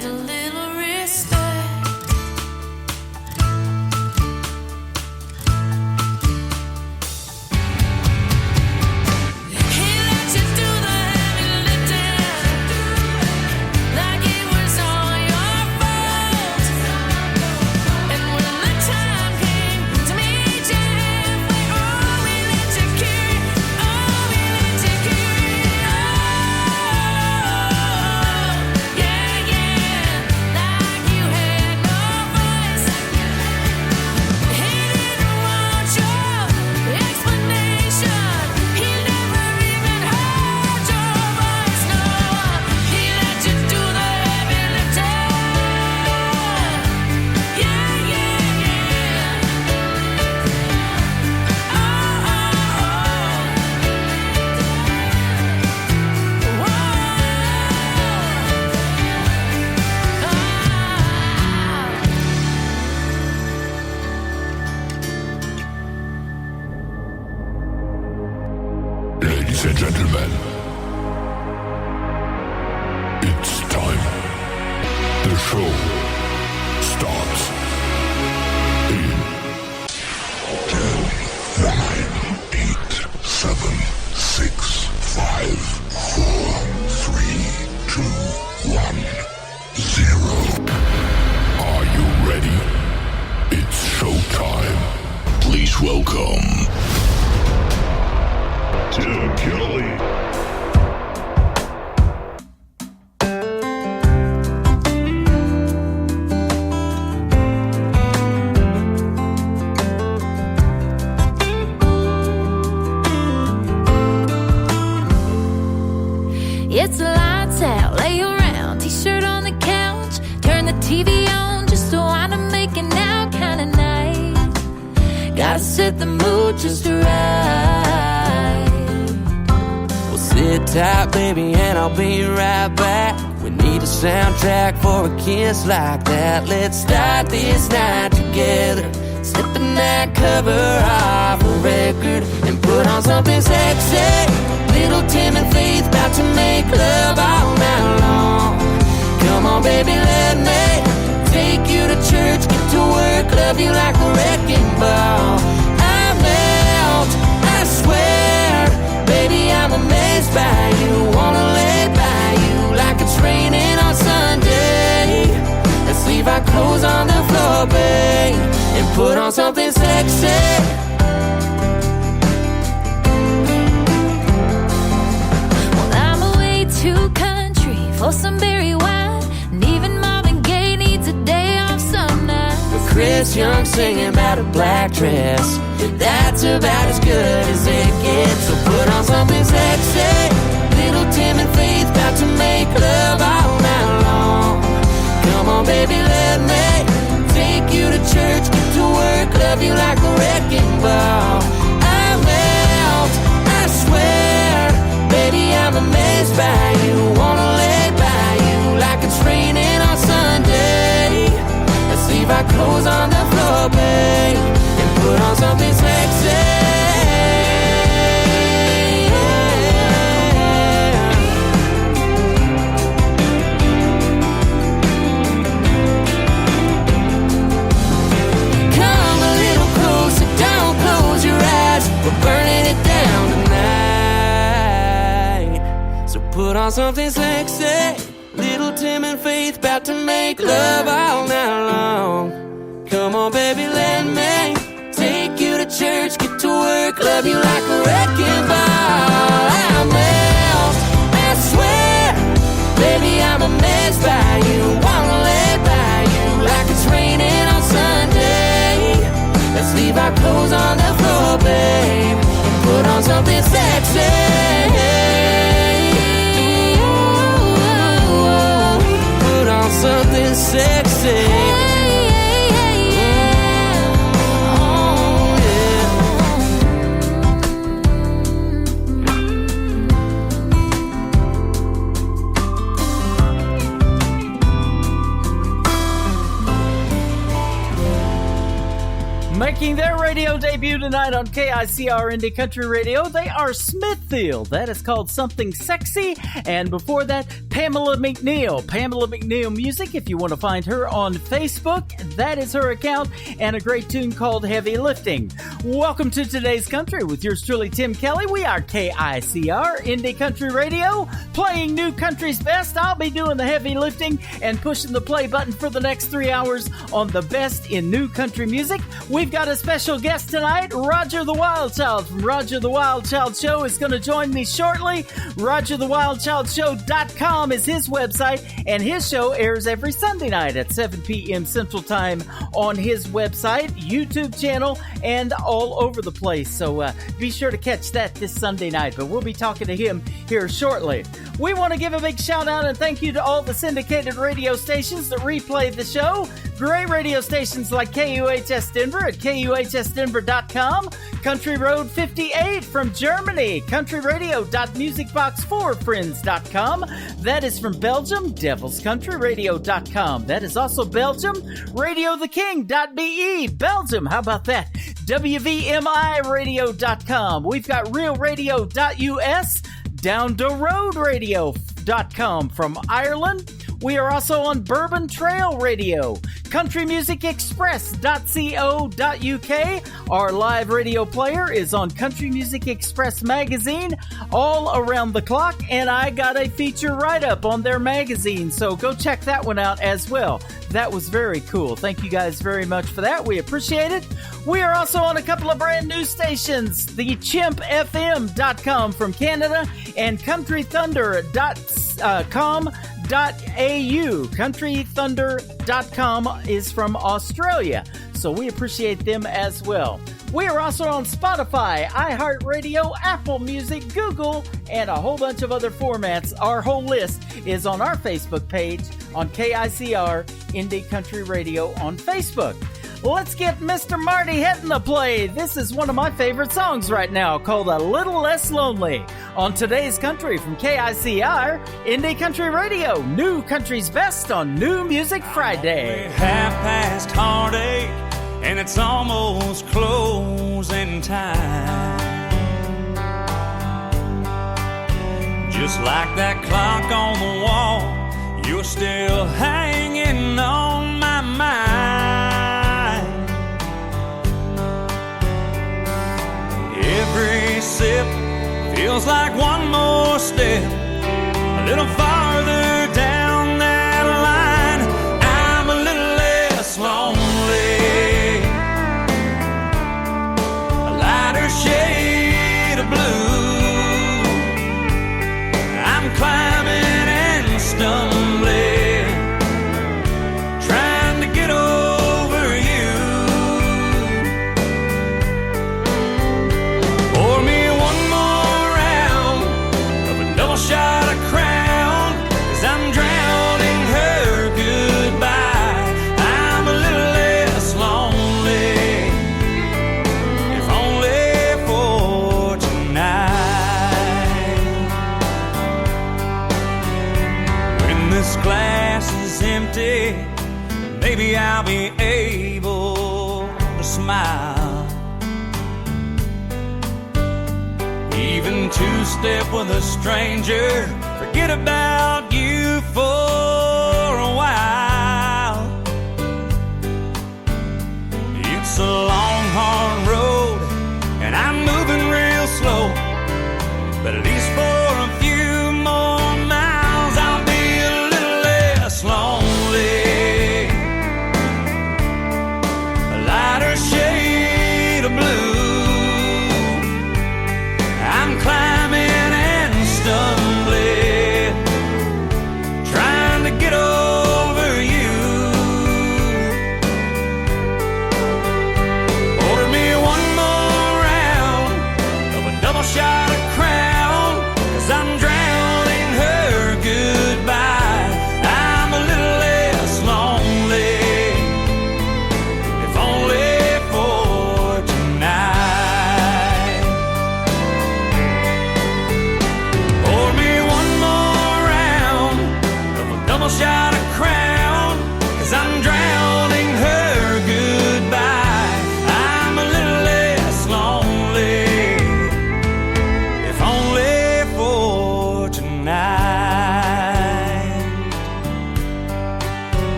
demand a little respect. He let you do the heavy lifting, like it was all your fault. And when the time came to meet you halfway, oh, we let you carry, oh, we let you carry, oh, yeah, yeah, like you had no voice. He didn't want your explanation. He never even heard your voice. No, he let you do the heavy lifting. Yeah, yeah, yeah. Oh, oh, oh. Whoa. Ladies and gentlemen, it's time. The show starts in 10, 9, 8, 7, 6, 5, 4, 3, 2, 1, 0. Are you ready? It's showtime. Please welcome Tim Kelly. It's lights out, lay around, t-shirt on the couch, turn the TV on just to wanna make it now kind of night. Gotta set the mood just right. Well, sit tight, baby, and I'll be right back. We need a soundtrack for a kiss like that. Let's start this night together. Slip the night cover off the record and put on something sexy. Little Tim and Faith about to make love all night long. Come on, baby, let me take you to church, get to work, love you like a wrecking ball. I melt, I swear, baby, I'm amazed by you. Wanna lay by you like it's raining on Sunday. Let's leave our clothes on the floor, babe, and put on something sexy. Well, I'm away to country for some berry wine, and even Marvin Gaye needs a day off some nights. Chris Young singing about a black dress, that's about as good as it gets. So put on something sexy. Little Tim and Faith about to make love all night long. Come on, baby, let me take you to church, get to work, love you like a wrecking ball. I melt, I swear, baby, I'm amazed by you. Wanna lay by you like it's raining on Sunday. Let's leave our clothes on the floor, babe, and put on something sexy. Come a little closer, don't close your eyes. We're burning it down tonight. So put on something sexy. Little Tim and Faith about to make love all night long. Come on, baby, let me take you to church, get to work, love you like a wrecking ball. I melt, I swear, baby, I'm amazed by you. Wanna lay by you like it's raining on Sunday. Let's leave our clothes on the floor, babe, and put on something sexy. Put on something sexy. Making their radio debut tonight on KICR Indie Country Radio, they are Smithfield. That is called Something Sexy. And before that, Pamela McNeil. Pamela McNeil Music, if you want to find her on Facebook, that is her account. And a great tune called Heavy Lifting. Welcome to today's country with yours truly, Tim Kelly. We are KICR Indie Country Radio, playing new country's best. I'll be doing the heavy lifting and pushing the play button for the next 3 hours on the best in new country music. We've got a special guest tonight, Roger the Wild Child from Roger the Wild Child Show is going to join me shortly. RogerTheWildChildShow.com is his website, and his show airs every Sunday night at 7 p.m. Central Time on his website, YouTube channel, and all over the place. So be sure to catch that this Sunday night, but we'll be talking to him here shortly. We want to give a big shout out and thank you to all the syndicated radio stations that replay the show. Great radio stations like KUHS Denver at KUHSdenver.com, Country Road 58 from Germany, countryradio.musicbox4friends.com. That is from Belgium, devilscountryradio.com. That is also Belgium, radiotheking.be, Belgium. How about that? WVMIradio.com. We've got realradio.us, downtheroadradio.com from Ireland. We are also on Bourbon Trail Radio, countrymusicexpress.co.uk. Our live radio player is on Country Music Express magazine all around the clock, and I got a feature write-up on their magazine, so go check that one out as well. That was very cool. Thank you guys very much for that. We appreciate it. We are also on a couple of brand new stations, the chimpfm.com from Canada and countrythunder.com.au. countrythunder.com is from Australia, so we appreciate them as well. We are also on Spotify, iHeartRadio, Apple Music, Google, and a whole bunch of other formats. Our whole list is on our Facebook page on KICR Indie Country Radio on Facebook. Let's get Mr. Marty Hetton to play. This is one of my favorite songs right now, called A Little Less Lonely, on today's country from KICR Indie Country Radio. New country's best on New Music Friday. Half past heartache, and it's almost closing time. Just like that clock on the wall, you're still hanging on my mind. Every sip feels like one more step, a little farther down that line. I'm a little less lonely, a lighter shade of blue. I'm climbing and stumbling, trying to get over you. Pour me one more round of a double shot of Crown, 'cause I'm drowning her goodbye. I'm a little less lonely, if only for tonight. When this glass is empty, maybe I'll be able to smile. Even two-step with a stranger, forget about you for a while. It's a long, hard road, and I'm moving real slow, but at least for a few more miles, I'll be a little less lonely, a lighter shade of blue. I'm climbing and stumbling, trying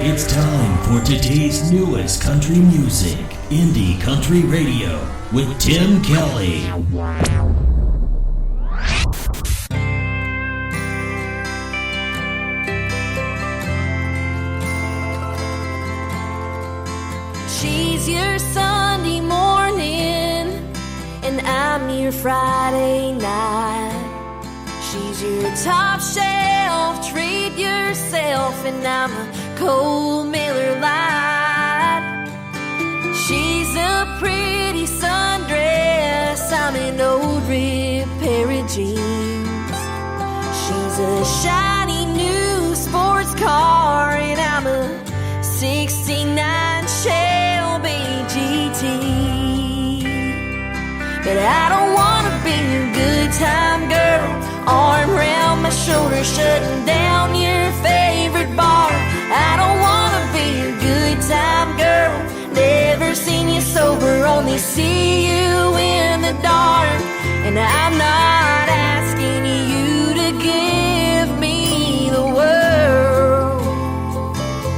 It's time for today's newest country music, Indie Country Radio, with Tim Kelly. She's your Sunday morning, and I'm your Friday night. She's your top shelf, treat yourself, and I'm a cold Miller Lite. She's a pretty sundress, I'm an old ripped pair of jeans. She's a shiny new sports car, and I'm a 69 Shelby GT. But I don't wanna be your good time girl, arm around my shoulder, shutting down your favorite bar. I don't wanna be your good time girl, never seen you sober, only see you in the dark. And I'm not asking you to give me the world,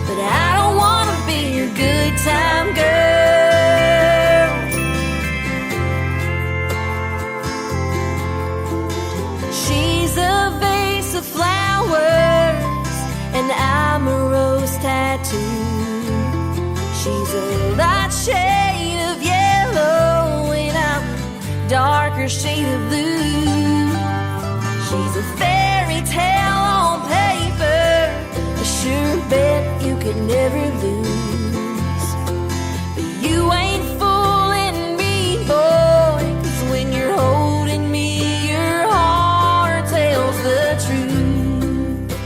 but I don't wanna be your good time girl. She's a vase of flowers, and I'm a rose tattoo. She's a light shade of yellow, and I'm a darker shade of blue. She's a fairy tale on paper, a sure bet you could never lose. But you ain't fooling me, boy, 'cause when you're holding me, your heart tells the truth.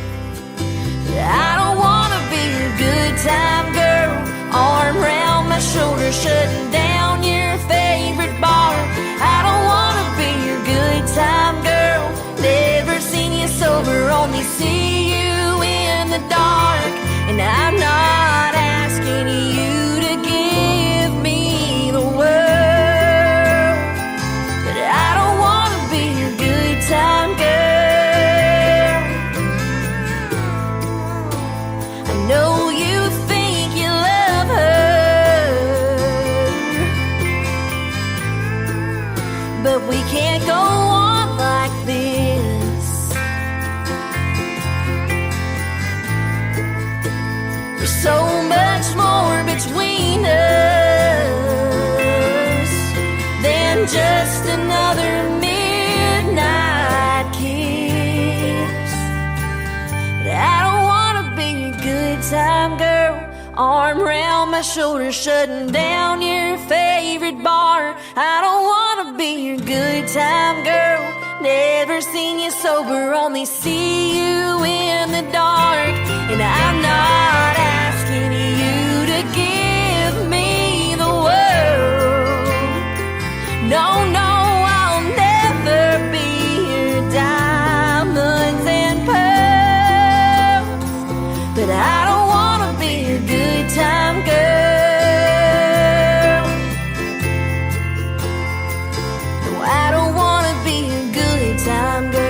But I don't wanna be your good time girl, arm around my shoulder, shutting down your favorite bar. I don't wanna be your good time girl, never seen you sober, only see you in the dark. And I'm not asking you to give me the world, but I don't wanna be your good time girl. I know you think you love her, but we can't go on like this. There's so much more between us than just another midnight kiss. But I don't wanna be your good time girl, arm around my shoulder, shutting down your favorite bar. I don't wanna be your good time girl, never seen you sober, only see you in the dark. And I'm not asking you to give me the world. No, no, I'll never be your diamonds and pearls, but I don't wanna be your good time girl. No, I don't wanna be your good time girl.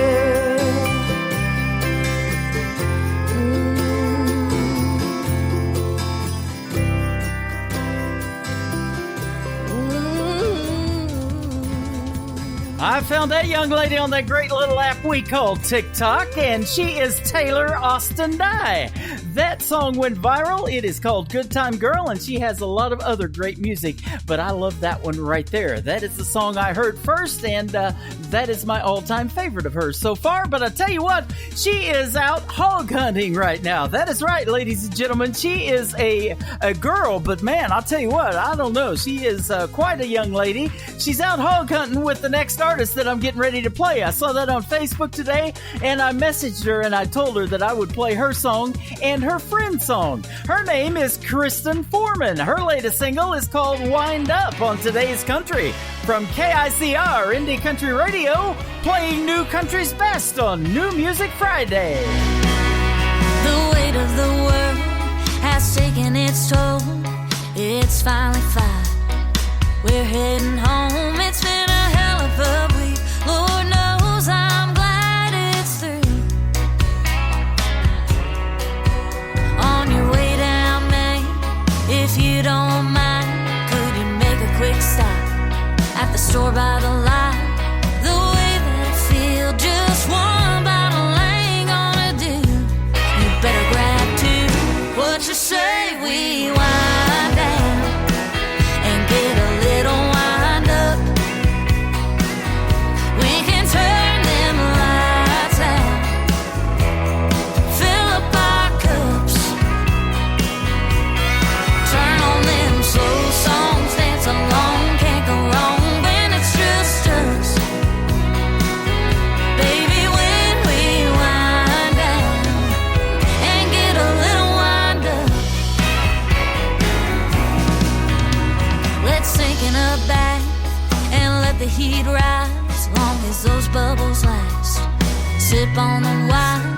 I found that young lady on that great little app we call TikTok, and she is Taylor Austin Dye. That song went viral. It is called Good Time Girl, and she has a lot of other great music, but I love that one right there. That is the song I heard first, and that is my all-time favorite of hers so far. But I tell you what, she is out hog hunting right now. That is right, ladies and gentlemen. She is a girl, but man, I'll tell you what, I don't know. She is quite a young lady. She's out hog hunting with the next artist that I'm getting ready to play. I saw that on Facebook today, and I messaged her and I told her that I would play her song and her friend's song. Her name is Kristen Foreman. Her latest single is called Wind Up on Today's Country from KICR Indie Country Radio, playing new country's best on New Music Friday. The weight of the world has taken its toll. It's finally fine. We're heading home. It's been a hell of a week. Lord knows I'm glad it's through. On your way down sip on the wine.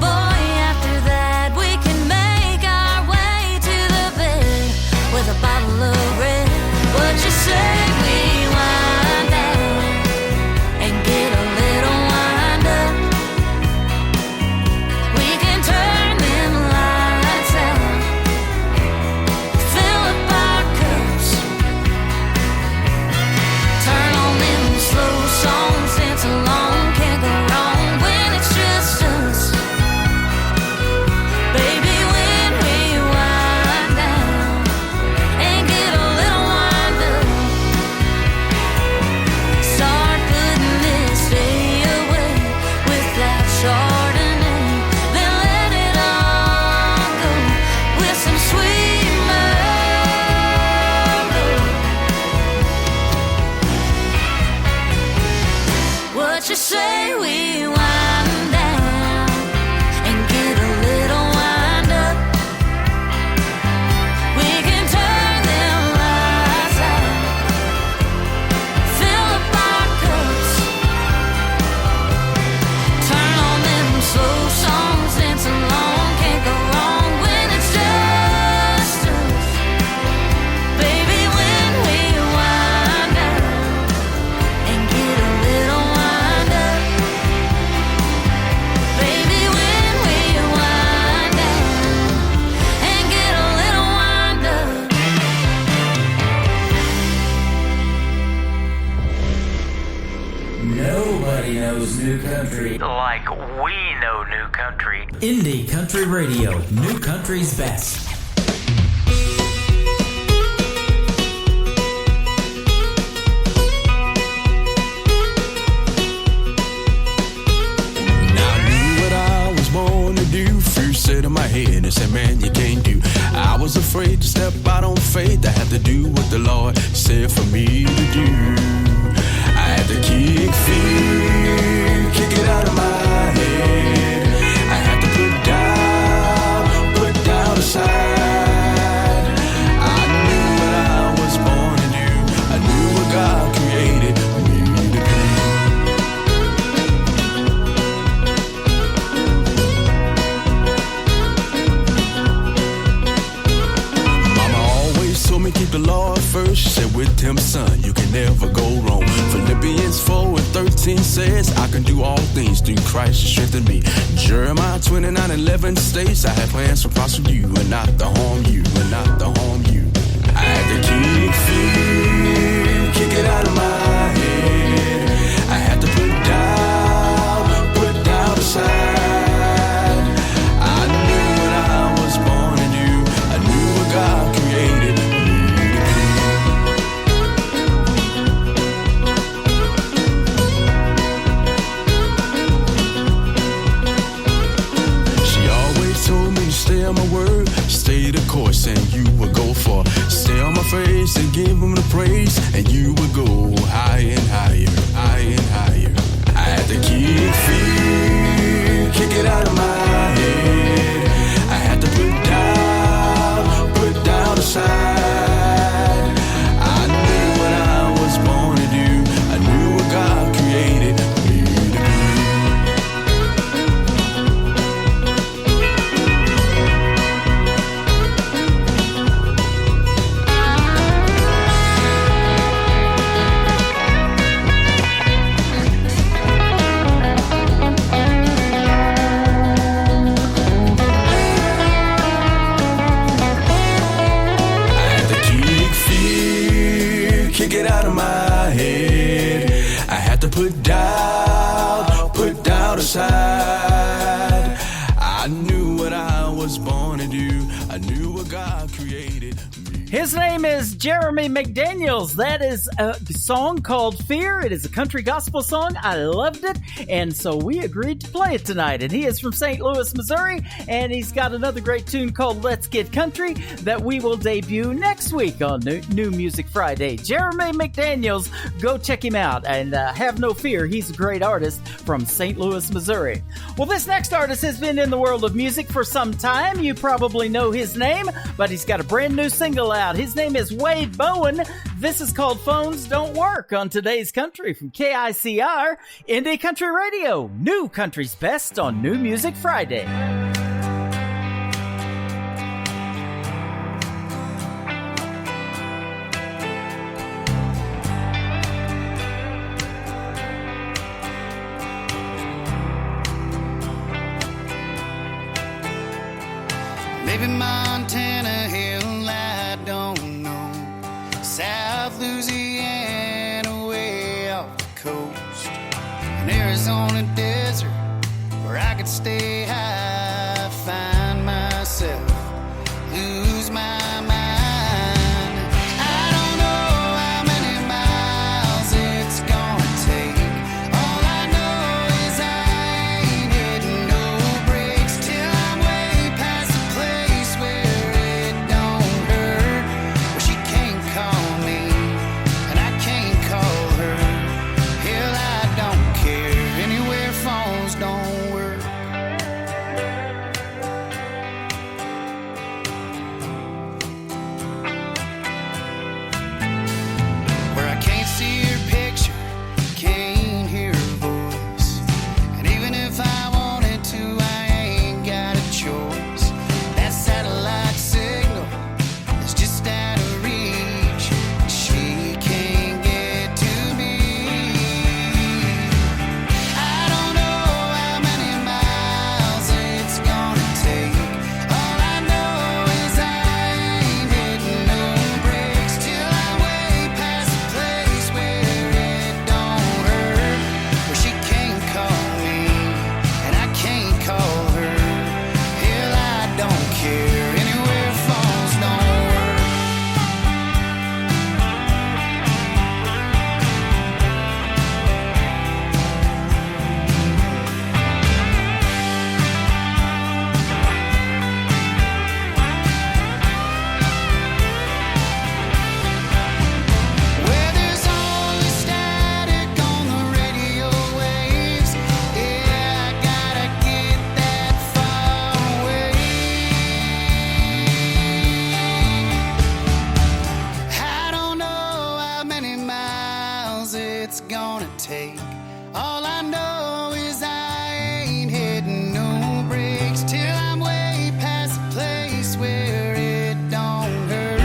Boy, after that we can make our way to the bed with a bottle of red. What you say we wind down and get a little wind up? We can turn them lights out, fill up our cups, turn on them slow songs, dance along, can't go wrong when it's just us. Baby, when we wind down and get a little wind up, start putting this day away with that Chardonnay, then let it all go with some sweet Merlot. What you say we wind down and get a little wind up? We can turn them lights out, fill up our cups, turn on them slow songs, dance along, can't go wrong when it's just us. Baby, when we wind down and get a little wind up. Baby, when we wind down and get a little wind up. Nobody knows new country Like we know new country. Indie Country Radio, new country's best. Now I knew what I was born to do. Fear said in my head and said, man, you can't do. I was afraid to step out on faith. I had to do what the Lord said for me to do. I had to kick fear, kick it out of my head. I had to put down aside. I knew what I was born to do. I knew what God created me to be. Mama always told me keep the Lord first. She said with him, son, you can never go wrong. Philippians 4:13 says, I can do all things through Christ who strengthened me. Jeremiah 29:11 states, I have plans to prosper you and not to harm you, and not to harm you. I had to kick fear, kick it out of my head. I had to put down aside. I knew what I was born to do. I knew what God created me to be. She always told me to stay on my word, stay the course, and you would go far. Stay on my face and give him the praise, and you would go higher and higher, higher and higher. I had to kick fear, kick it out of my head. I had to put down aside. I knew what I was born to do. I knew what God created me to be. I had to kick fear, kick it out of my head. I had to put down aside. I knew what I was born to do. I knew what God created me. His name is Jeremy McDaniels. That is a song called Fear. It is a country gospel song. I loved it, and so we agreed to play it tonight. And he is from St. Louis, Missouri, and he's got another great tune called Let's Get Country that we will debut next week on New Music Friday. Jeremy McDaniels, go check him out, and have no fear, he's a great artist from St. Louis, Missouri. Well, this next artist has been in the world of music for some time. You probably know his name, but he's got a brand new single out. His name is Wade Bowen. This is called Phones Don't Work on Today's Country from KICR, Indie Country Radio. New country's best on New Music Friday. Maybe Montana Hill, I don't know. South Louisiana, way off the coast. An Arizona desert where I could stay high, find myself, lose my mind. I don't know how many miles it's gonna take. All I know is I ain't hitting no brakes till I'm way past the place where it don't hurt, where she can't call me and I can't call her. Hell, I don't care anywhere phones don't work. Where I can't see her picture, can't hear her voice. And even if I wanted to, I ain't got a choice. That satellite signal is just out of reach. She can't get to me. I don't know how many miles it's gonna take. All I know is I ain't hitting no brakes till I'm way past the place where it don't hurt, where she can't call me and I can't call her. Hell, I don't care anywhere phones don't work. Where there's only static on the radio waves. Yeah, I gotta get that far away. I don't know how many miles it's gonna take. All I know is I ain't hitting no brakes till I'm way past the place where it don't hurt.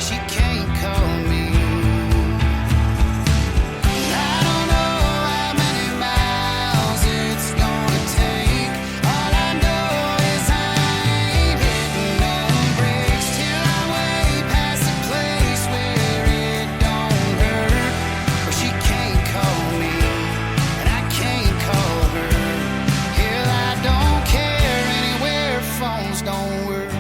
She can't call me. I don't know how many miles it's gonna take. All I know is I ain't hitting no brakes till I'm way past the place where it don't hurt, where she can't call me and I can't call her. Hell, I don't care anywhere phones don't work.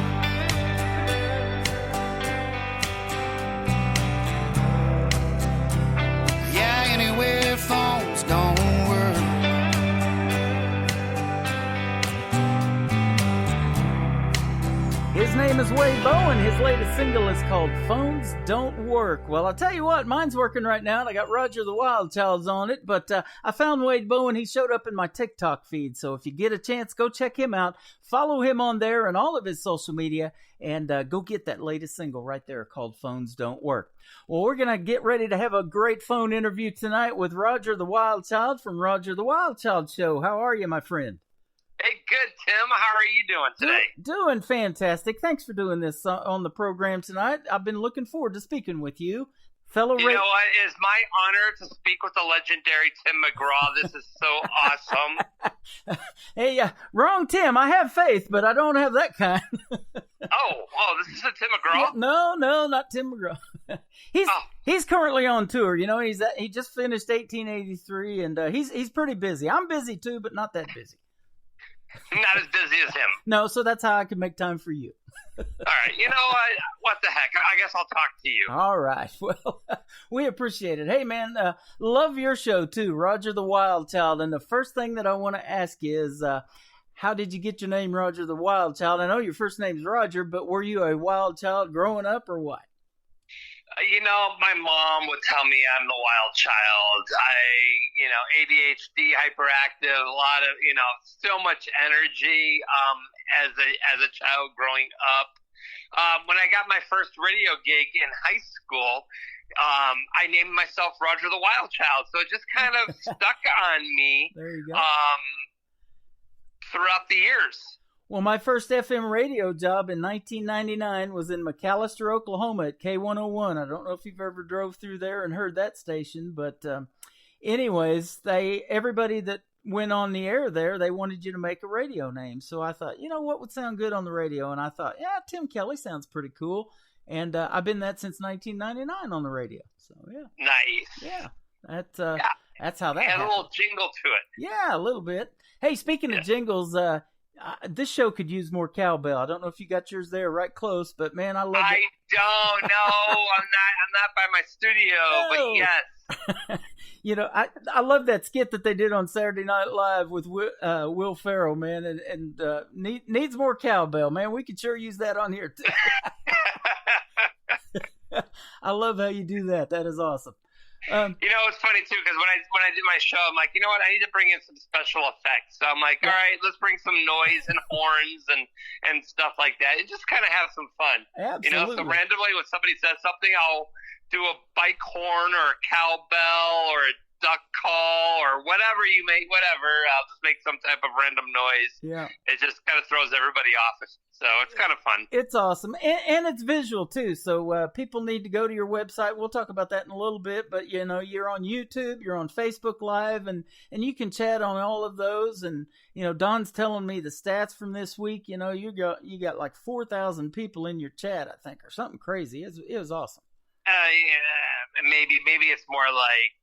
Yeah, anywhere phones don't work. His name is Wade Bowen. His latest single is called Phones Don't Work. Well, I'll tell you what, mine's working right now, and I got Roger the Wild Child's on it, but I found Wade Bowen. He showed up in my TikTok feed, so if you get a chance, go check him out. Follow him on there and all of his social media, and go get that latest single right there called Phones Don't Work. Well, we're going to get ready to have a great phone interview tonight with Roger the Wild Child from Roger the Wild Child Show. How are you, my friend? Hey, good, Tim. How are you doing today? Doing fantastic. Thanks for doing this on the program tonight. I've been looking forward to speaking with you. You know what? It is my honor to speak with the legendary Tim McGraw. This is so awesome. Hey, wrong Tim. I have faith, but I don't have that kind. This is a Tim McGraw? No, not Tim McGraw. He's currently on tour. You know, he just finished 1883, and he's pretty busy. I'm busy too, but not that busy. Not as busy as him. No, so that's how I can make time for you. All right. You know what the heck? I guess I'll talk to you. All right. Well, we appreciate it. Hey, man, love your show, too, Roger the Wild Child. And the first thing that I want to ask you is, how did you get your name Roger the Wild Child? I know your first name's Roger, but were you a wild child growing up or what? You know, my mom would tell me I'm the wild child. ADHD, hyperactive, a lot of, so much energy as a child growing up. When I got my first radio gig in high school, I named myself Roger the Wild Child. So it just kind of stuck on me. There you go. Throughout the years. Well, my first FM radio job in 1999 was in McAlester, Oklahoma at K101. I don't know if you've ever drove through there and heard that station, but anyways, everybody that went on the air there, they wanted you to make a radio name. So I thought, you know what would sound good on the radio? And I thought, yeah, Tim Kelly sounds pretty cool. And I've been that since 1999 on the radio. So yeah. Nice. Yeah. That's how that had happened. a little jingle to it. Yeah, a little bit. Hey, speaking of jingles, this show could use more cowbell. I don't know if you got yours there right close, but man, I love it. I don't know. I'm not by my studio, but yes. You know, I love that skit that they did on Saturday Night Live with Will Ferrell, man, and needs more cowbell, man. We could sure use that on here too. I love how you do that. That is awesome. You know, it's funny too, because when I did my show, I'm like, you know what, I need to bring in some special effects. So I'm like, all right, let's bring some noise and horns and stuff like that, and just kind of have some fun. Absolutely. You know, so randomly when somebody says something, I'll do a bike horn or a cowbell or a duck call or whatever you make, whatever. I'll just make some type of random noise. Yeah. It just kind of throws everybody off. So it's kind of fun. It's awesome. And it's visual too. So people need to go to your website. We'll talk about that in a little bit, but you know, you're on YouTube, you're on Facebook Live, and you can chat on all of those. And, you know, Don's telling me the stats from this week, you know, you got like 4,000 people in your chat, I think, or something crazy. It was awesome. Yeah, maybe it's more like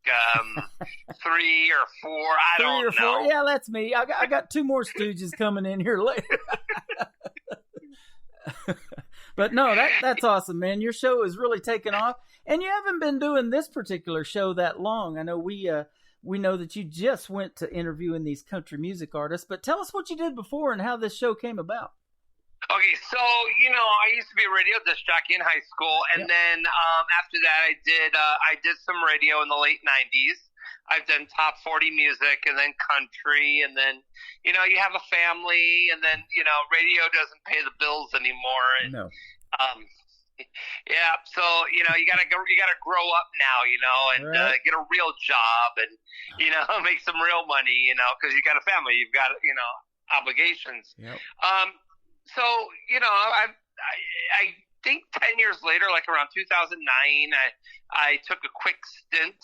3 or 4. I don't know. 4. Yeah, that's me. I got 2 more stooges coming in here later. But no, that's awesome, man. Your show is really taken off, and you haven't been doing this particular show that long. I know we know that you just went to interviewing these country music artists, but tell us what you did before and how this show came about. Okay, so, you know, I used to be a radio disc jockey in high school, and then after that I did some radio in the late 90s. I've done top 40 music and then country, and then, you know, you have a family, and then, you know, radio doesn't pay the bills anymore. And, no. Yeah, so, you know, you gotta grow up now, you know, and get a real job and, you know, make some real money, you know, because you got a family, you've got, you know, obligations. Yep. So, you know, I think 10 years later, like around 2009, I took a quick stint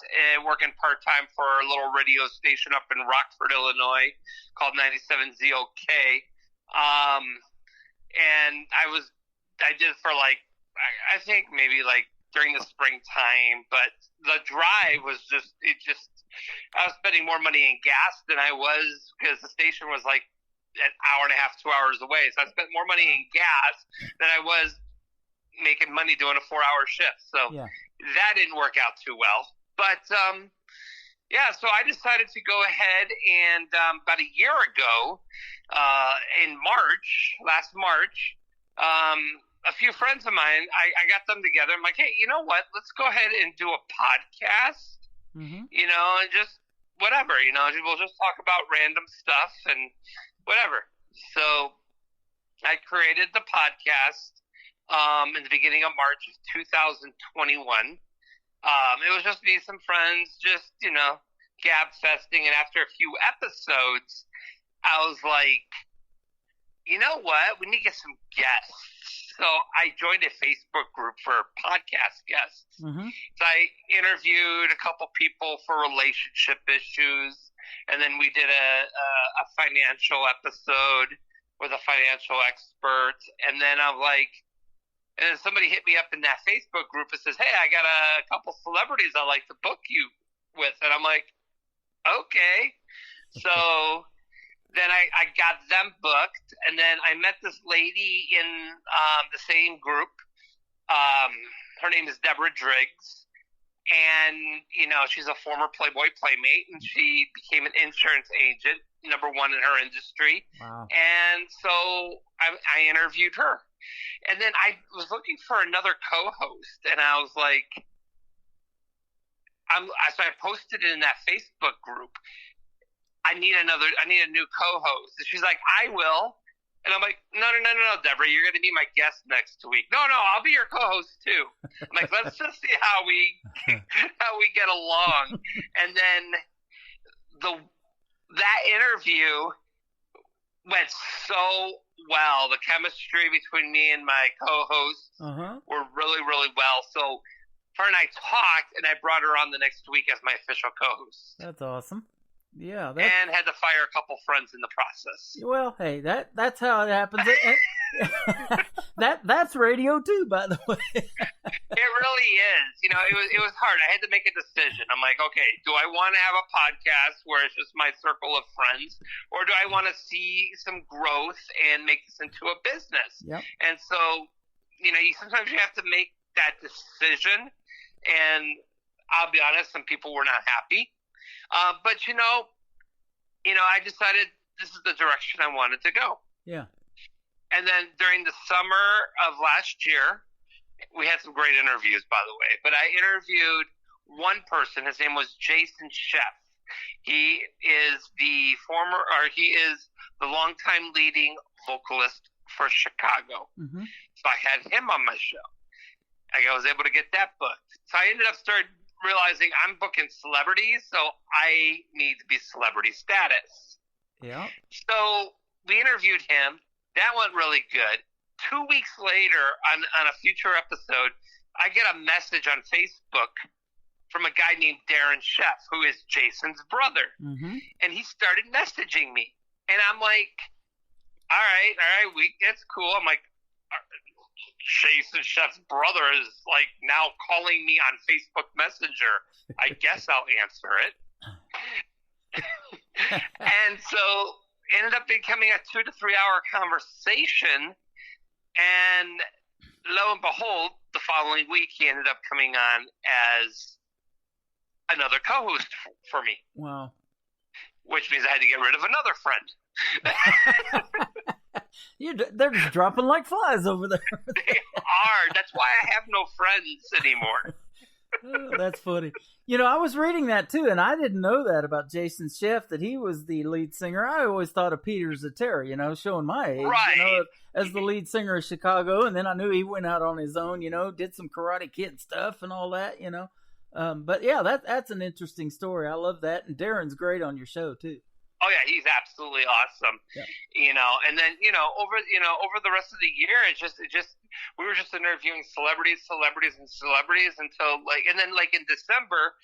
working part-time for a little radio station up in Rockford, Illinois called 97 ZOK. And I did it for like, I think maybe like during the springtime, but the drive was I was spending more money in gas than I was, because the station was like an hour and a half, 2 hours away. So I spent more money in gas than I was making money doing a 4-hour shift. So that didn't work out too well. But, yeah, so I decided to go ahead and about a year ago, in last March, a few friends of mine, I got them together. I'm like, hey, you know what? Let's go ahead and do a podcast, you know, and just whatever, you know, we'll just talk about random stuff and whatever. So I created the podcast in the beginning of March of 2021. It was just me and some friends, just, you know, gab festing. And after a few episodes, I was like, you know what? We need to get some guests. So I joined a Facebook group for podcast guests. So I interviewed a couple people for relationship issues. And then we did a financial episode with a financial expert. And then I'm like, and then somebody hit me up in that Facebook group and says, hey, I got a couple celebrities I'd like to book you with. And I'm like, okay. So then I got them booked. And then I met this lady in the same group. Her name is Deborah Driggs. And, you know, she's a former Playboy Playmate, and she became an insurance agent, #1 in her industry. Wow. And so I interviewed her. And then I was looking for another co-host, and I was like, so I posted it in that Facebook group. I need a new co-host. And she's like, I will. And I'm like, no, Deborah, you're going to be my guest next week. No, I'll be your co-host too. I'm like, let's just see how we get along. And then that interview went so well. The chemistry between me and my co-host were really, really well. So her and I talked, and I brought her on the next week as my official co-host. That's awesome. Yeah, and had to fire a couple friends in the process. Well, hey, that's how it happens. That's radio too, by the way. It really is. You know, it was hard. I had to make a decision. I'm like, okay, do I want to have a podcast where it's just my circle of friends, or do I want to see some growth and make this into a business? Yep. And so, you know, sometimes you have to make that decision. And I'll be honest, some people were not happy. But you know, I decided this is the direction I wanted to go. Yeah. And then during the summer of last year, we had some great interviews, by the way. But I interviewed one person. His name was Jason Sheff. He is the longtime leading vocalist for Chicago. Mm-hmm. So I had him on my show. I was able to get that booked. So I ended up realizing I'm booking celebrities, so I need to be celebrity status. Yeah. So we interviewed him. That went really good. 2 weeks later, on a future episode, I get a message on Facebook from a guy named Darren Sheff, who is Jason's brother. Mm-hmm. And he started messaging me. And I'm like, all right, it's cool. I'm like, Jason Sheff's brother is like now calling me on Facebook Messenger. I guess I'll answer it. And so it ended up becoming a 2 to 3 hour conversation. And lo and behold, the following week, he ended up coming on as another co-host for me. Wow. Which means I had to get rid of another friend. They're just dropping like flies over there. They are. That's why I have no friends anymore. Oh, that's funny. You know, I was reading that too, and I didn't know that about Jason Sheff, that he was the lead singer. I always thought of Peter Cetera, you know, showing my age, right, you know, as the lead singer of Chicago. And then I knew he went out on his own, you know, did some Karate Kid stuff and all that, you know. But yeah, that's an interesting story. I love that. And Darren's great on your show too. Oh yeah, he's absolutely awesome. Yeah. You know, and then over the rest of the year, we were just interviewing celebrities until and then in December,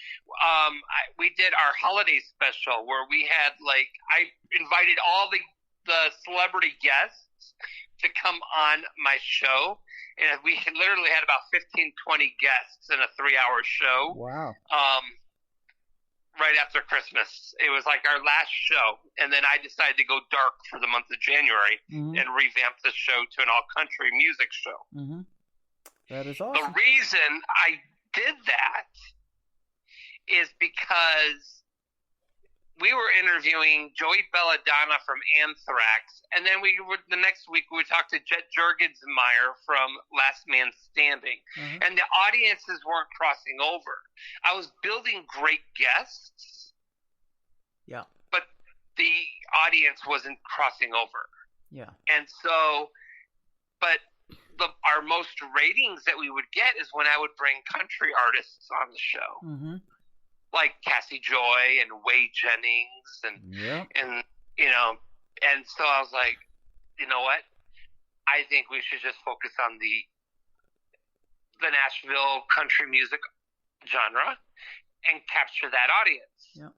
we did our holiday special where we had I invited all the celebrity guests to come on my show, and we literally had about 15-20 guests in a 3-hour show. Wow. Right after Christmas. It was like our last show. And then I decided to go dark for the month of January and revamp the show to an all-country music show. Mm-hmm. That is awesome. The reason I did that is because we were interviewing Joey Belladonna from Anthrax, and then the next week we would talk to Jet Jurgensmeyer from Last Man Standing, and the audiences weren't crossing over. I was building great guests, but the audience wasn't crossing over. Yeah, and so, but our most ratings that we would get is when I would bring country artists on the show. Mm-hmm. Like Cassie Joy and Wade Jennings and so I was like, you know what? I think we should just focus on the Nashville country music genre and capture that audience. Yeah.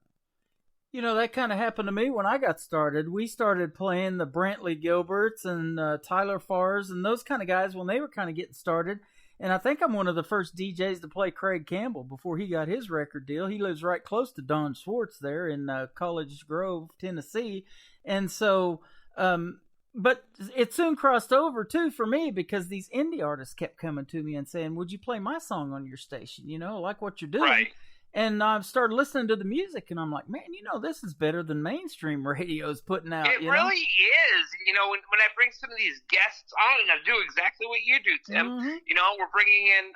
You know, that kind of happened to me when I got started. We started playing the Brantley Gilberts and Tyler Farrs and those kind of guys when they were kind of getting started. And I think I'm one of the first DJs to play Craig Campbell before he got his record deal. He lives right close to Don Schwartz there in College Grove, Tennessee. And so, but it soon crossed over too for me because these indie artists kept coming to me and saying, would you play my song on your station? You know, I like what you're doing. Right. And I started listening to the music, and I'm like, man, you know, this is better than mainstream radio's putting out. It really is. You know, when I bring some of these guests on, I do exactly what you do, Tim. Mm-hmm. You know, we're bringing in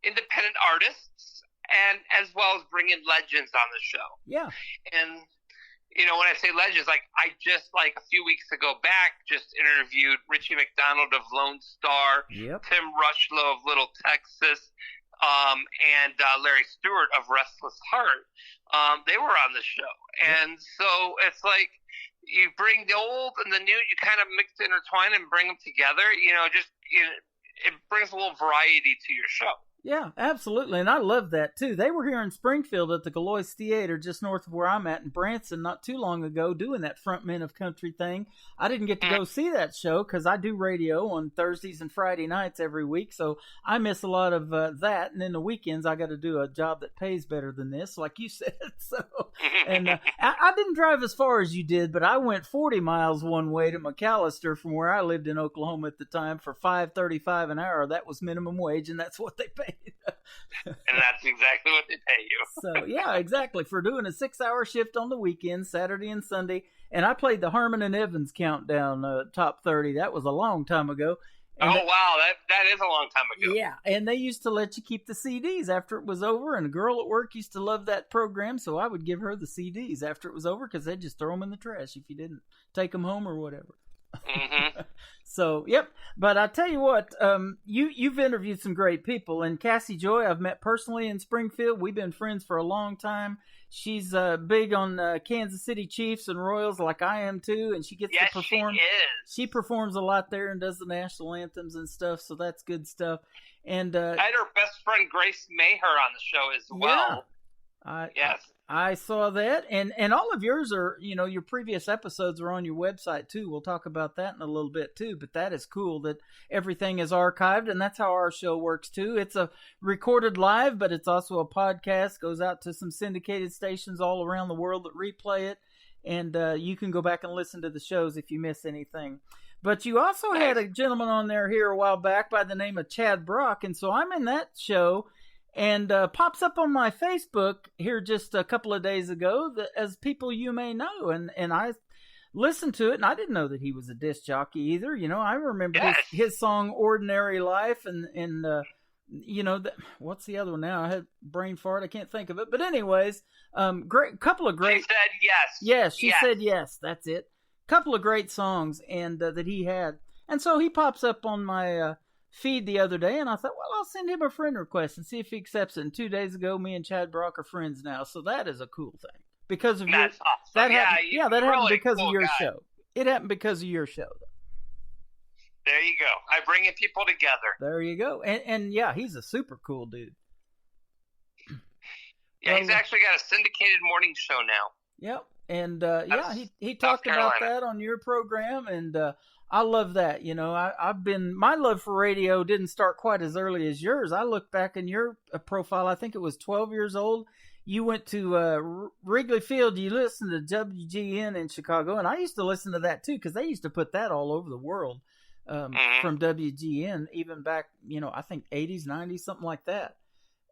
independent artists and as well as bringing legends on the show. Yeah. And, when I say legends, like I just like a few weeks ago back just interviewed Richie McDonald of Lone Star, Tim Rushlow of Little Texas, and Larry Stewart of Restless Heart. They were on the show, and so it's like you bring the old and the new, you kind of mix, intertwine, and bring them together. It brings a little variety to your show. Yeah, absolutely. And I love that, too. They were here in Springfield at the Galois Theater, just north of where I'm at in Branson, not too long ago, doing that Frontmen of Country thing. I didn't get to go see that show because I do radio on Thursdays and Friday nights every week, so I miss a lot of that. And then the weekends, I got to do a job that pays better than this, like you said. And I didn't drive as far as you did, but I went 40 miles one way to McAllister from where I lived in Oklahoma at the time for $5.35 an hour. That was minimum wage, and that's what they paid. And that's exactly what they pay you. So, yeah, exactly. For doing a 6-hour shift on the weekend, Saturday and Sunday. And I played the Harmon and Evans countdown top 30. That was a long time ago. And wow. That is a long time ago. Yeah. And they used to let you keep the CDs after it was over. And a girl at work used to love that program. So I would give her the CDs after it was over because they'd just throw them in the trash if you didn't take them home or whatever. Mm-hmm. So, yep. But I tell you what, you've interviewed some great people, and Cassie Joy I've met personally in Springfield. We've been friends for a long time. She's big on Kansas City Chiefs and Royals like I am too, and she gets to perform. She performs a lot there and does the national anthems and stuff, so that's good stuff. And I had her best friend Grace Maher on the show as well. Yes. I saw that, and all of yours are, your previous episodes are on your website too. We'll talk about that in a little bit too, but that is cool that everything is archived, and that's how our show works too. It's a recorded live, but it's also a podcast, goes out to some syndicated stations all around the world that replay it, and you can go back and listen to the shows if you miss anything. But you also had a gentleman on there here a while back by the name of Chad Brock, and so I'm in that show. And pops up on my Facebook here just a couple of days ago as people you may know. And I listened to it, and I didn't know that he was a disc jockey either. I remember his song Ordinary Life and what's the other one now? I had brain fart. I can't think of it. But anyways, couple of great. She said yes. Yes, she said yes. That's it. Couple of great songs and that he had. And so he pops up on my feed the other day, and I thought, well, I'll send him a friend request and see if he accepts it. And 2 days ago, me and Chad Brock are friends now, so that is a cool thing because of That's your. Awesome. That happened because cool of your guy. show. It happened because of your show. There you go. I bring in people together. There you go, and yeah, he's a super cool dude. Yeah, he's actually got a syndicated morning show now. Yep, and he talked about that on your program, and. I love that. My love for radio didn't start quite as early as yours. I look back in your profile, I think it was 12 years old. You went to Wrigley Field. You listened to WGN in Chicago, and I used to listen to that too because they used to put that all over the world from WGN, even back, I think 80s, 90s, something like that.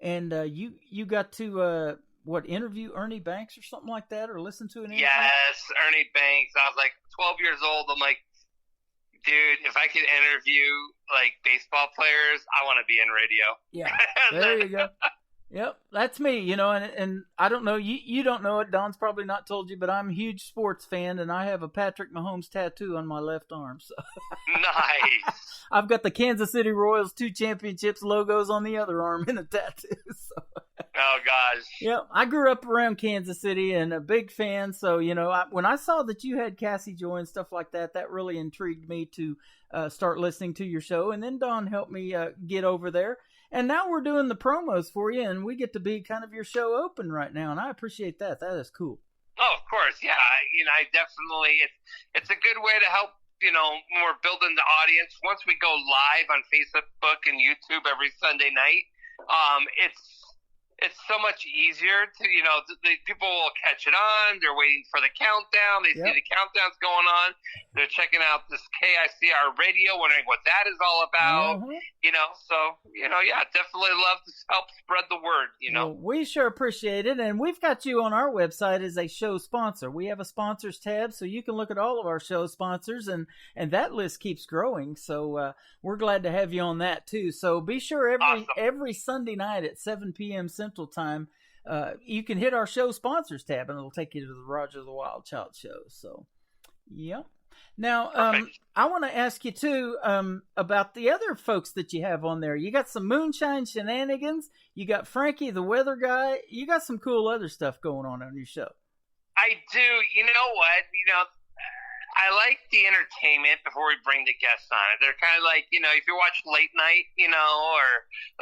And you got to interview Ernie Banks or something like that, or listen to an interview? Yes, Ernie Banks. I was like 12 years old. I'm like, dude, if I could interview like baseball players, I want to be in radio. Yeah, there you go. Yep, that's me, and I don't know, you don't know it, Don's probably not told you, but I'm a huge sports fan, and I have a Patrick Mahomes tattoo on my left arm. So. Nice. I've got the Kansas City Royals 2 championships logos on the other arm in a tattoo. So. Oh, gosh. Yep, I grew up around Kansas City and a big fan, so, when I saw that you had Cassie Joy and stuff like that, that really intrigued me to start listening to your show, and then Don helped me get over there. And now we're doing the promos for you, and we get to be kind of your show open right now, and I appreciate that. That is cool. Oh, of course, yeah. I definitely, it's a good way to help, when we're building the audience. Once we go live on Facebook and YouTube every Sunday night, it's so much easier to, the people will catch it on. They're waiting for the countdown. They see the countdowns going on. They're checking out this KICR radio, wondering what that is all about. Definitely love to help spread the word, Well, we sure appreciate it. And we've got you on our website as a show sponsor. We have a sponsors tab, so you can look at all of our show sponsors, and that list keeps growing. So we're glad to have you on that too. So be sure every Sunday night at 7 p.m. Central Time, you can hit our show sponsors tab, and it'll take you to the Roger the Wild Child show. So, yeah. Now, I want to ask you, too, about the other folks that you have on there. You got some moonshine shenanigans. You got Frankie, the weather guy. You got some cool other stuff going on your show. I do. You know what? I like the entertainment before we bring the guests on it. They're kind of like, if you watch Late Night, or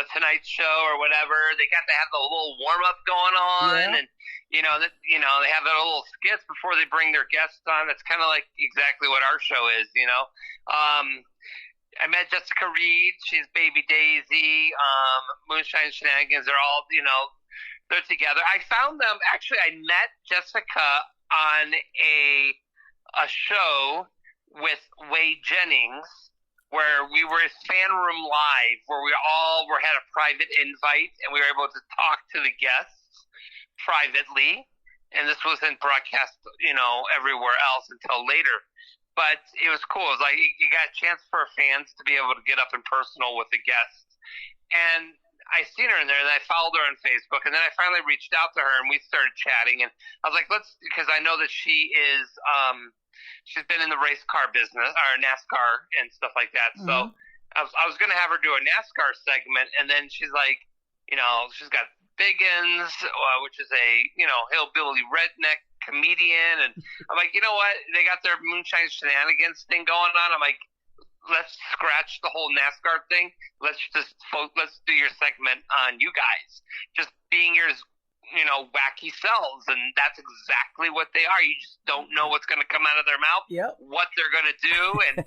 The Tonight Show or whatever, they got to have the little warm-up going on. And, they have their little skits before they bring their guests on. That's kind of like exactly what our show is, I met Jessica Reed. She's Baby Daisy. Moonshine Shenanigans. They're all, they're together. I found them, actually, I met Jessica on a show with Wade Jennings where we were at Fan Room Live, where we all had a private invite and we were able to talk to the guests privately. And this wasn't broadcast, everywhere else until later. But it was cool. It was like you got a chance for fans to be able to get up and personal with the guests. And I seen her in there, and I followed her on Facebook, and then I finally reached out to her, and we started chatting. And I was like, because I know that she is, she's been in the race car business, or NASCAR and stuff like that. Mm-hmm. So I was going to have her do a NASCAR segment, and then she's like, she's got Biggins, which is a, hillbilly redneck comedian. And I'm like, you know what? They got their Moonshine Shenanigans thing going on. I'm like, let's scratch the whole NASCAR thing. Let's do your segment on you guys. Just being your, wacky selves. And that's exactly what they are. You just don't know what's going to come out of their mouth, what they're going to do. And,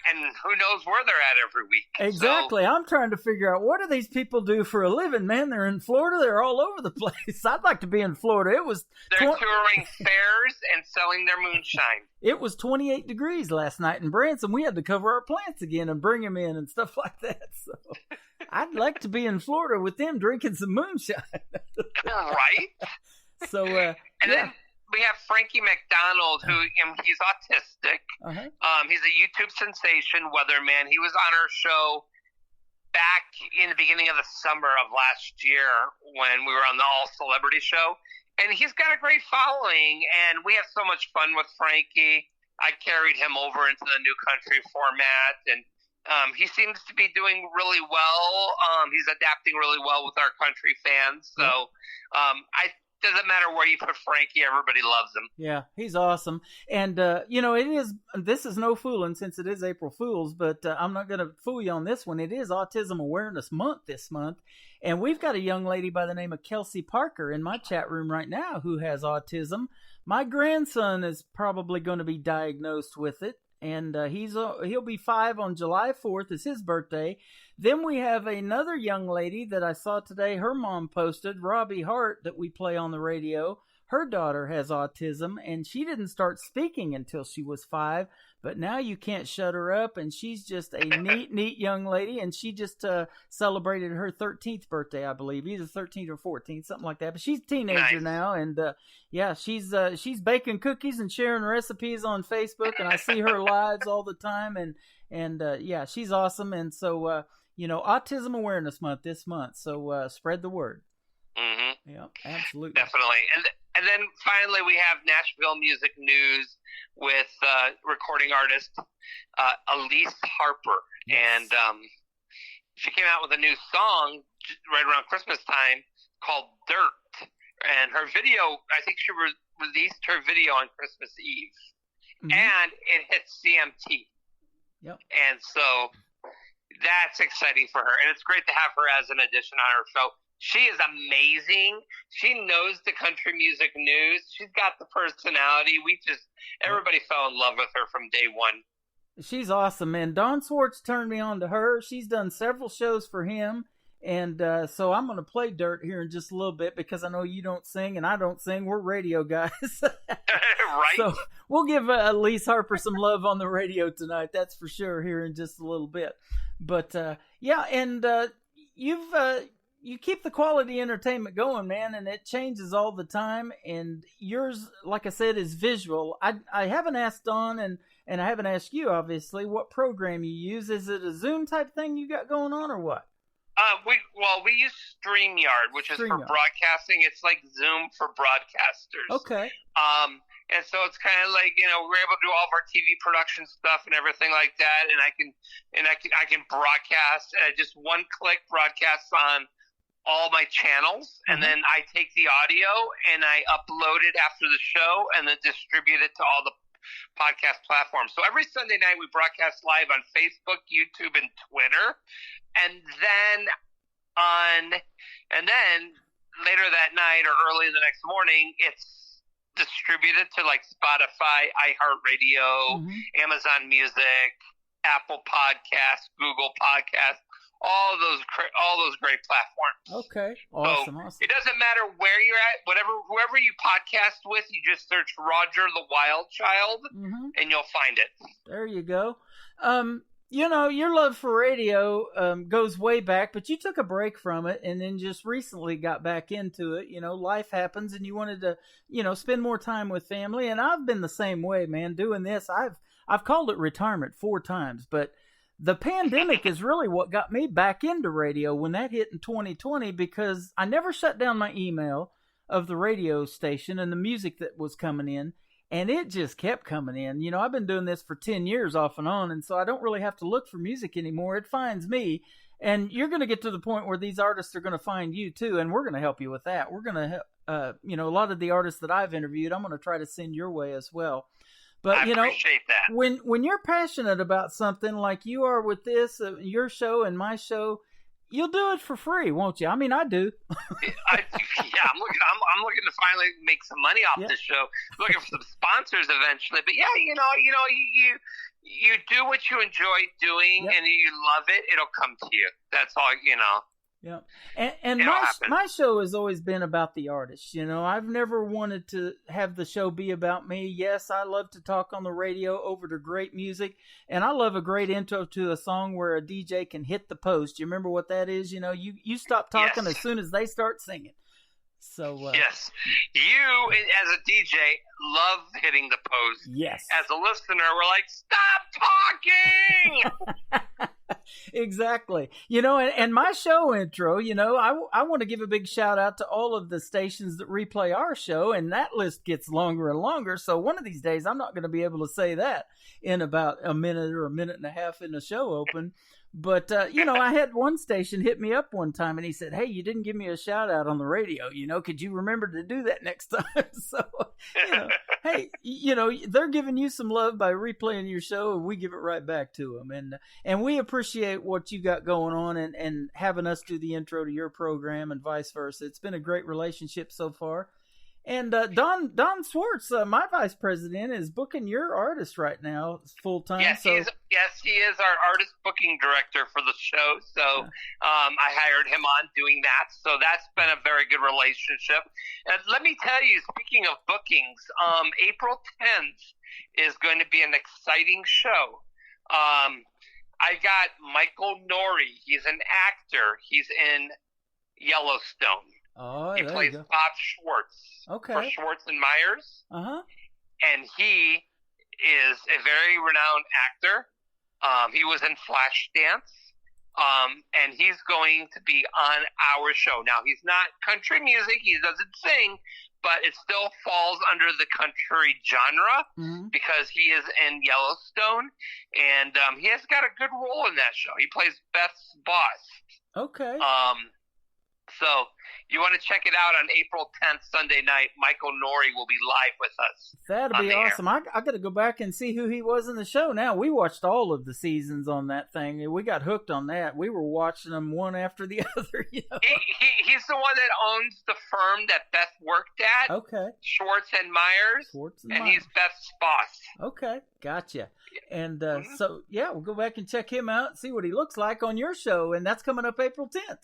and who knows where they're at every week. Exactly. So, I'm trying to figure out, what do these people do for a living, man? They're in Florida. They're all over the place. I'd like to be in Florida. They're touring fairs and selling their moonshine. It was 28 degrees last night in Branson. We had to cover our plants again and bring them in and stuff like that. So I'd like to be in Florida with them drinking some moonshine. Right? So, then we have Frankie McDonald, who he's autistic. Uh-huh. He's a YouTube sensation, weatherman. He was on our show back in the beginning of the summer of last year when we were on the All Celebrity Show. And he's got a great following, and we have so much fun with Frankie. I carried him over into the New Country format, and he seems to be doing really well. He's adapting really well with our country fans. So doesn't matter where you put Frankie, everybody loves him. Yeah, he's awesome. And, this is no fooling since it is April Fool's, but I'm not going to fool you on this one. It is Autism Awareness Month this month. And we've got a young lady by the name of Kelsey Parker in my chat room right now who has autism. My grandson is probably going to be diagnosed with it. And he'll be 5 on July 4th. It's his birthday. Then we have another young lady that I saw today. Her mom posted, Robbie Hart, that we play on the radio. Her daughter has autism, and she didn't start speaking until she was 5. But now you can't shut her up, and she's just a neat young lady. And she just celebrated her 13th birthday, I believe, either 13th or 14th, something like that. But she's a teenager now, and she's baking cookies and sharing recipes on Facebook, and I see her lives all the time. And she's awesome. And so Autism Awareness Month this month. So spread the word. Mm-hmm. Yeah, absolutely, definitely. And then finally we have Nashville music news with recording artist Elise Harper. Yes. And she came out with a new song right around Christmas time called Dirt. And her video, I think she released her video on Christmas Eve. Mm-hmm. And it hit CMT. Yep. And so that's exciting for her. And it's great to have her as an addition on our show. She is amazing. She knows the country music news. She's got the personality. Everybody fell in love with her from day one. She's awesome, man. Don Swartz turned me on to her. She's done several shows for him. And so I'm going to play Dirt here in just a little bit because I know you don't sing and I don't sing. We're radio guys. Right. So we'll give Elise Harper some love on the radio tonight. That's for sure here in just a little bit. But you keep the quality entertainment going, man, and it changes all the time. And yours, like I said, is visual. I haven't asked Don and I haven't asked you, obviously, what program you use. Is it a Zoom type thing you got going on or what? We use StreamYard, which is for StreamYard. broadcasting. It's like Zoom for broadcasters. Okay. And so it's kind of like, we're able to do all of our TV production stuff and everything like that, and I can broadcast just one click broadcast on all my channels, and then I take the audio and I upload it after the show and then distribute it to all the podcast platforms. So every Sunday night we broadcast live on Facebook, YouTube, and Twitter, and then later that night or early the next morning it's distributed to like Spotify, iHeartRadio, Amazon Music, Apple Podcasts, Google Podcasts, all those great platforms. Okay, awesome. It doesn't matter where you're at, whoever you podcast with, you just search Roger the Wild Child, and you'll find it. There you go. Your love for radio goes way back, but you took a break from it and then just recently got back into it. Life happens and you wanted to, spend more time with family. And I've been the same way, man, doing this. I've called it retirement 4 times, but the pandemic is really what got me back into radio when that hit in 2020, because I never shut down my email of the radio station and the music that was coming in. And it just kept coming in. I've been doing this for 10 years off and on, and so I don't really have to look for music anymore. It finds me. And you're going to get to the point where these artists are going to find you, too, and we're going to help you with that. We're going to help, a lot of the artists that I've interviewed, I'm going to try to send your way as well. But, I appreciate that. When you're passionate about something like you are with this, your show and my show, you'll do it for free, won't you? I mean, I do. I'm looking to finally make some money off this show. Looking for some sponsors eventually. But yeah, you do what you enjoy doing, and you love it. It'll come to you. That's all. Yeah, and my show has always been about the artist. I've never wanted to have the show be about me. Yes, I love to talk on the radio over to great music, and I love a great intro to a song where a DJ can hit the post. You remember what that is? You stop talking as soon as they start singing. So yes, you as a DJ love hitting the post. Yes. As a listener, we're like, stop talking. Exactly. And my show intro, I want to give a big shout out to all of the stations that replay our show, and that list gets longer and longer. So one of these days, I'm not going to be able to say that in about a minute or a minute and a half in the show open. But, I had one station hit me up one time and he said, hey, you didn't give me a shout out on the radio. Could you remember to do that next time? So, hey, they're giving you some love by replaying your show, and we give it right back to them. And we appreciate what you got going on and having us do the intro to your program and vice versa. It's been a great relationship so far. And Don Swartz, my vice president, is booking your artist right now full time. Yes, he is our artist booking director for the show. So I hired him on doing that. So that's been a very good relationship. And let me tell you, speaking of bookings, April 10th is going to be an exciting show. I got Michael Norrie. He's an actor. He's in Yellowstone. Oh, he plays Bob Schwartz for Schwartz and Myers. And he is a very renowned actor. He was in Flashdance. And he's going to be on our show. Now, he's not country music. He doesn't sing, but it still falls under the country genre because he is in Yellowstone. And he has got a good role in that show. He plays Beth's boss. Okay. So you want to check it out on April 10th, Sunday night. Michael Norrie will be live with us. That'll be awesome. I got to go back and see who he was in the show now. We watched all of the seasons on that thing. We got hooked on that. We were watching them one after the other. He's the one that owns the firm that Beth worked at. Okay. Schwartz and Myers. And he's Beth's boss. Okay. Gotcha. And so, we'll go back and check him out and see what he looks like on your show. And that's coming up April 10th.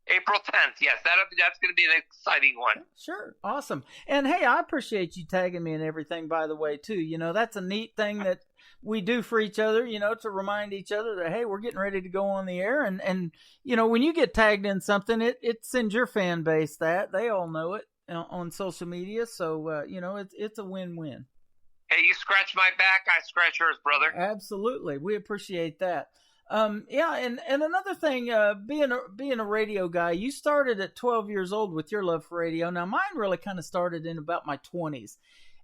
April 10th, yes. That's going to be an exciting one. Sure. Awesome. And, hey, I appreciate you tagging me and everything, by the way, too. That's a neat thing that we do for each other, to remind each other that, hey, we're getting ready to go on the air. And when you get tagged in something, it sends your fan base that. They all know it on social media. So, it's a win-win. Hey, you scratch my back, I scratch yours, brother. Absolutely. We appreciate that. Yeah, and another thing, being a radio guy, you started at 12 years old with your love for radio. Now, mine really kind of started in about my 20s.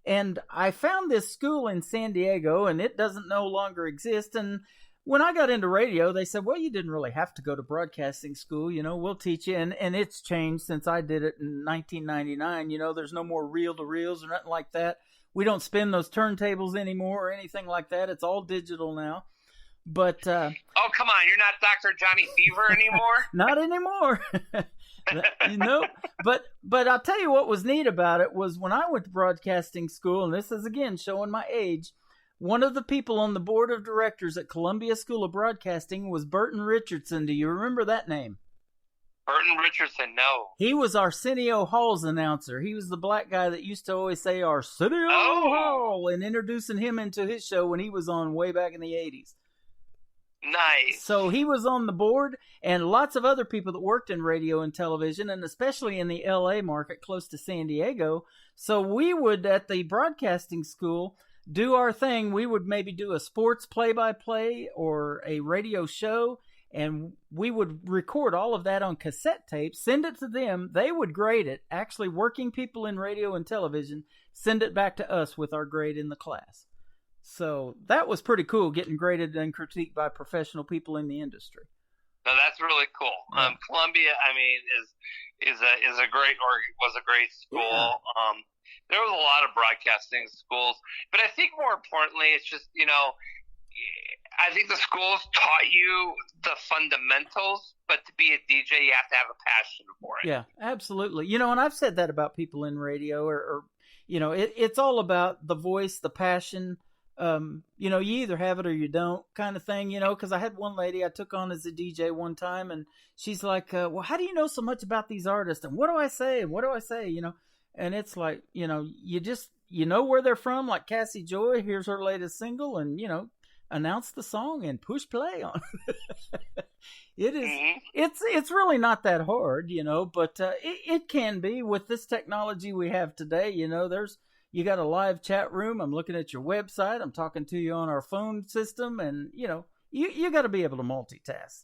And I found this school in San Diego, and it doesn't no longer exist. And when I got into radio, they said, well, you didn't really have to go to broadcasting school. You know, we'll teach you. And it's changed since I did it in 1999. You know, there's no more reel-to-reels or nothing like that. We don't spin those turntables anymore or anything like that. It's all digital now. But oh, come on, you're not Dr. Johnny Fever anymore? Not anymore. You know, but I'll tell you what was neat about it was when I went to broadcasting school, and this is again showing my age, one of the people on the board of directors at Columbia School of Broadcasting was Burton Richardson. Do you remember that name? Burton Richardson, no. He was Arsenio Hall's announcer. He was the black guy that used to always say Arsenio Hall and introducing him into his show when he was on way back in the 80s. Nice. So he was on the board, and lots of other people that worked in radio and television, and especially in the LA market close to San Diego. So we would, at the broadcasting school, do our thing. We would maybe do a sports play-by-play or a radio show, and we would record all of that on cassette tape, send it to them. They would grade it. Actually, working people in radio and television send it back to us with our grade in the class. So that was pretty cool, getting graded and critiqued by professional people in the industry. No, that's really cool. Yeah. Columbia, I mean, was a great school. Yeah. There was a lot of broadcasting schools, but I think more importantly, it's just, you know, I think the schools taught you the fundamentals, but to be a DJ, you have to have a passion for it. Yeah, absolutely. You know, and I've said that about people in radio, or you know, it's all about the voice, the passion. You know, you either have it or you don't, kind of thing, you know, because I had one lady I took on as a DJ one time, and she's like, well, how do you know so much about these artists? And what do I say? And what do I say? You know, and it's like, you know, you know where they're from, like Cassie Joy, here's her latest single, and, you know, announce the song and push play on it. It is, it's really not that hard, you know, but it can be with this technology we have today. You know, you got a live chat room. I'm looking at your website. I'm talking to you on our phone system, and you know, you got to be able to multitask.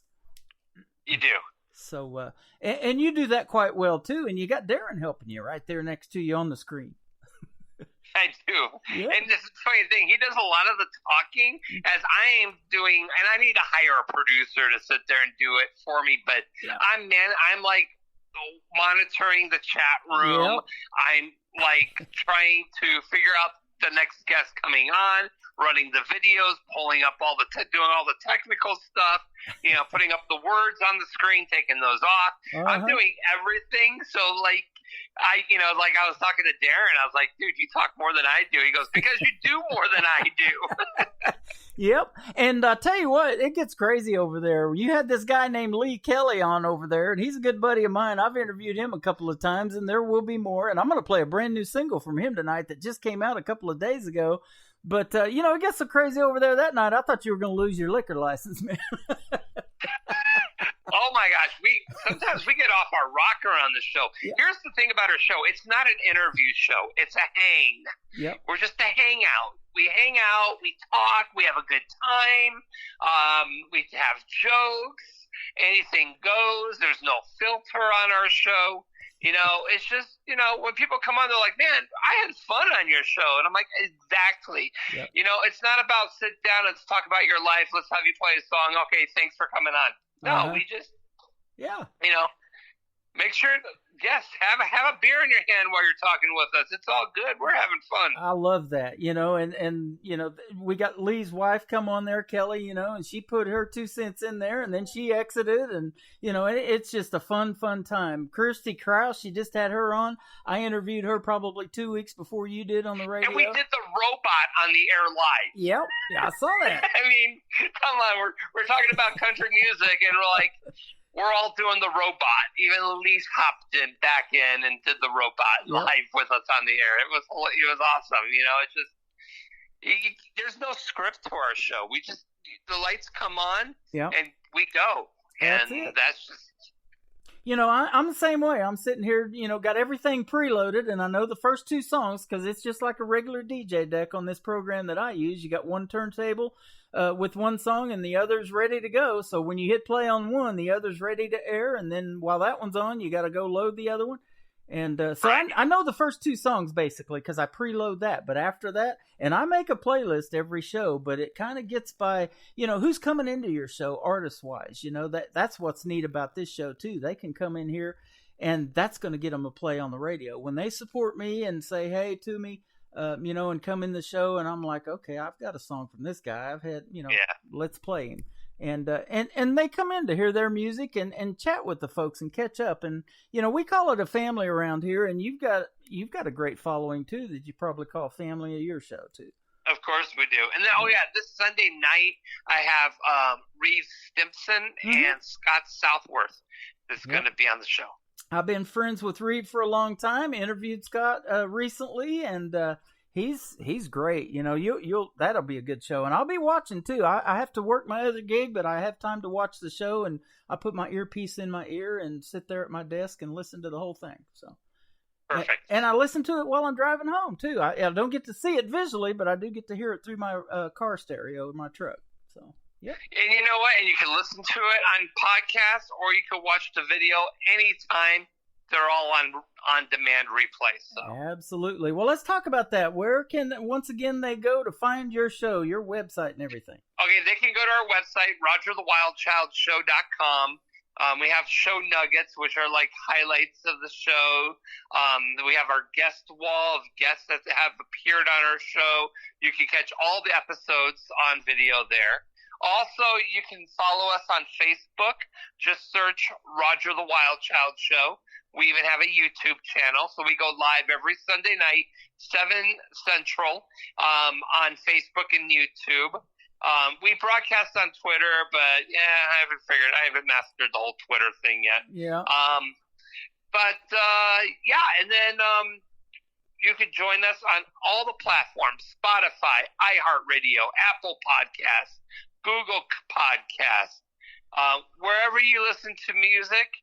You do. So, and you do that quite well too. And you got Darren helping you right there next to you on the screen. I do. Yeah. And this is the funny thing. He does a lot of the talking as I am doing, and I need to hire a producer to sit there and do it for me. But yeah. I'm like monitoring the chat room. Yep. I'm like trying to figure out the next guest coming on, running the videos, pulling up all doing all the technical stuff, you know, putting up the words on the screen, taking those off. I'm doing everything. So like, like I was talking to Darren, I was like, dude, you talk more than I do. He goes, because you do more than I do. Yep. And I tell you what, it gets crazy over there. You had this guy named Lee Kelly on over there, and he's a good buddy of mine. I've interviewed him a couple of times, and there will be more. And I'm going to play a brand new single from him tonight that just came out a couple of days ago. But, you know, it gets so crazy over there that night. I thought you were going to lose your liquor license, man. Oh my gosh, sometimes we get off our rocker on the show. Yeah. Here's the thing about our show. It's not an interview show. It's a hang. Yep. We're just a hangout. We hang out, we talk, we have a good time. We have jokes. Anything goes. There's no filter on our show. You know, it's just, you know, when people come on, they're like, man, I had fun on your show. And I'm like, exactly. Yep. You know, it's not about sit down and talk about your life. Let's have you play a song. Okay, thanks for coming on. No, we just, you know, make sure, yes, have a beer in your hand while you're talking with us. It's all good. We're having fun. I love that, you know, and you know, we got Lee's wife come on there, Kelly, you know, and she put her 2 cents in there, and then she exited, and, you know, it's just a fun time. Kirsty Krause, she just had her on. I interviewed her probably 2 weeks before you did on the radio. And we did the robot on the air live. Yep. Yeah, I saw that. I mean, come on, we're talking about country music, and we're like, we're all doing the robot. Even Elise hopped back in and did the robot live with us on the air. It was awesome. You know, it's just there's no script to our show. We just the lights come on and we go. That's and it. that's just. I'm the same way. I'm sitting here, got everything preloaded, and I know the first two songs because it's just like a regular DJ deck on this program that I use. You got one turntable with one song, and the other's ready to go. So when you hit play on one, the other's ready to air, and then while that one's on, you got to go load the other one. And so I know the first two songs basically because I preload that. But after that, and I make a playlist every show, but it kind of gets by, who's coming into your show artist-wise. That's what's neat about this show, too. They can come in here, and that's going to get them a play on the radio. When they support me and say, hey, to me, and come in the show, and I'm like, okay, I've got a song from this guy. I've had, let's play him. And they come in to hear their music and chat with the folks and catch up. And, we call it a family around here, and you've got a great following too that you probably call family of your show too. Of course we do. And then, this Sunday night I have Reeve Stimpson and Scott Southworth is going to be on the show. I've been friends with Reeve for a long time, interviewed Scott recently, and He's great. That'll be a good show, and I'll be watching too. I have to work my other gig, but I have time to watch the show, and I put my earpiece in my ear and sit there at my desk and listen to the whole thing. So perfect. And I listen to it while I'm driving home too. I don't get to see it visually, but I do get to hear it through my car stereo in my truck. So yeah. And you know what? And you can listen to it on podcast, or you can watch the video anytime. They're all on demand replay. So absolutely. Well, let's talk about that. Where can they go to find your show, your website, and everything? Okay, they can go to our website, RogerTheWildChildShow.com. We have show nuggets, which are like highlights of the show. We have our guest wall of guests that have appeared on our show. You can catch all the episodes on video there. Also, you can follow us on Facebook. Just search Roger the Wild Child Show. We even have a YouTube channel, so we go live every Sunday night, 7 Central, on Facebook and YouTube. We broadcast on Twitter, but I haven't mastered the whole Twitter thing yet. Yeah. And then you can join us on all the platforms: Spotify, iHeartRadio, Apple Podcasts, Google Podcasts, wherever you listen to music.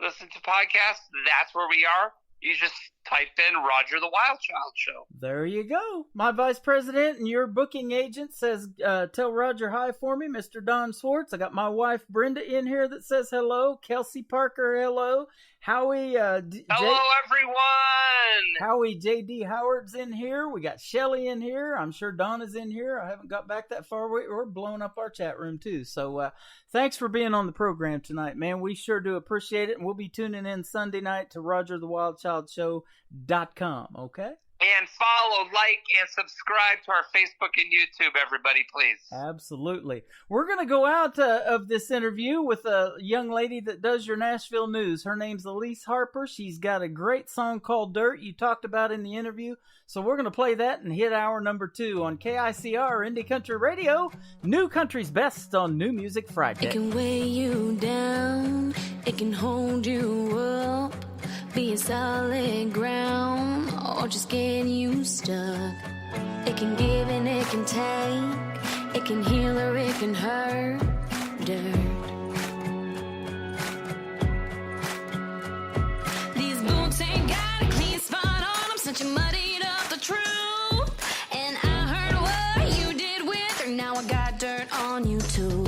Listen to podcasts, that's where we are. You just type in Roger the Wild Child Show. There you go. My vice president and your booking agent says, tell Roger hi for me, Mr. Don Swartz. I got my wife Brenda in here that says hello. Kelsey Parker, hello. Howie. Hello, everyone. Howie J.D. Howard's in here. We got Shelly in here. I'm sure Donna's in here. I haven't got back that far. We're blowing up our chat room, too. So thanks for being on the program tonight, man. We sure do appreciate it. And we'll be tuning in Sunday night to RogerTheWildChildShow.com, okay? And follow, like, and subscribe to our Facebook and YouTube, everybody, please. Absolutely. We're going to go out of this interview with a young lady that does your Nashville news. Her name's Elise Harper. She's got a great song called Dirt you talked about in the interview. So we're going to play that and hit hour number 2 on KICR Indie Country Radio. New country's best on New Music Friday. It can weigh you down. It can hold you up. Be a solid ground, or just get you stuck. It can give and it can take. It can heal or it can hurt. Dirt. These boots ain't got a clean spot on them, since you muddied up the truth. And I heard what you did with her, now I got dirt on you too.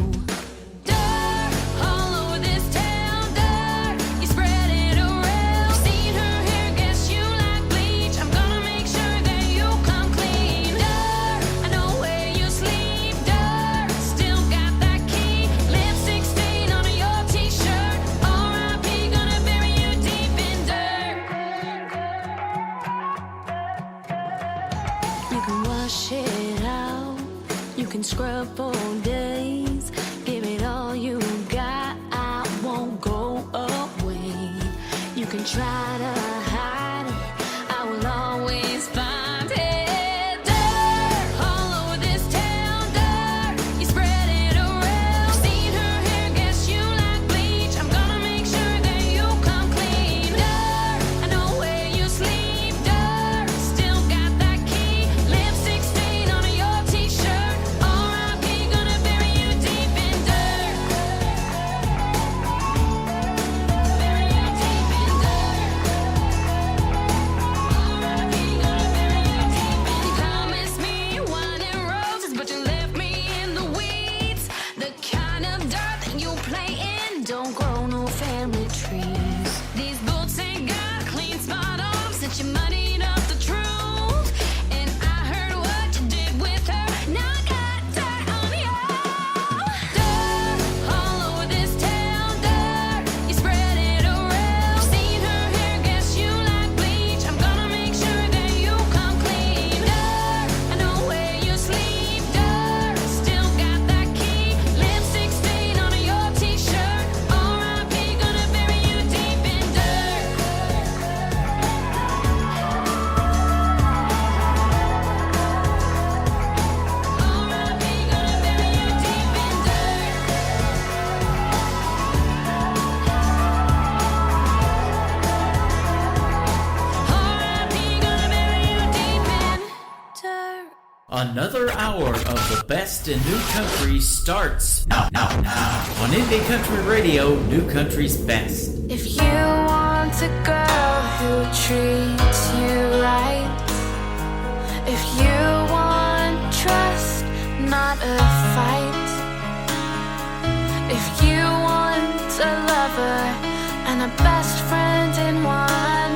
Scrub for days, give it all you got, I won't go away. You can try to hide it, I will always find it. Dirt all over this town, dirt, you spread it around. Seen her hair, guess you like bleach, I'm gonna make sure that you come clean. Dirt, I know where you sleep, dirt, still got that key. Lipstick stain on your t-shirt. Gonna bury Another hour of the best in new country starts now on Indie Country Radio, New Country's Best. If you want a girl who treats you right, if you want trust, not a fight, if you want a lover and a best friend in one,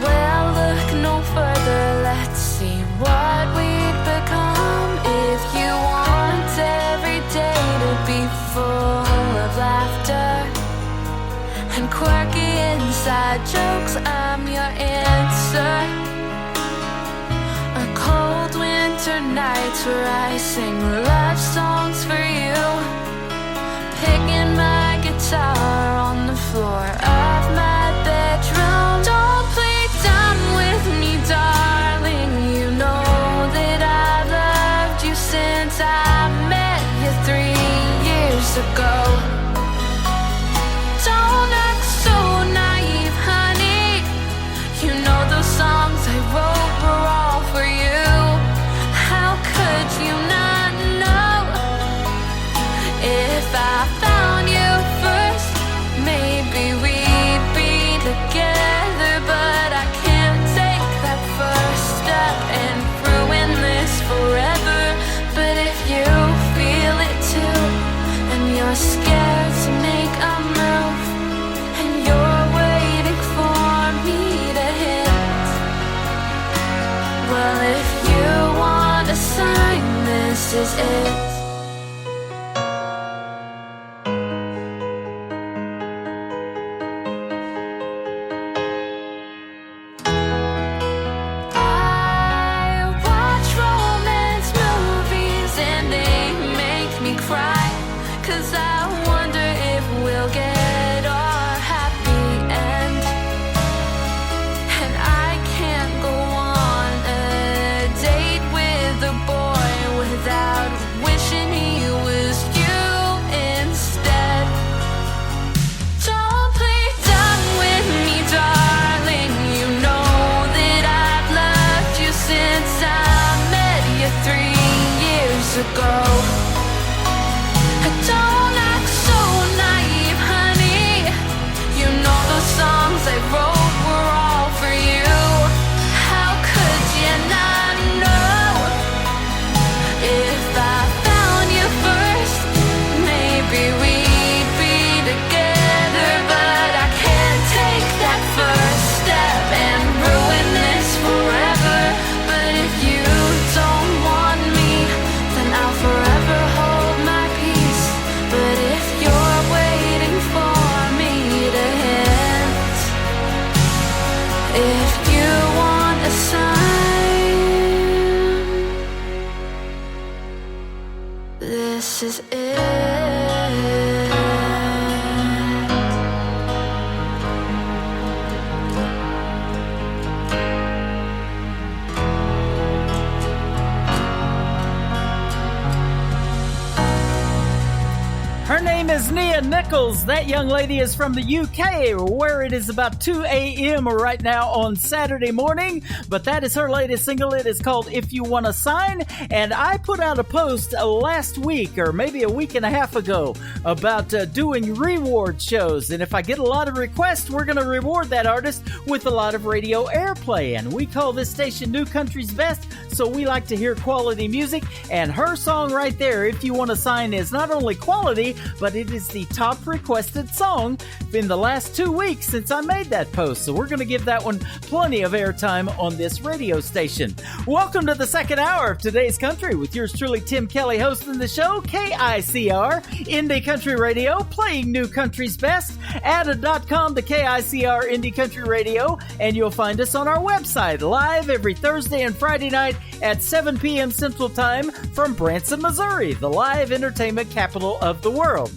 well, look no further, let's see what we'd become. If you want every day to be full of laughter and quirky inside jokes, I'm your answer. A cold winter nights where I sing love songs for you, picking my guitar on the floor of my bedroom. Don't play dumb with me, darling. You know that I loved you since I met you 3 years ago. Don't act so naive, honey. You know those songs I wrote were all for you. How could you not know? If I found you first, maybe we'd be together, but I can't take that first step and ruin this forever. But if you feel it too, and you're scared to make a move, and you're waiting for me to hit, well, if you want a sign, this is it. I watch romance movies and they make me cry, 'cause I wonder if we'll get our happy end. And I can't go on a date with a boy without wishing he was you instead. Don't play dumb with me, darling. You know that I've loved you since I met you 3 years ago. Don't act so naive, honey. You know those songs I wrote were all for you. How could you not know? If I found you first, maybe we'd be together, but I can't take that first step and ruin this forever. But if you don't want me, then I'll forever hold my peace. But if you're waiting for me to hit, if you want a sign, this is it. Her name is Nia Nichols. That young lady is from the UK, where it is about 2 a.m. right now on Saturday morning. But that is her latest single. It is called If You Want a Sign. And I put out a post last week, or maybe a week and a half ago, about doing reward shows. And if I get a lot of requests, we're going to reward that artist with a lot of radio airplay. And we call this station New Country's Best, so we like to hear quality music. And her song right there, If You Want a Sign, is not only quality, but it is the top requested song in the last 2 weeks since I made that post. So we're going to give that one plenty of airtime on this radio station. Welcome to the second hour of Today's Country with yours truly, Tim Kelly, hosting the show. KICR, Indie Country Radio, playing New Country's Best. Add.com to KICR Indie Country Radio, and you'll find us on our website, live every Thursday and Friday night at 7 p.m. Central Time from Branson, Missouri, the live entertainment capital of the world.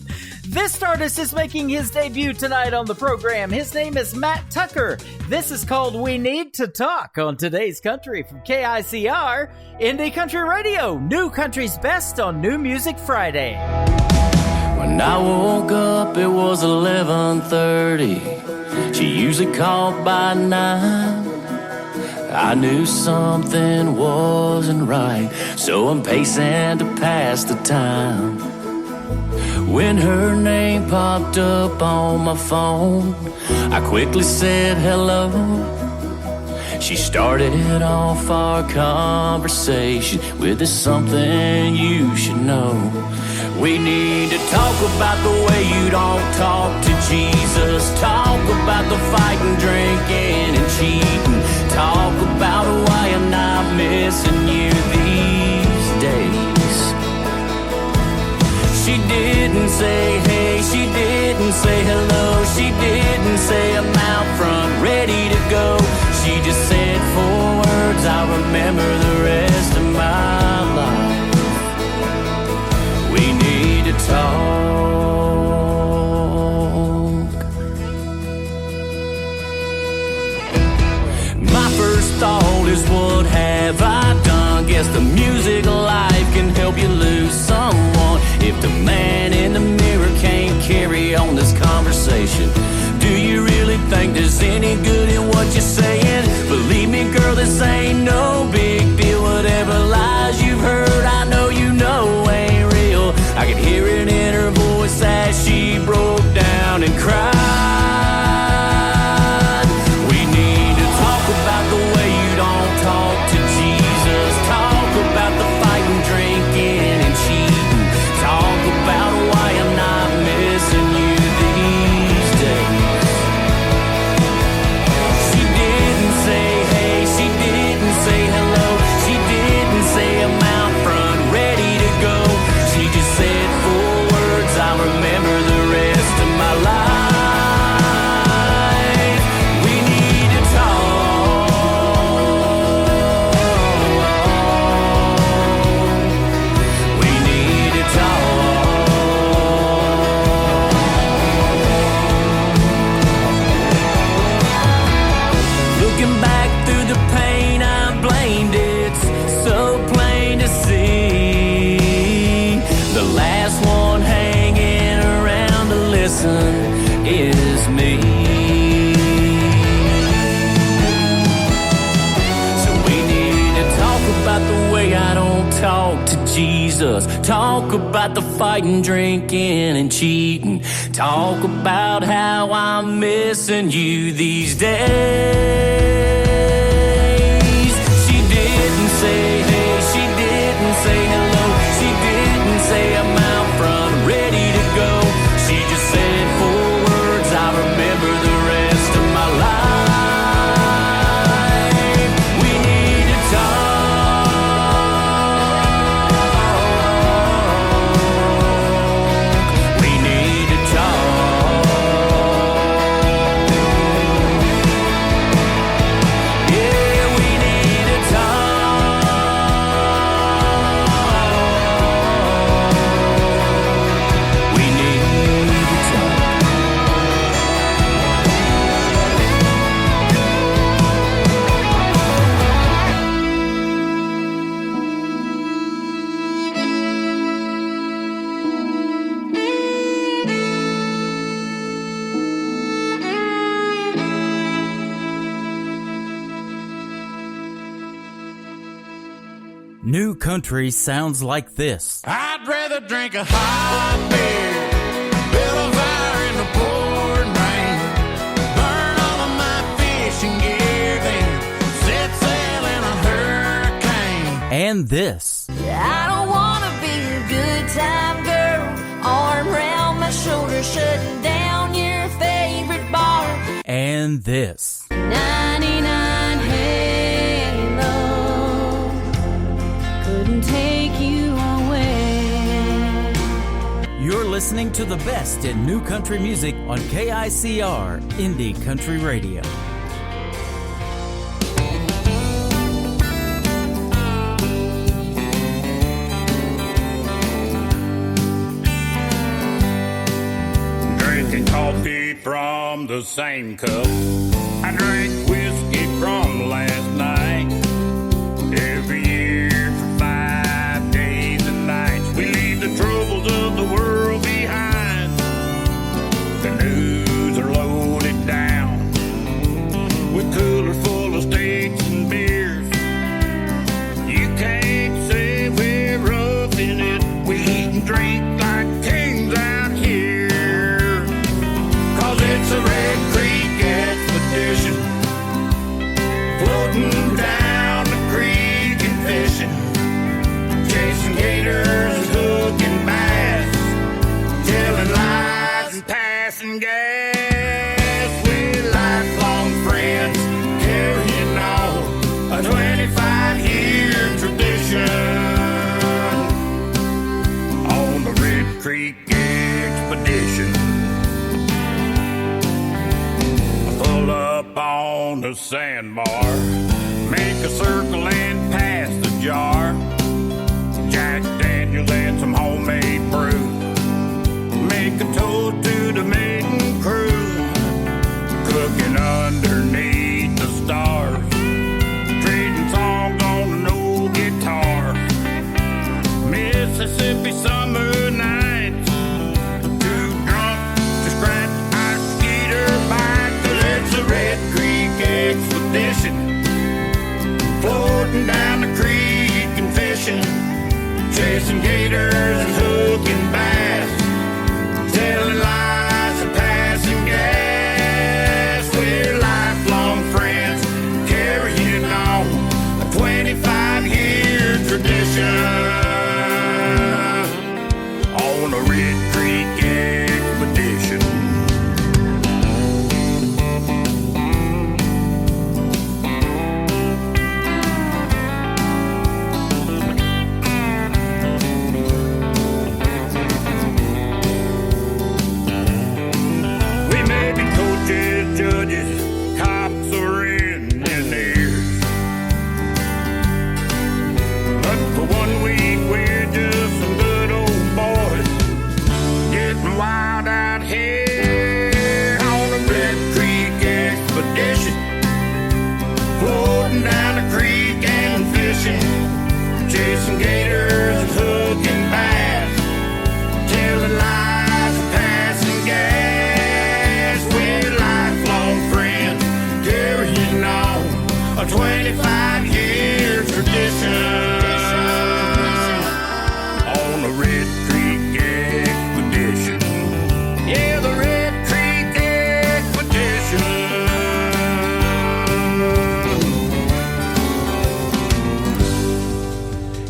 This artist is making his debut tonight on the program. His name is Matt Tucker. This is called We Need to Talk on Today's Country from KICR, Indie Country Radio, New Country's Best on New Music Friday. When I woke up, it was 11:30. She usually called by 9. I knew something wasn't right, so I'm pacing to pass the time. When her name popped up on my phone, I quickly said hello. She started off our conversation with "There's something you should know. We need to talk about the way you don't talk to Jesus. Talk about the fighting, drinking, and cheating. Talk about why I'm not missing you these days." She didn't say hey, she didn't say hello, she didn't say I'm out front ready to go. She just said 4 words I'll remember the rest of my life. We need to talk. My first thought is, what have I done? Guess the music of life can help you lose someone. If the man in the mirror can't carry on this conversation, do you really think there's any good in what you're saying? Believe me, girl, this ain't no big deal. Whatever lies you've heard, I know you know ain't real. I could hear it in her voice as she broke down and cried. We need to talk about the way you don't talk to Jesus. Talk about the fighting, drinking, and cheating. Talk about why I'm not missing you these days. She didn't say hey, she didn't say hello, she didn't say I'm out front ready to go. She just said 4 words I'll remember the rest of my life. We need to talk. We need to talk. Looking back through the pain, I blamed it. So plain to see. The last one hanging around to listen is me. So we need to talk about the way I don't talk to Jesus. Talk about the fighting, drinking, and cheating. Talk about how I'm missing you these days. She didn't say hey, she didn't say hello, she didn't say I'm out front ready to go. She just said 4 words I'll remember the rest of my life. We need to talk. We need to talk. Yeah, we need to talk. We need to talk. New country sounds like this. I'd rather drink a hot beer, build a fire in the pouring rain, burn all of my fishing gear, then set sail in a hurricane. And this. I don't wanna be a good time girl, arm round my shoulder, shutting down your favorite bar. And this. 99 Halo couldn't take you away. You're listening to the best in new country music on KICR, Indie Country Radio. Drinking coffee from the same cup. I drank whiskey from last night. Every year for 5 days and nights, we leave the troubles of the world behind. The news are loaded down with coolers full of steaks and beer. sandbar. Make a circle and pass the jar. Jack Daniels and some homemade brew. Make a toast to the maiden crew. Cooking underneath the stars. Trading songs on an old guitar. Mississippi summer nights. Too drunk to scratch our skeeter bike. 'Cause it's a Red Creek expedition. Floating down the creek and fishing. Chasing gators and hooking bass. Telling lies and passing gas. We're lifelong friends. Carrying on a 25-year tradition. On a Red Creek expedition. We may be coaches, judges, cops, or engineers. But for 1 week we're just some good old boys. Getting wild out here on a Red Creek expedition. Floating down the creek and fishing. Chasing gators and hooking bass. Telling lies and passing gas. We're lifelong friends. Carrying on a 25-year tradition. On a Red Creek expedition. Yeah, the Red Creek expedition.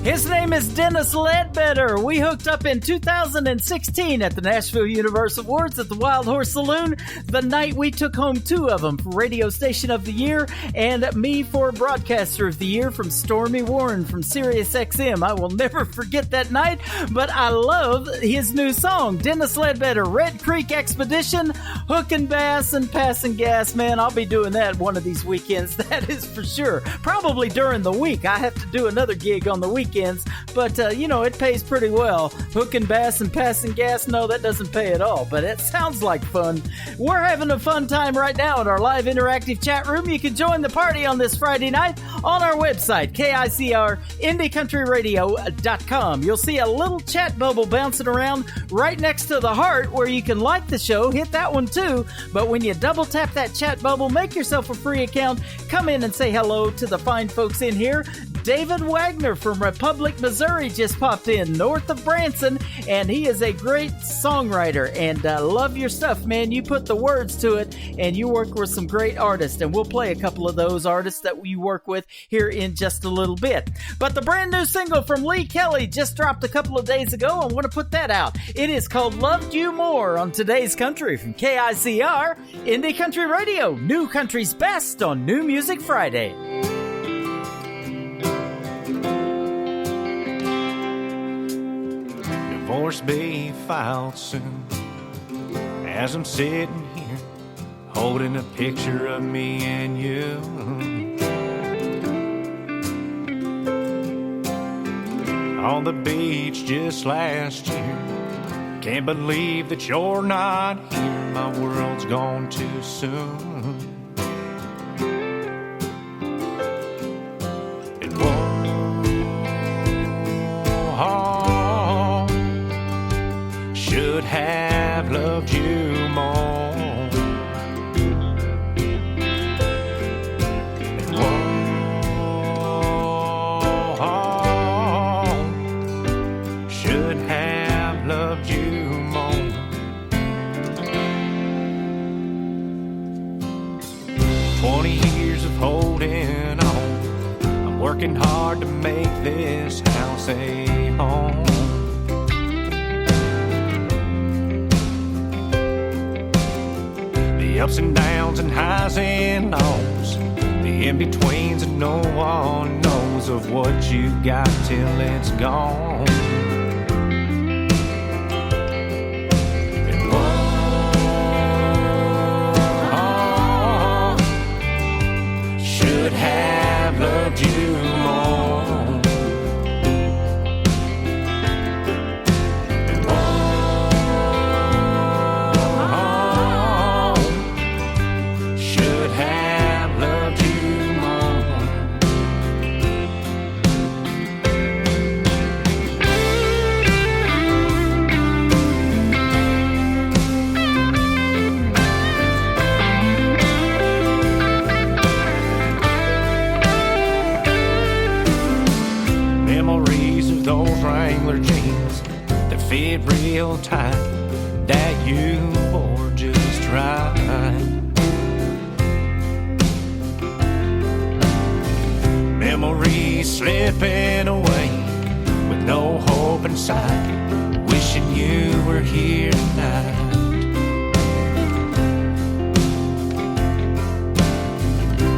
His name is Dennis Ledbetter. We hooked up in 2016 at the Nashville Universe Awards at the Wild Horse Saloon, the night we took home 2 of them for Radio Station of the Year and me for Broadcaster of the Year from Stormy Warren from Sirius XM. I will never forget that night, but I love his new song, Dennis Ledbetter, Red Creek Expedition, hooking bass and passing gas. Man, I'll be doing that one of these weekends, that is for sure. Probably during the week. I have to do another gig on the weekends, but it pays pretty well. Hooking bass and passing gas, no, that doesn't pay at all, but it sounds like fun. We're having a fun time right now in our live interactive chat room. You can join the party on this Friday night on our website, KICR IndieCountryRadio.com. You'll see a little chat bubble bouncing around right next to the heart where you can like the show. Hit that one too, but when you double tap that chat bubble, make yourself a free account. Come in and say hello to the fine folks in here. David Wagner from Republic, Missouri just popped in north of Branson, and he is a great songwriter, and love your stuff, man. You put the words to it, and you work with some great artists, and we'll play a couple of those artists that we work with here in just a little bit. But the brand new single from Lee Kelly just dropped a couple of days ago. I want to put that out. It is called Loved You More on Today's Country from KICR Indie Country Radio. New Country's best on New Music Friday. Divorce be filed soon. As I'm sitting here holding a picture of me and you, on the beach just last year. Can't believe that you're not here. My world's gone too soon. It should have loved you more. Should have loved you more. 20 years of holding on. I'm working hard to make this house a home. The ups and downs and highs and lows, the in-betweens, and no one knows of what you got till it's gone. you more. And oh, should have loved you more. Memories of those Wrangler jeans that fit real tight, that you wore just right. Memories slipping away with no hope in sight, wishing you were here tonight.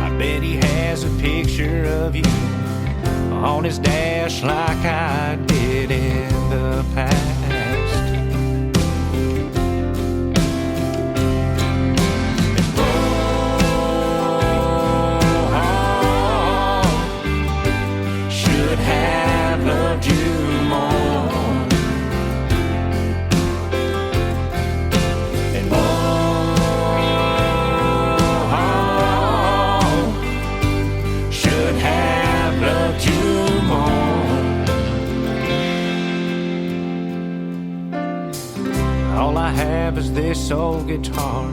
I bet he has a picture of you on his dash like I did in the past. And oh, should have loved you more. And oh, should have loved you more. All I have is this old guitar,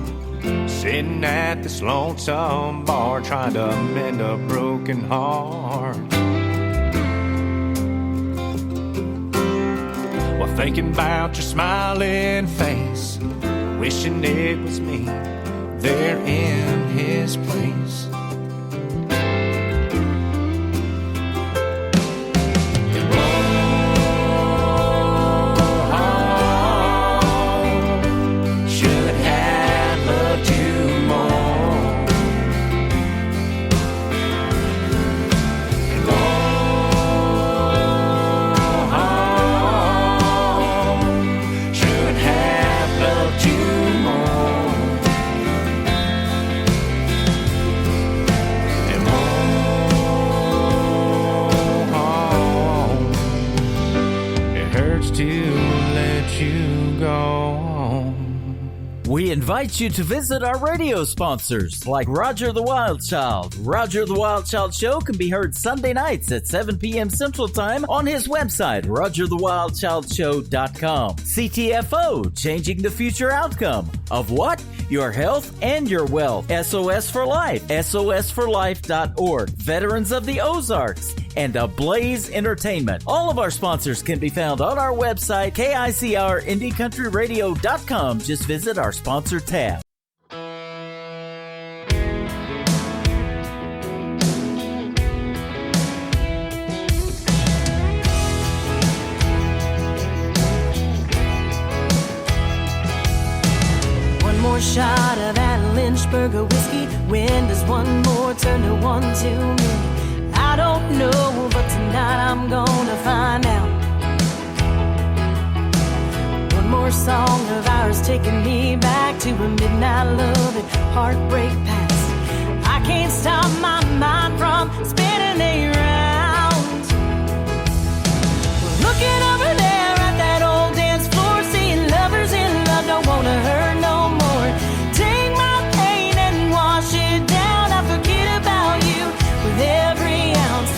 sitting at this lonesome bar, trying to mend a broken heart. While thinking about your smiling face, wishing it was me there in his place. We invite you to visit our radio sponsors like Roger the Wild Child. Roger the Wild Child Show can be heard Sunday nights at 7 p.m. Central Time on his website, RogerTheWildChildShow.com. CTFO, changing the future outcome of what? Your health and your wealth. SOS for Life, SOSforlife.org. Veterans of the Ozarks, and Ablaze Entertainment. All of our sponsors can be found on our website, KICRIndieCountryRadio.com. Just visit our sponsor tab. One more shot of that Lynchburger whiskey. When does one more turn to one too many? I don't know, but tonight I'm gonna find out. One more song of ours taking me back to a midnight love and heartbreak past. I can't stop my mind from spinning around. We're looking over there at that old dance floor, seeing lovers in love, don't wanna hurt no more. Take my pain and wash it down. I forget about you with every ounce.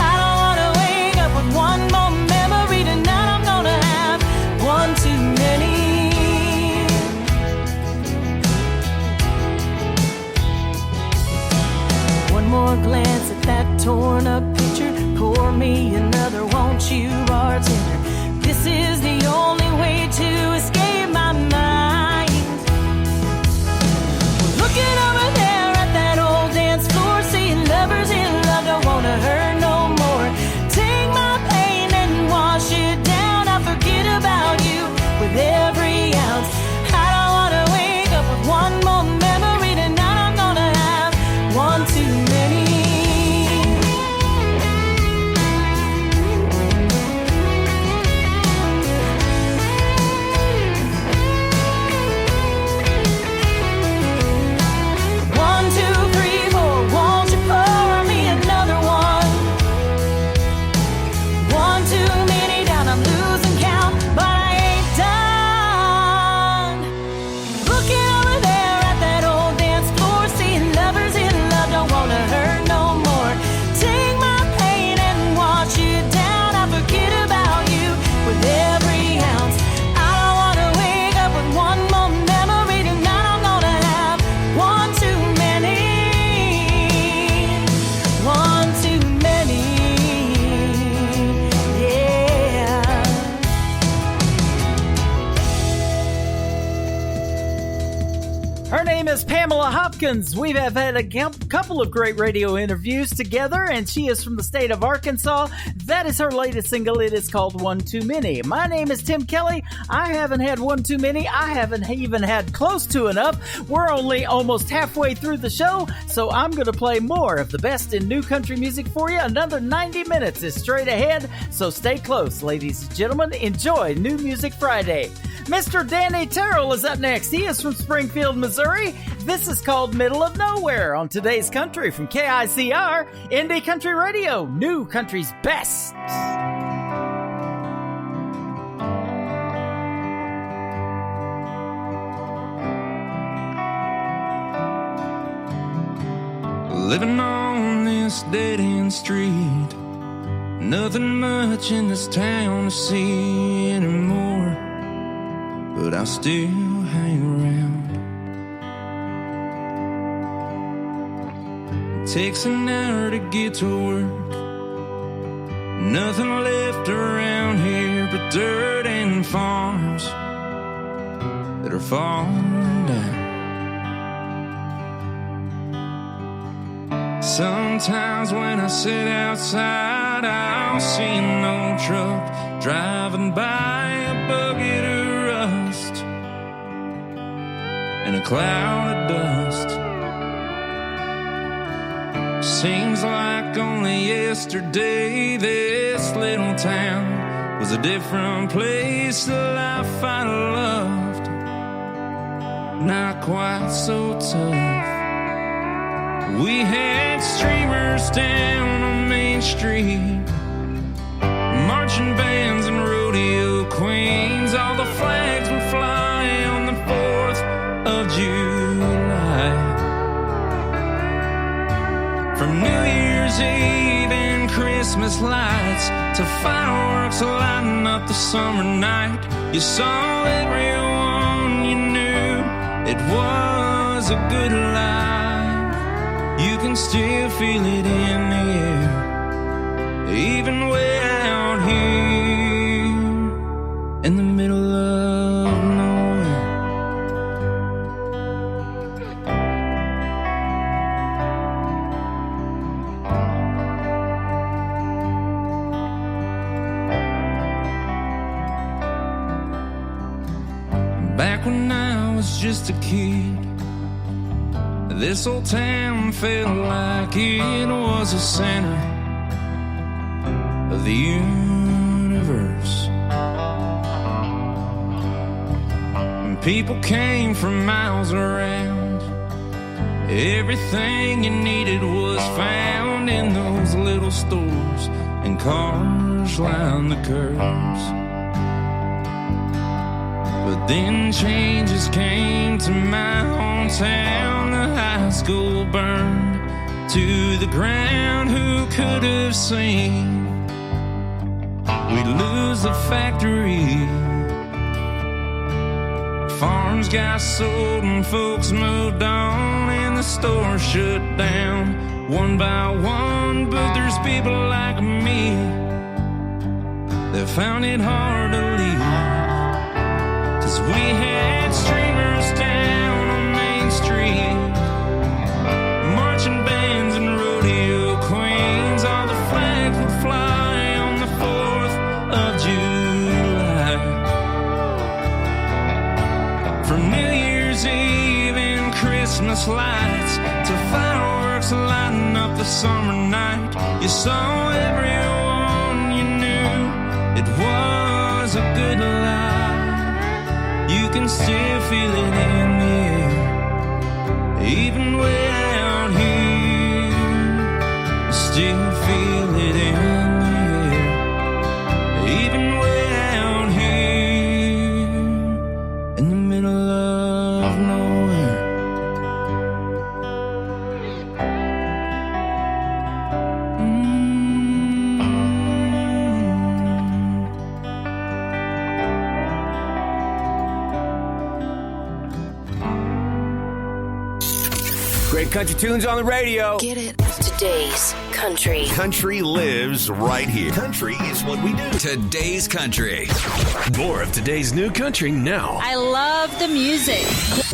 I don't wanna wake up with one more memory tonight. I'm gonna have one too many. One more glance at that torn up picture. is Pamela Hopkins. We have had a couple of great radio interviews together, and she is from the state of Arkansas. That is her latest single. It is called One Too Many. My name is Tim Kelly. I haven't had one too many. I haven't even had close to enough. We're only almost halfway through the show, so I'm going to play more of the best in new country music for you. Another 90 minutes is straight ahead, so stay close, ladies and gentlemen. Enjoy New Music Friday. Mr. Danny Terrell is up next. He is from Springfield, Missouri. This is called Middle of Nowhere on Today's Country from KICR, Indie Country Radio, New Country's Best. Living on this dead-end street, nothing much in this town to see anymore, but I'll still hang around. It takes an hour to get to work, nothing left around here but dirt and farms that are falling down. Sometimes when I sit outside, I'll see an old truck driving by, a bucket of rust and a cloud of dust. Seems like only yesterday this little town was a different place, the life I loved, not quite so tough. We had streamers down on Main Street, marching bands and rodeo queens. All the flags would fly on the 4th of July. From New Year's Eve and Christmas lights to fireworks lighting up the summer night, you saw everyone you knew. It was a good life. You can still feel it in the air, even way out here in the middle of nowhere. Back when I was just a kid, this old town felt like it was the center of the universe. And people came from miles around. Everything you needed was found in those little stores, and cars lined the curbs. But then changes came to my hometown. The high school burned to the ground. Who could have seen we'd lose the factory? Farms got sold and folks moved on, and the stores shut down one by one. But there's people like me that found it hard to leave, 'cause we had streamers down on Main Street, marching bands and rodeo queens. All the flags would fly on the 4th of July. From New Year's Eve and Christmas lights to fireworks lighting up the summer night, you saw everyone you knew. It was a good life. You can still feel it in the air, even way out here. Still feel it in the air, even way out here in the middle of nowhere. Great country tunes on the radio. Get it. Today's country. Country lives right here. Country is what we do. Today's country. More of today's new country now. I love the music.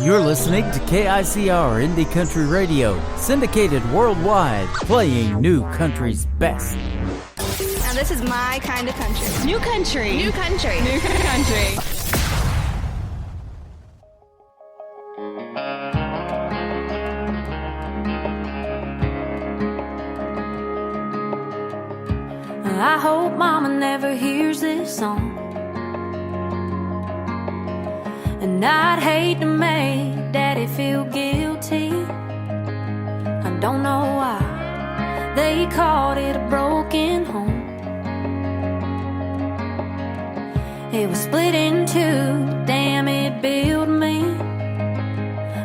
You're listening to KICR Indie Country Radio, syndicated worldwide, playing new country's best. Now this is my kind of country. New country. New country. New country. I hope Mama never hears this song, and I'd hate to make Daddy feel guilty. I don't know why they called it a broken home. It was split in two, damn it built me.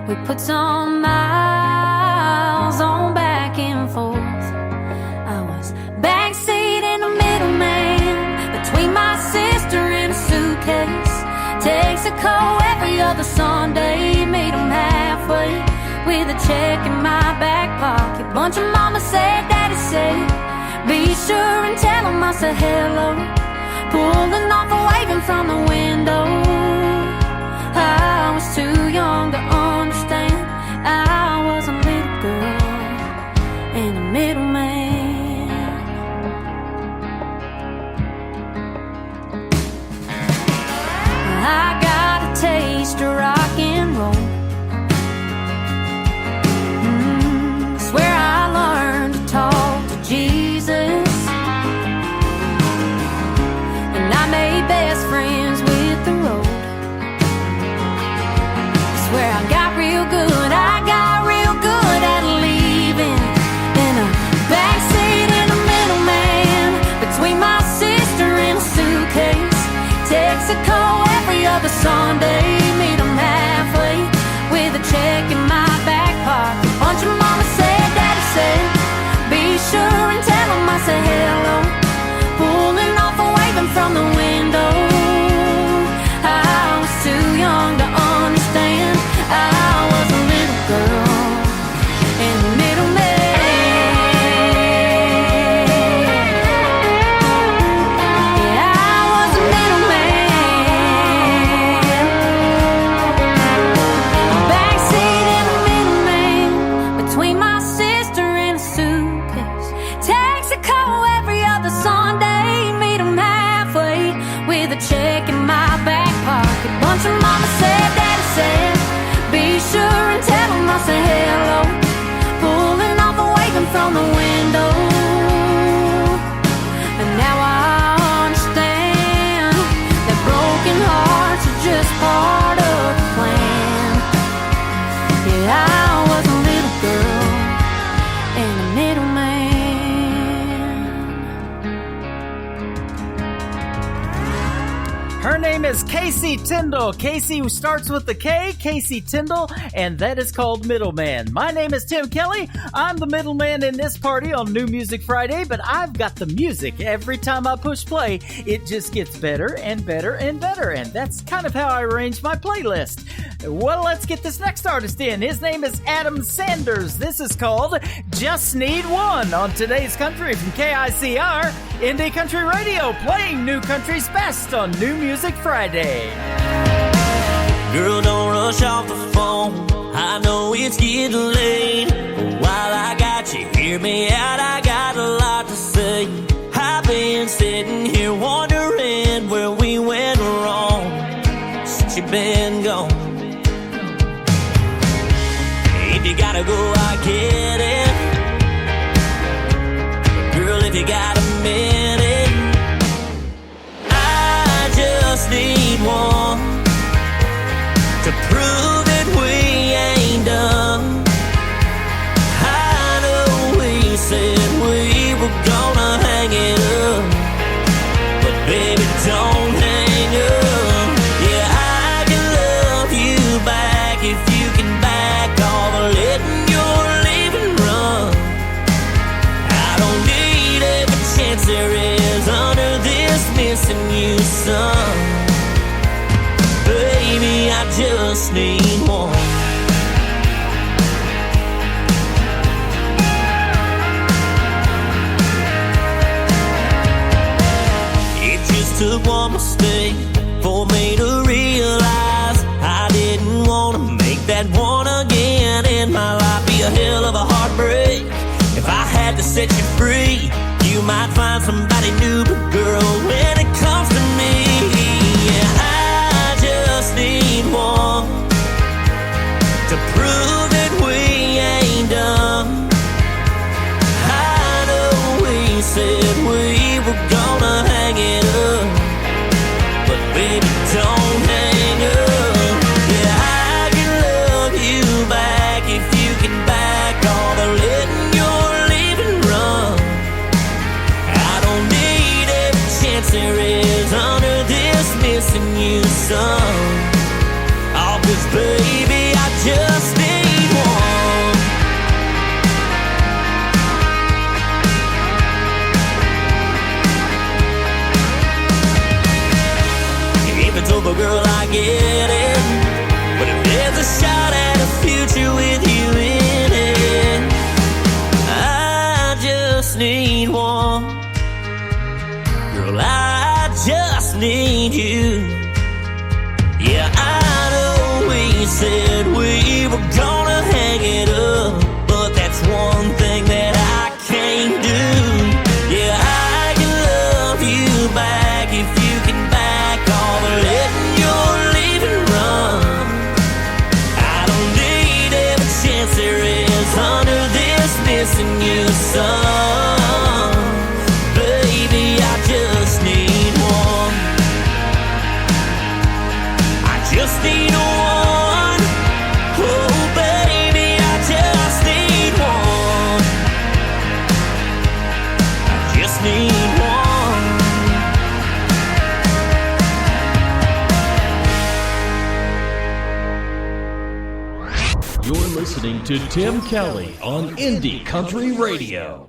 We put some miles on back and forth. I was backseat in the middleman between my sister and a suitcase. Texaco every other Sunday, meet 'em halfway with a check in my back pocket. Bunch of mama said, daddy said, be sure and tell 'em I said hello. Pulling off and waving from the window. I was too young to understand. I was a little girl and a middleman. I got a taste of rock and roll. Swear I learned to talk to Jesus, and I made best friends with the road. Swear I got real good, I got real good at leaving. In a backseat in the middleman between my sister and a suitcase. Texaco every other Sunday, meet 'em halfway with a check in my back pocket. Bunch of mama said, daddy said, be sure and tell 'em I said hello. Pulling off and waving from the window. I was too young to understand. I was a little girl and a middleman. Yeah, I was a middleman. Backseat in the middleman between my sister and a suitcase. Texaco every other Sunday, meet 'em halfway with a check in my back pocket. Bunch of mama said, daddy said, be sure and tell 'em I said hello. Pulling off and waving from the window. And now I understand that broken hearts are just part of the plan. Yeah, I was a little girl and a middleman. Her name is Casey Tyndall. Casey starts with the K, Casey Tyndall, and that is called Middleman. My name is Tim Kelly. I'm the middleman in this party on New Music Friday, but I've got the music. Every time I push play, it just gets better and better and better, and that's kind of how I arrange my playlist. Well, let's get this next artist in. His name is Adam Sanders. This is called Just Need One on today's country from KICR Indie Country Radio, playing new country's best on New Music Friday. Girl, don't rush off the phone. I know it's getting late, but while I got you, hear me out. I got a lot to say. I've been sitting here wondering where we went wrong since you've been gone. If you gotta go, I get it. Girl, if you got a minute, I just need one to prove that we ain't done. I know we said we were gonna hang it up, but baby, don't hang up. Yeah, I can love you back if you can back off letting your leaving run. I don't need every chance there is under this missing you, son. Baby, I just need one. took one mistake for me to realize I didn't want to make that one again in my life. Be a hell of a heartbreak if I had to set you free. You might find somebody new, but girl, when it comes to me, I just need one to prove that we ain't done. I know we said we were gonna hang it up, but baby, don't hang up. Yeah, I can love you back if you can back all the letting your leaving run. I don't need every chance there is under this missing you son. Oh, 'cause baby, I just need one. If it's over, girl, I get it, but if there's a shot at a future with you in it, I just need one. Girl, I just need you. Yeah, I know we said we were gonna hang it up, but that's one thing that I can't do. Yeah, I can love you back if you can back all the letting your leaving run. I don't need every chance there is under this missing you son. Baby, I just need one. I just need one. Oh, baby, I just need one. I just need one. You're listening to Tim Kelly on Indie Country Radio.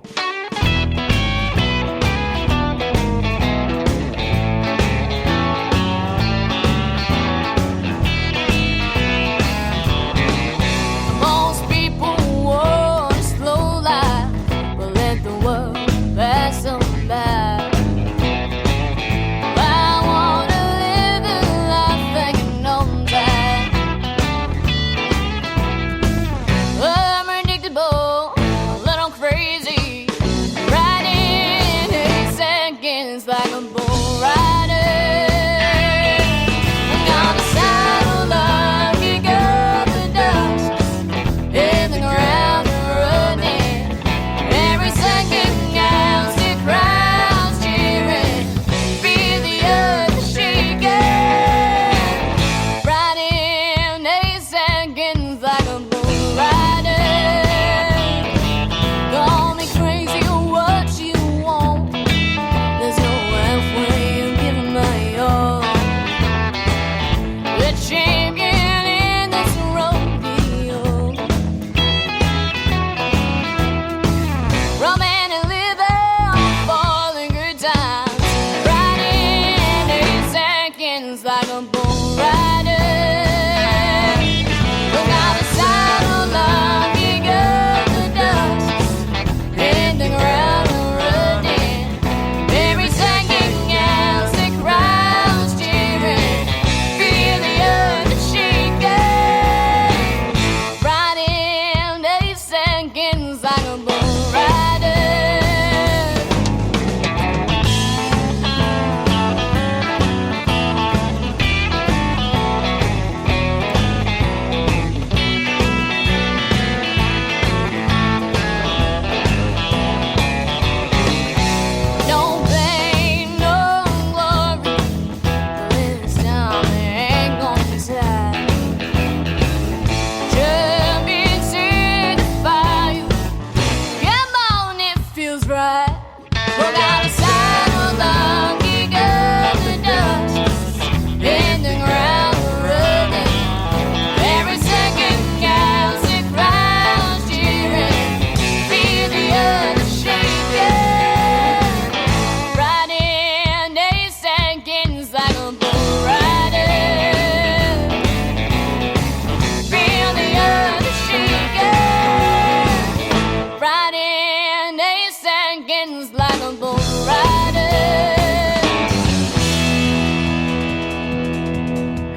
Most people want a slow life, but let the world pass them by. I wanna live a life thinking on that. I'm predictable, a little crazy.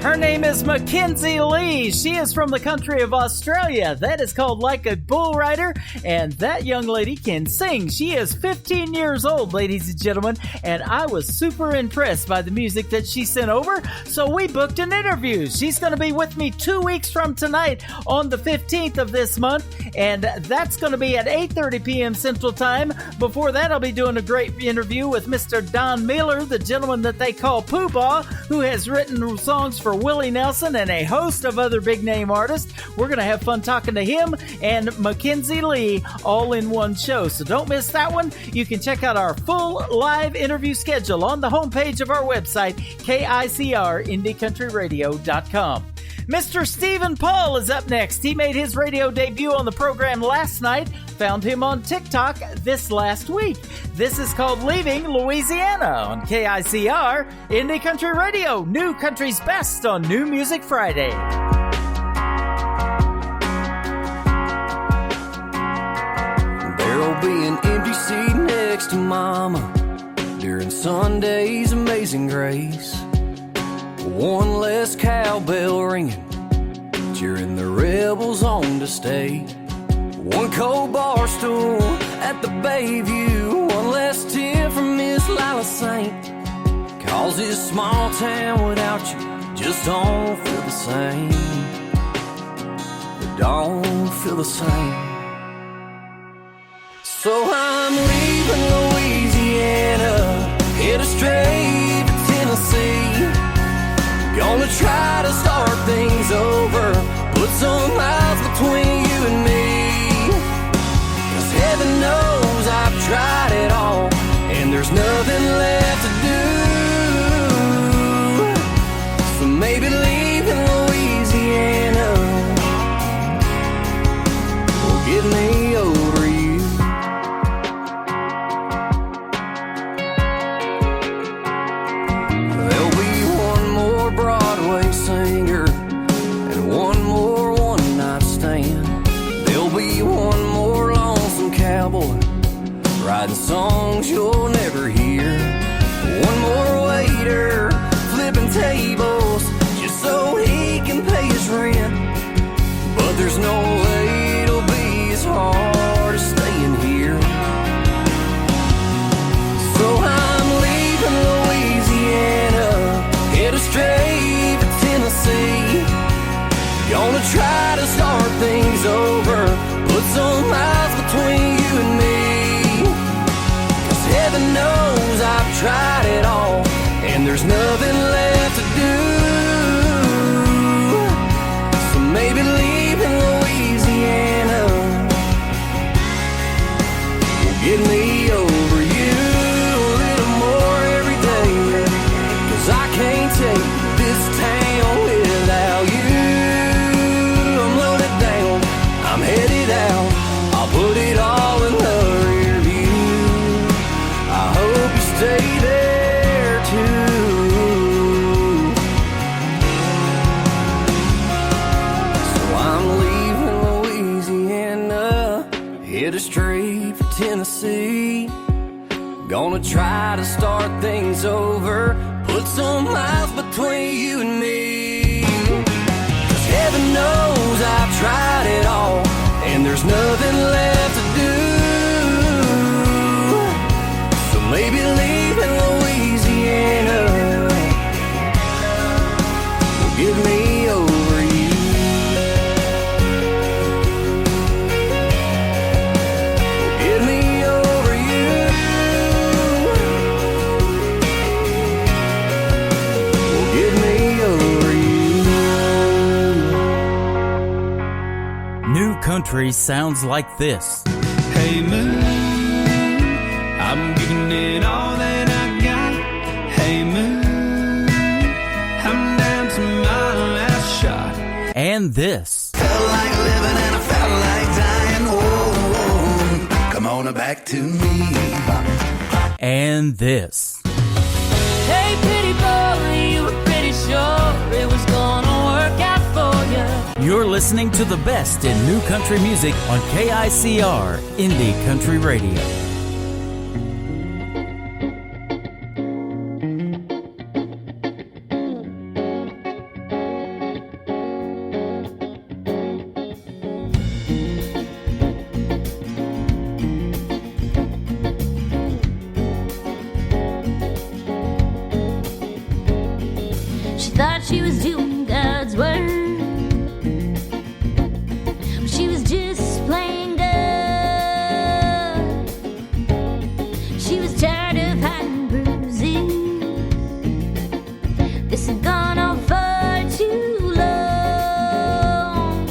Her name is Mackenzie Lee. She is from the country of Australia. That is called Like a Bull Rider, and that young lady can sing. She is 15 years old, ladies and gentlemen, and I was super impressed by the music that she sent over, so we booked an interview. She's going to be with me 2 weeks from tonight on the 15th of this month, and that's going to be at 8:30 p.m. Central Time. Before that, I'll be doing a great interview with Mr. Don Miller, the gentleman that they call Pooh Bah, who has written songs for Willie Nelson and a host of other big-name artists. We're going to have fun talking to him and Mackenzie Lee all in one show, so don't miss that one. You can check out our full live interview schedule on the homepage of our website, KICR, Mr. Stephen Paul is up next. He made his radio debut on the program last night. Found him on TikTok this last week. This is called Leaving Louisiana on KICR, Indie Country Radio, New Country's Best on New Music Friday. There'll be an empty seat next to Mama during Sunday's Amazing Grace. One less cowbell ringing, cheering the rebels on to stay. One cold bar stool at the Bayview, one less tear from Miss Lila Saint. 'Cause this small town without you just don't feel the same. It don't feel the same. So I'm leaving Louisiana, headed straight to Tennessee. Gonna try to start things over, put some miles between you and me. 'Cause heaven knows I've tried it all, and there's nothing left to do. So maybe leaving Louisiana will get me over you. There'll be one more Broadway singer and one more one-night stand. There'll be one more lonesome cowboy writing songs you'll never hear. One more waiter flipping tables just so he can pay his rent. But there's no way it'll be as hard as staying here. So I'm leaving Louisiana, headed straight for Tennessee. Gonna try to start things over, put some miles between you and me. 'Cause heaven knows I've tried it all, and there's nothing left to do. So maybe leaving Louisiana will get me over you a little more every day. 'Cause I can't take this town without you. I'm loaded down, I'm headed out, I'll put it all in the rear view. I hope you stay there too. So I'm leaving Louisiana, headed straight for Tennessee. Gonna try to start things over, put some miles between you and me. 'Cause heaven knows I've tried it all, and there's nothing left to do. So maybe leaving Louisiana will get me over you. Will get me over you. Will get me over you. New country sounds like this. Hey moon, I'm giving it all that I got. Hey moon, I'm down to my last shot. And this. Felt like living and I felt like dying. Whoa, come on back to me. And this. Hey, pretty boy, you were pretty sure it was gonna work out for you. You're listening to the best in new country music on KICR, Indie Country Radio. She thought she was doing God's work, but she was just playing God. She was tired of hiding bruises. This had gone on far too long.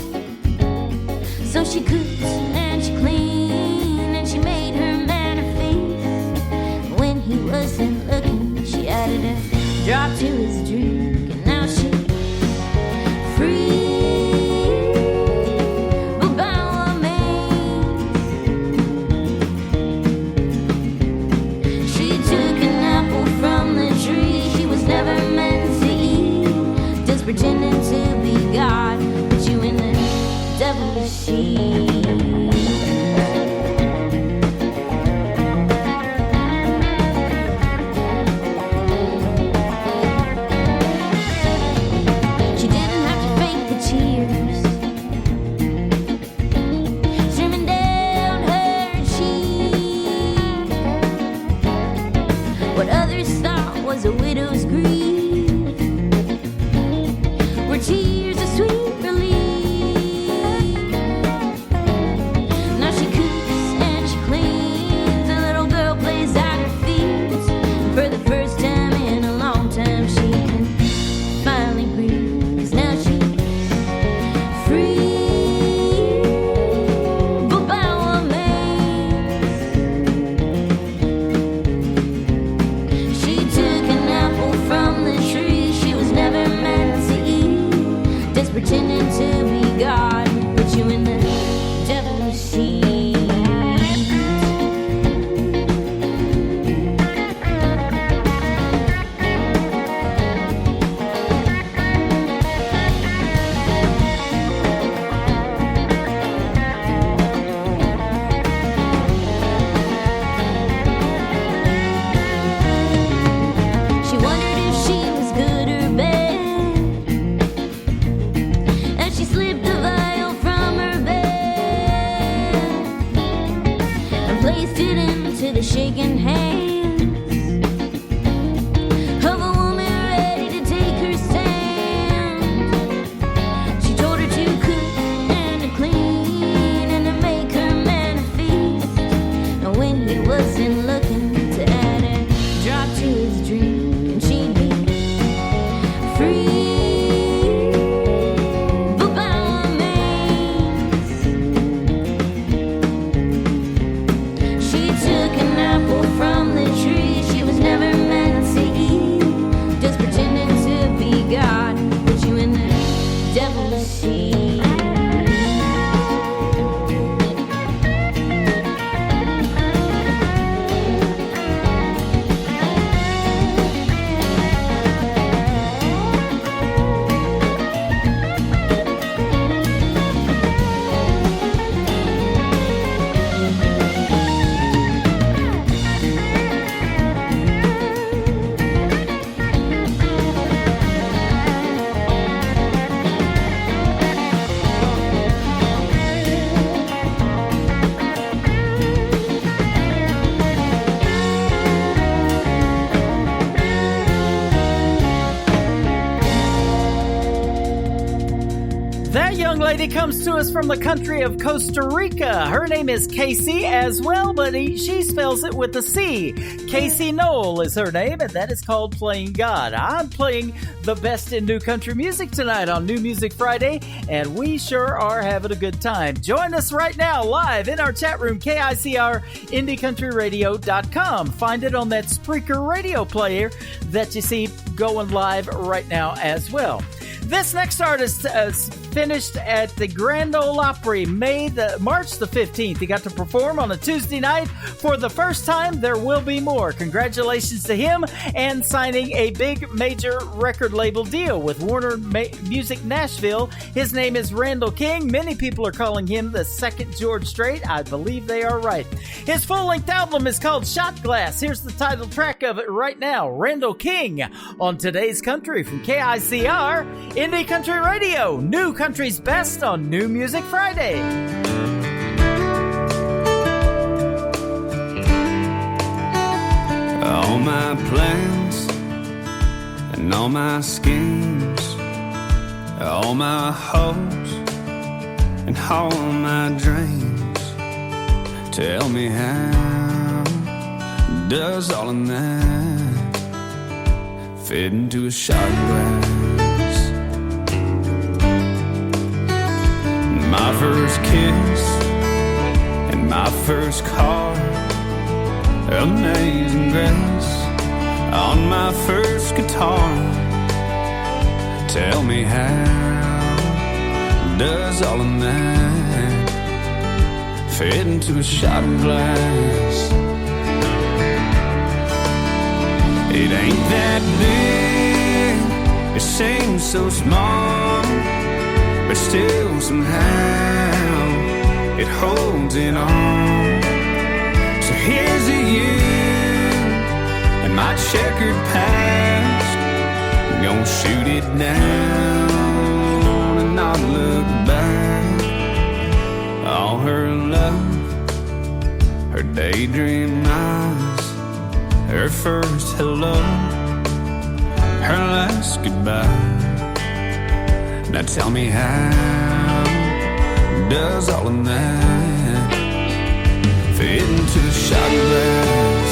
So she cooked and she cleaned and she made her man a feast. When he wasn't looking, she added a drop to his drink, and now she's free, but by all means. She took an apple from the tree she was never meant to eat, just pretending to be God, put you in the devil's sheet. She didn't have to fake the tears streaming down her cheek. What others thought was a widow's grief were tears of sweet relief. Now she cooks and she cleans, a little girl plays at her feet. For the first time in a long time, she can finally breathe, 'cause now she's free, but by all means. She took an apple from the tree she was never meant to eat, just pretending to be God, put you in the devil's seat. She wondered if she was good or bad, and she slipped the vial from her bed and placed it into the shaking hands of a woman ready to take her stand. She told her to cook and to clean and to make her man a feast, and when he wasn't looking, to add a drop to his drink, and she'd be free, but by all means. She took an apple from the tree she was never meant to eat, just pretending to be God, put you in the devil's seat. That young lady comes to us from the country of Costa Rica. Her name is Casey as well, but she spells it with a C. Casey Noel is her name, and that is called Playing God. I'm playing the best in new country music tonight on New Music Friday, and we sure are having a good time. Join us right now live in our chat room, KICR IndieCountryRadio.com. Find it on that Spreaker radio player that you see going live right now as well. This next artist finished at the Grand Ole Opry March the 15th. He got to perform on a Tuesday night for the first time. There will be more. Congratulations to him and signing a big major record label deal with Warner Music Nashville. His name is Randall King. Many people are calling him the second George Strait. I believe they are right. His full-length album is called Shot Glass. Here's the title track of it right now. Randall King on Today's Country from KICR Indie Country Radio. New country's best on New Music Friday. All my plans and all my schemes, all my hopes, and all my dreams. Tell me how does all of that fit into a shot glass? My first kiss and my first car, Amazing Grace on my first guitar. Tell me how does all of that fit into a shot glass? It ain't that big, it seems so small, but still somehow it holds it all. So here's to you and my checkered past. I'm gonna shoot it down and not look back. All her love, her daydream eyes, her first hello, her last goodbye. Now tell me how does all of that fit into a shot glass?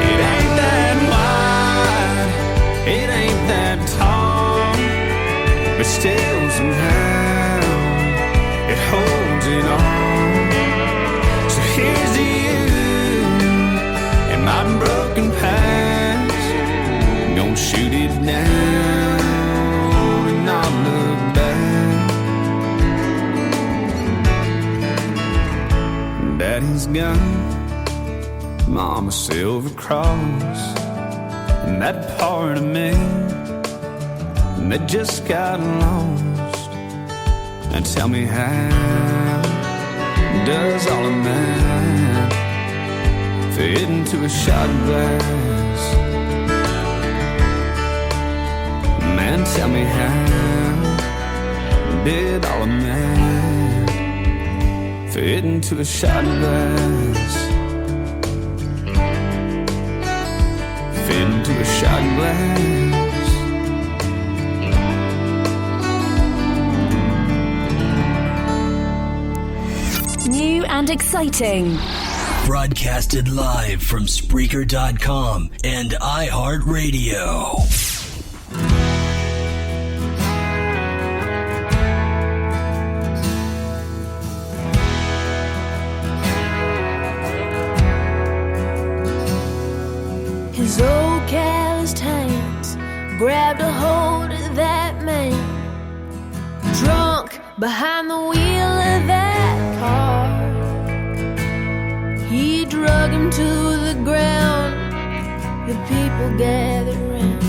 It ain't that wide, it ain't that tall, but still somehow it holds it all. So here's to you and my broken past. I'm gonna shoot it down and not look back. Daddy's gone, Mama's silver cross, and that part of me that just got lost. And tell me how does all of that fit into a shot glass? Man, tell me how did all of that fit into a shot glass? Fit into a shot glass. New and exciting. Broadcasted live from Spreaker.com and iHeartRadio. His old calloused hands grabbed a hold of that man, drunk behind the wheel of that car. He drug him to the ground, the people gathered round.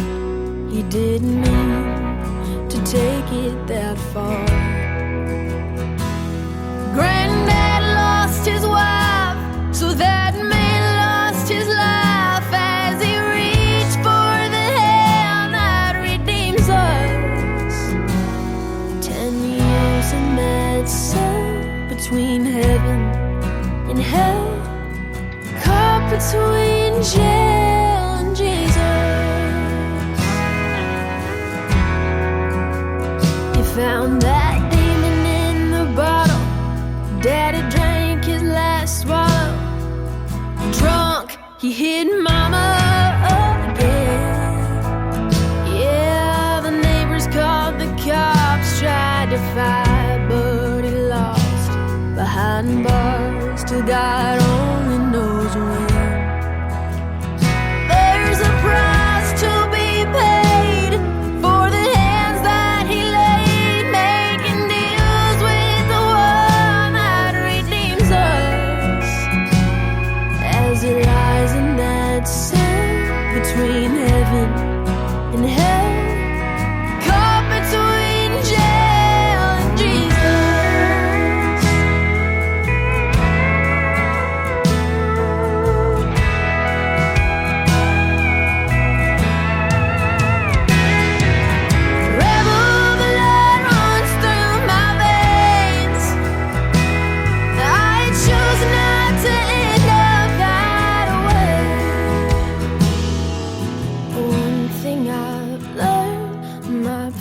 He didn't mean to take it that far. Granddad lost his wife, so that man lost his life as he reached for the hand that redeems us. 10 years in that cell between heaven and hell, caught between jail and Jesus. He found that demon in the bottle. Daddy drank his last swallow. Drunk, he hit Mama again. Yeah, the neighbors called the cops, tried to fight, but he lost behind bars till God only knows when. There's a price to be paid for the hands that he laid, making deals with the one that redeems us. As he lies in that cell between heaven and hell, caught between jail and Jesus.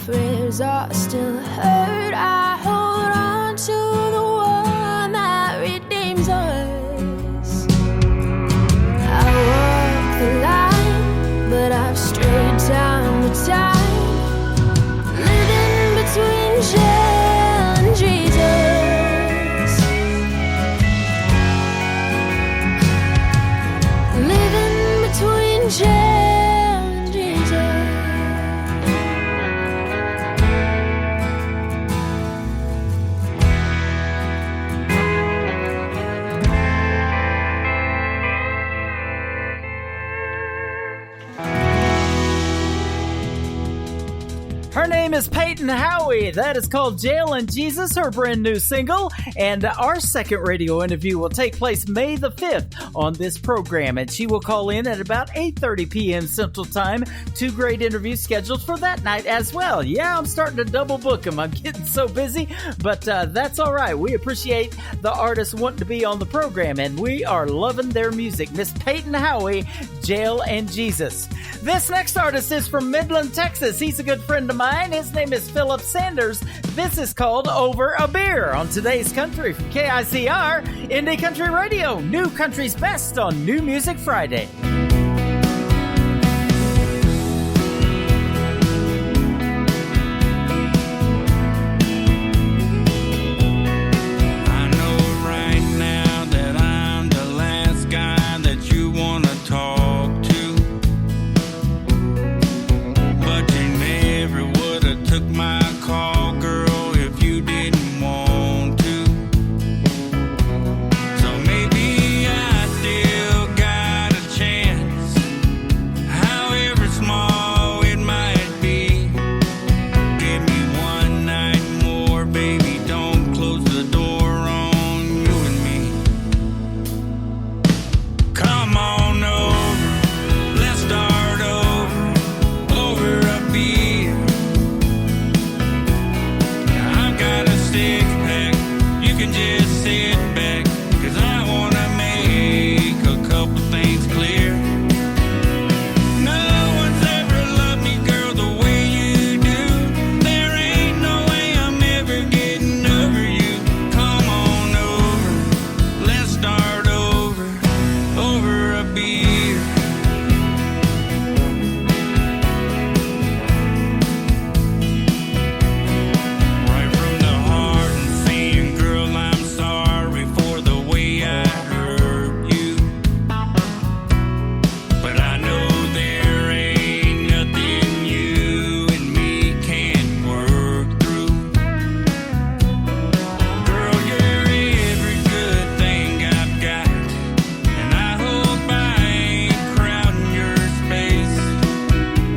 prayers are still heard. I hold on to the one that redeems us. I walk the line, but I've strayed time to time, living between jail and Jesus, living between jail and Jesus. Her name is Peyton Howie. That is called Jail and Jesus, her brand new single. And our second radio interview will take place May the 5th on this program. And she will call in at about 8:30 p.m. Central Time. 2 great interviews scheduled for that night as well. Yeah, I'm starting to double book them. I'm getting so busy, but that's all right. We appreciate the artists wanting to be on the program, and we are loving their music. Miss Peyton Howie, Jail and Jesus. This next artist is from Midland, Texas. He's a good friend of mine. His name is Philip Sanders. This is called Over a Beer on Today's Country from KICR, Indie Country Radio. New Country's Best on New Music Friday. I know right now that I'm the last guy that you want to talk to, but you never would have took my call, girl, if you didn't want to. So maybe I still got a chance, however small it might be. Give me one night more, baby, don't close the door on you and me. Come on over, let's start over a beer. I've got a six-pack, you can just sit back, 'cause I wanna make a couple things clear. No one's ever loved me, girl, the way you do. There ain't no way I'm ever getting over you. Come on over, let's start over a beer. Right from the heart and saying, girl, I'm sorry for the way I hurt you. But I know there ain't nothing you and me can't work through. Girl, you're every good thing I've got, and I hope I ain't crowding your space.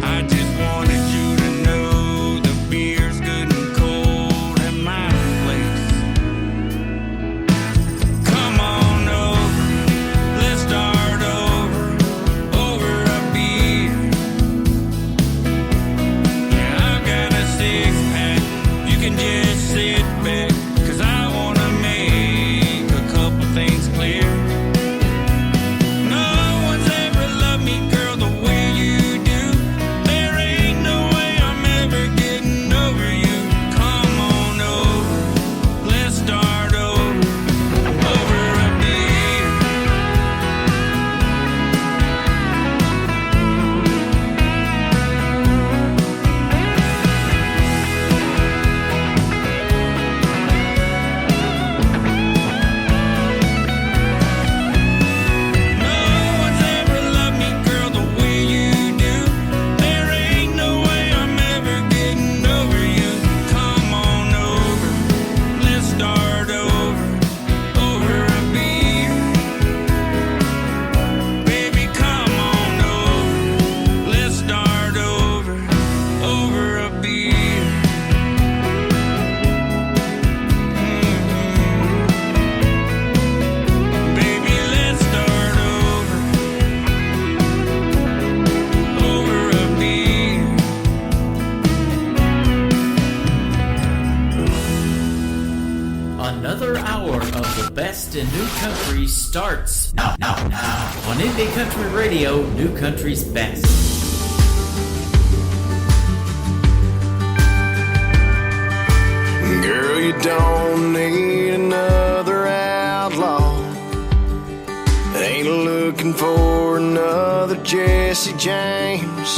I just wanted you to know the beer's good and cold at my place. Come on over, let's start over a beer. Yeah, I've got a six-pack, you can just sit back, 'cause I wanna make a couple things clear. No one's ever loved me, girl, the way you do. There ain't no way I'm ever getting over you. Come on over, let's start over a beer. No one's ever loved me, girl, the way you do. There ain't no way I'm ever getting over you. Come on over, let's start over a beer. Baby, come on over, let's start over a beer. Baby, let's start over a beer. Another hour of the best in new country starts now on Indie Country Radio, New Country's Best. don't need another outlaw. Ain't looking for another Jesse James.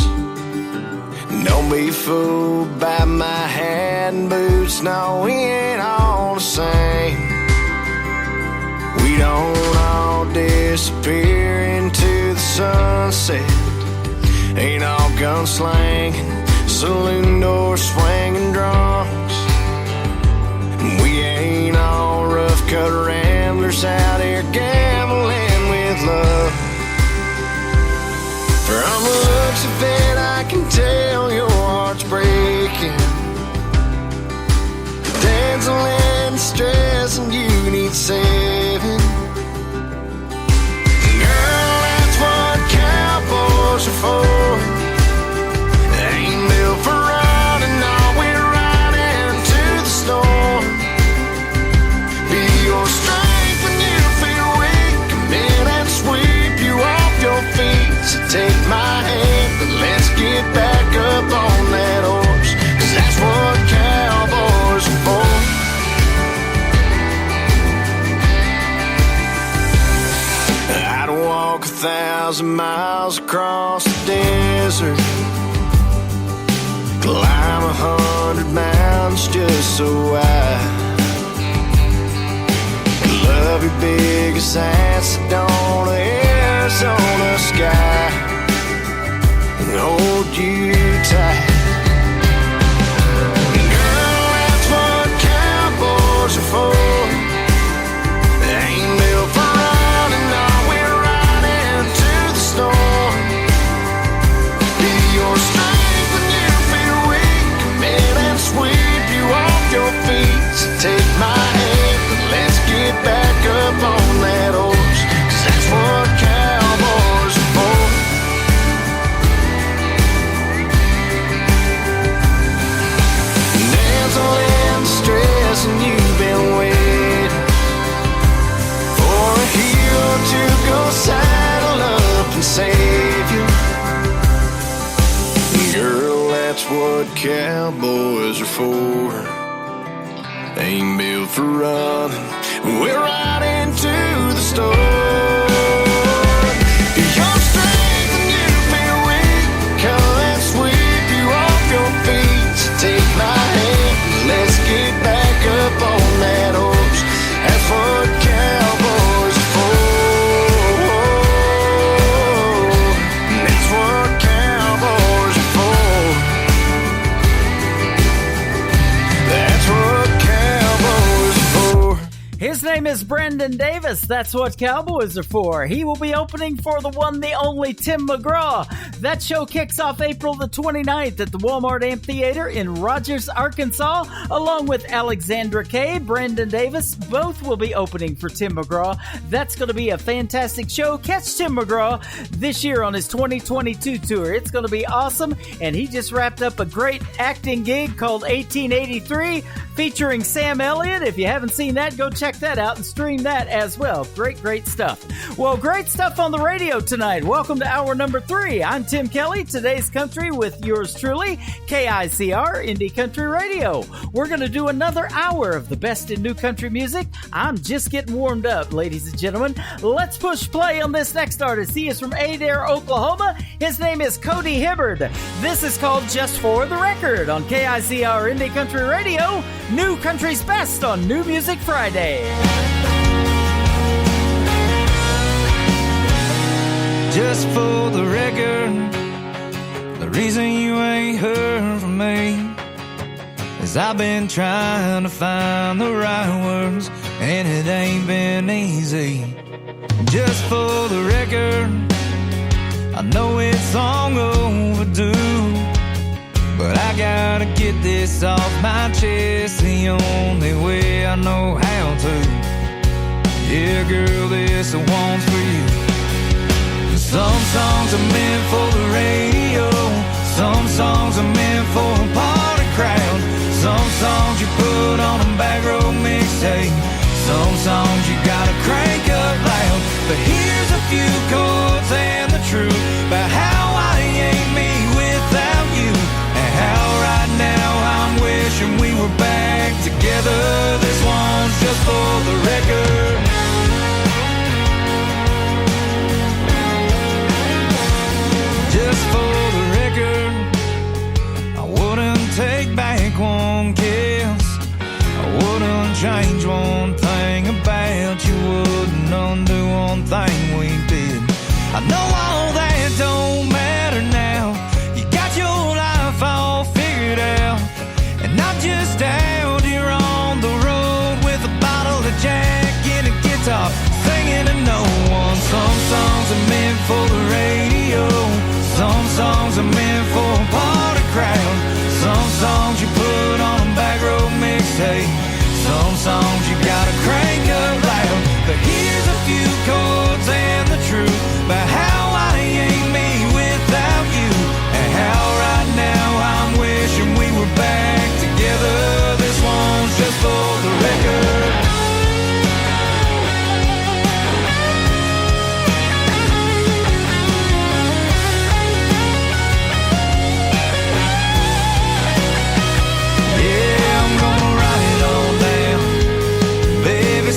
Don't be fooled by my hat and boots. No, we ain't all the same. We don't all disappear into the sunset. Ain't all gunslanging, saloon door swinging drunks. We ain't all rough-cut ramblers out here gambling with love. From the looks of it, I can tell your heart's breaking. Dancing and stress, and you need saving. Girl, that's what cowboys are for. Ain't built for running, no, we're right into the storm. Be your strength when you feel weak. Come in and sweep you off your feet. So take my hand, but let's get back up on that horse. 'Cause that's what cowboys are for. I'd walk 1,000 miles across the desert, climb 100 mountains just so I love you big as that's on the Arizona sky and hold you tight. Girl, that's what cowboys are for. Ain't built for running, no, we're right into the storm. Be your strength when you feel weak. Come in and sweep you off your feet. So take my hand, but let's get back up on that horse. 'Cause that's what cowboys are for. Dancing in stress, and you've been waiting for a hero to go saddle up and save you. Girl, that's what cowboys are for. Ain't built for running, we're right into the storm. Your strength when you feel weak. Come and sweep you off your feet. So take my hand, let's get back up on that horse. That's what cowboys are for. That's what cowboys are for. That's what cowboys are for. His name is Brandon Davis. That's what Cowboys are for. He will be opening for the one, the only Tim McGraw. That show kicks off April the 29th at the Walmart Amphitheater in Rogers, Arkansas, along with Alexandra Kay, Brandon Davis. Both will be opening for Tim McGraw. That's going to be a fantastic show. Catch Tim McGraw this year on his 2022 tour. It's going to be awesome, and he just wrapped up a great acting gig called 1883 featuring Sam Elliott. If you haven't seen that, go check that out and stream that as well. Great stuff. Well, great stuff on the radio tonight. Welcome to hour number 3. I'm Tim Kelly, today's country with yours truly, KICR Indie Country Radio. We're going to do another hour of the best in new country music. I'm just getting warmed up, ladies and gentlemen. Let's push play on this next artist. He is from Adair, Oklahoma. His name is Cody Hibbard. This is called Just for the Record on KICR Indie Country Radio. New Country's Best on New Music Friday. Just for the record, the reason you ain't heard from me is I've been trying to find the right words, and it ain't been easy. Just for the record, I know it's long overdue, but I gotta get this off my chest the only way I know how to. Yeah, girl, this one's for you. Some songs are meant for the radio, some songs are meant for a party crowd, some songs you put on a back row mixtape, some songs you gotta crank up loud. But here's a few chords and the truth about how I ain't me without you, and how right now I'm wishing we were back together just for the record. Just for the record, I wouldn't take back one kiss. I wouldn't change one thing about you. Wouldn't undo one thing we did. I know all that don't matter now. You got your life all figured out, and I'm just out here on the road with a bottle of Jack and a guitar, singing to no one. Some songs are meant for the radio. Some songs are meant for a party crowd. Some songs you put on a back road mixtape. Some songs you gotta crank up loud. But here's a few chords and the truth about how I ain't me without you, and how right now I'm wishing we were back together. This one's just for the record.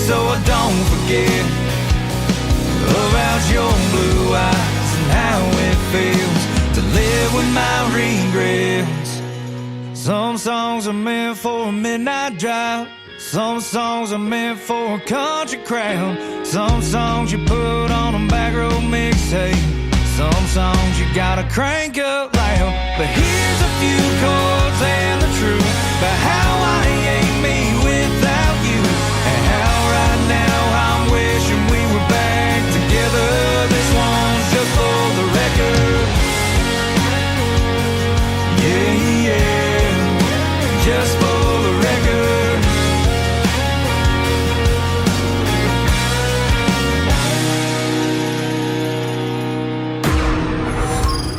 So I don't forget about your blue eyes and how it feels to live with my regrets. Some songs are meant for a midnight drive. Some songs are meant for a country crowd. Some songs you put on a back road mixtape. Some songs you gotta crank up loud. But here's a few chords and the truth about how I ain't me without you, and how right now I'm wishing we were back together. This one's just for the record. Yeah, yeah, just for the record.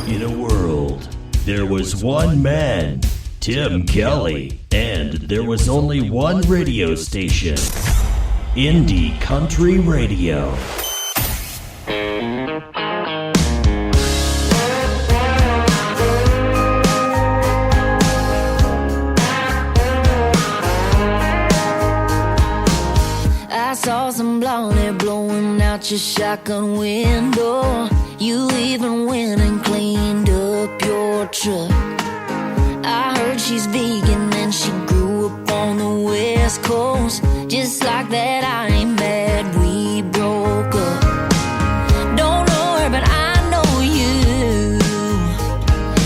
In a world, there was one man, Tim Kelly, and there was only one radio station, Indie Country Radio. I saw some blonde hair blowing out your shotgun window. You even went and cleaned up your truck. I heard she's vegan and she grew up on the West Coast. Just like that, I ain't mad we broke up. Don't know her, but I know you.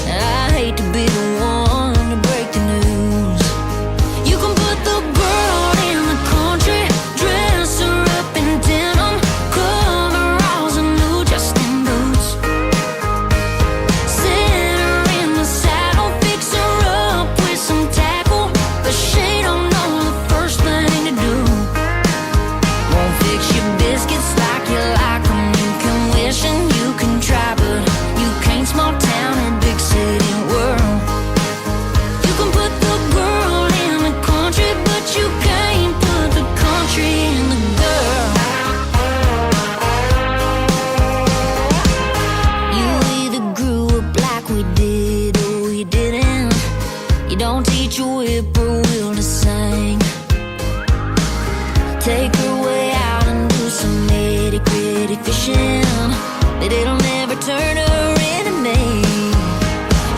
I hate to be the one to break the news. You can put the girl in the country, dress her up in denim, coveralls and new Justin boots. Sit her in the saddle, fix her up with some tackle, but she don't know the first thing to do. Won't fix your biscuits like you like 'em. You can wish and you can try, but you can't small town or big city world. You can put the girl in the country, but you can't put the country in the girl. You either grew up like we did or you didn't. You don't teach a whippoorwill to sing. Take her way out and do some nitty-gritty fishing, but it'll never turn her into me.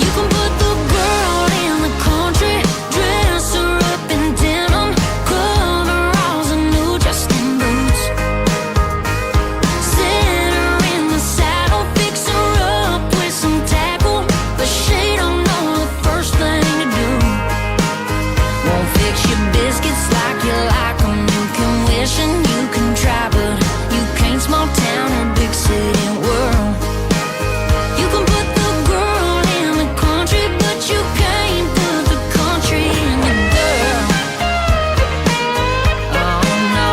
You can put the girl in the country, dress her up in denim, coveralls and new Justin boots. Sit her in the saddle, fix her up with some tackle, but she don't know the first thing to do. Won't fix your biscuits like you like 'em. You can wish and you can try, but you can't small town or big city world. You can put the girl in the country, but you can't put the country in the girl. Oh no.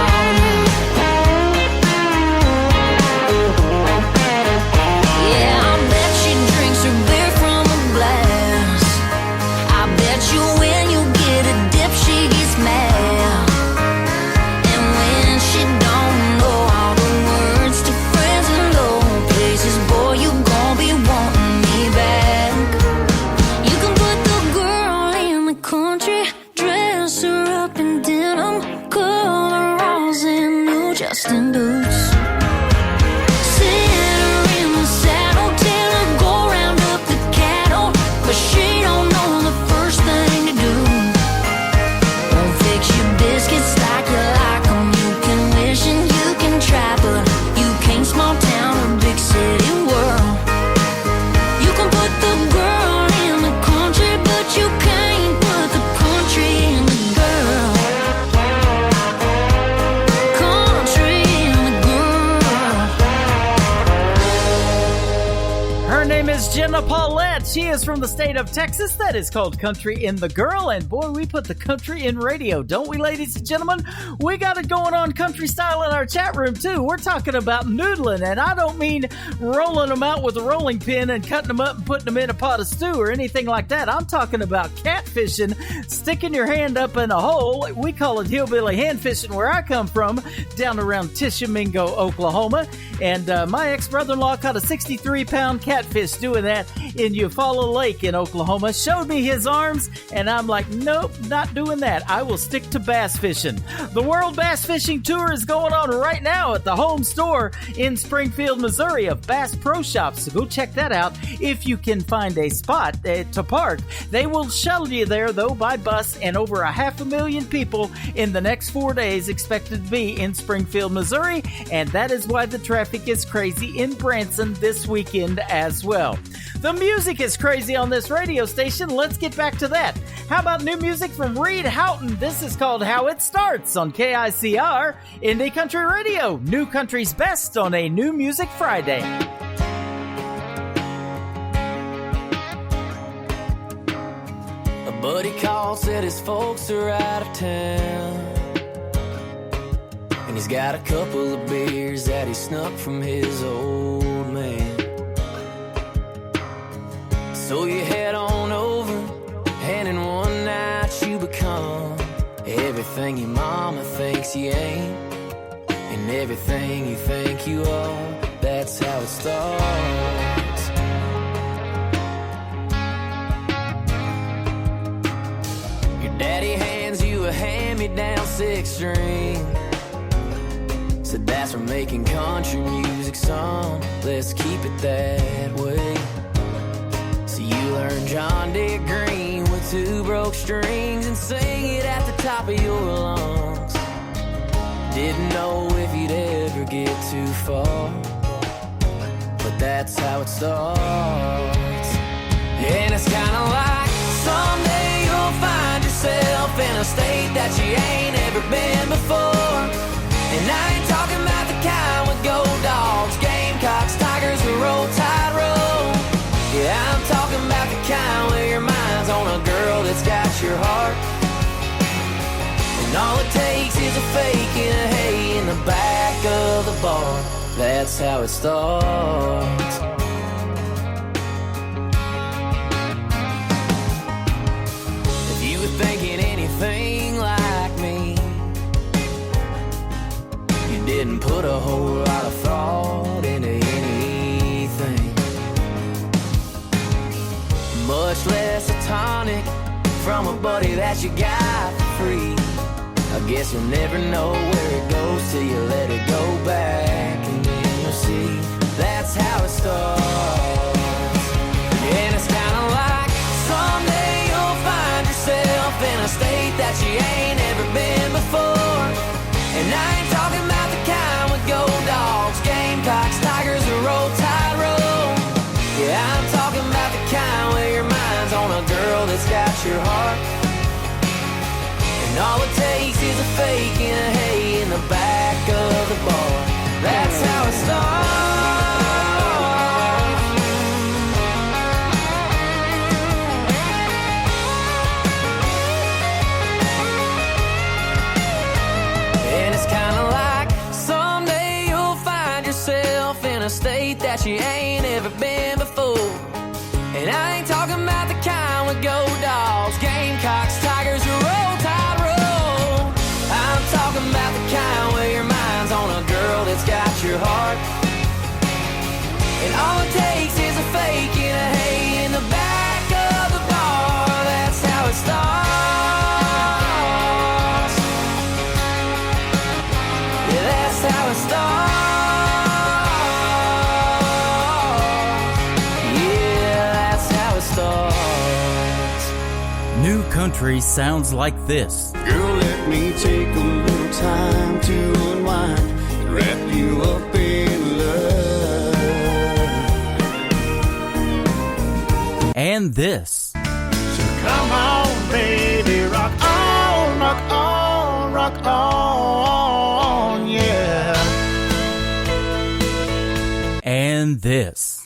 Yeah, I bet she drinks her beer from a glass. I bet you when you get a dip she gets mad. And when she don't know all the words to friends in low places, boy, you gon' be wanting me back. You can put the girl in the country, dress her up in denim, cover dusting boots. Sit her in the saddle, tell her go round up the cattle, but she don't know the first thing to do. Won't fix your biscuits like you like 'em. You can wish and you can try, but you can't small town or big city world. You can put the girl in the country, but you can't put the country in the girl. Country in the girl. Her name is Jenna Paulette. She is from the state of Texas. That is called Country in the Girl. And boy, we put the country in radio, don't we, ladies and gentlemen? We got it going on country style in our chat room, too. We're talking about noodling, and I don't mean rolling them out with a rolling pin and cutting them up and putting them in a pot of stew or anything like that. I'm talking about catfishing, sticking your hand up in a hole. We call it hillbilly hand fishing where I come from, down around Tishomingo, Oklahoma. And my ex-brother-in-law caught a 63-pound catfish doing that in Eufaula Lake in Oklahoma. Showed me his arms, and I'm like, nope, not doing that. I will stick to bass fishing. The World Bass Fishing Tour is going on right now at the home store in Springfield, Missouri of Bass Pro Shops. So go check that out if you can find a spot to park. They will shuttle you there, though, by bus, and over 500,000 people in the next 4 days expected to be in Springfield, Missouri, and that is why the traffic is crazy in Branson this weekend as well. The music is crazy on this radio station. Let's get back to that. How about new music from Reed Houghton? This is called How It Starts on KICR, Indie Country Radio. New country's best on a New Music Friday. A buddy called, said his folks are out of town, and he's got a couple of beers that he snuck from his old man. So you head on over, and in one night you become everything your mama thinks you ain't, and everything you think you are. That's how it starts. Your daddy hands you a hand-me-down 6-string. Said that's for making country music, son. Let's keep it that way. You learn John Deere Green with 2 broke strings and sing it at the top of your lungs. Didn't know if you'd ever get too far, but that's how it starts. And it's kinda like someday you'll find yourself in a state that you ain't ever been before. And I ain't talking about the kind with gold dogs, gamecocks, tigers, or roll tide roll. Yeah, I'm talking about the kind where your mind's on a girl that's got your heart, and all it takes is a fake and a hay in the back of the bar. That's how it starts. If you were thinking anything like me, you didn't put a whole lot of thought into anything, much less a tonic from a buddy that you got for free. I guess you'll never know where it goes till you let it go back, and then you'll see that's how it starts. And it's kinda like someday you'll find yourself in a state that you ain't ever been before. And I ain't talking about the kind with gold dogs, gamecocks, tigers, or roll tide roll. Yeah, I'm talking about the kind where your mind's on a girl that's got your heart, and all it takes is a fake and a hay in the back of the bar. That's how it starts. And it's kinda like someday you'll find yourself in a state that you ain't ever been before. And I ain't talking about the kind with gold dogs, gamecocks, tigers, or roll tide roll. I'm talking about the kind where your mind's on a girl that's got your heart, and all it takes is a fake and a hay in the back of the bar. That's how it starts. Yeah, that's how country sounds like this. Girl, let me take a little time to unwind and wrap you up in love. And this. So come on, baby, rock on, rock on, rock on, yeah. And this.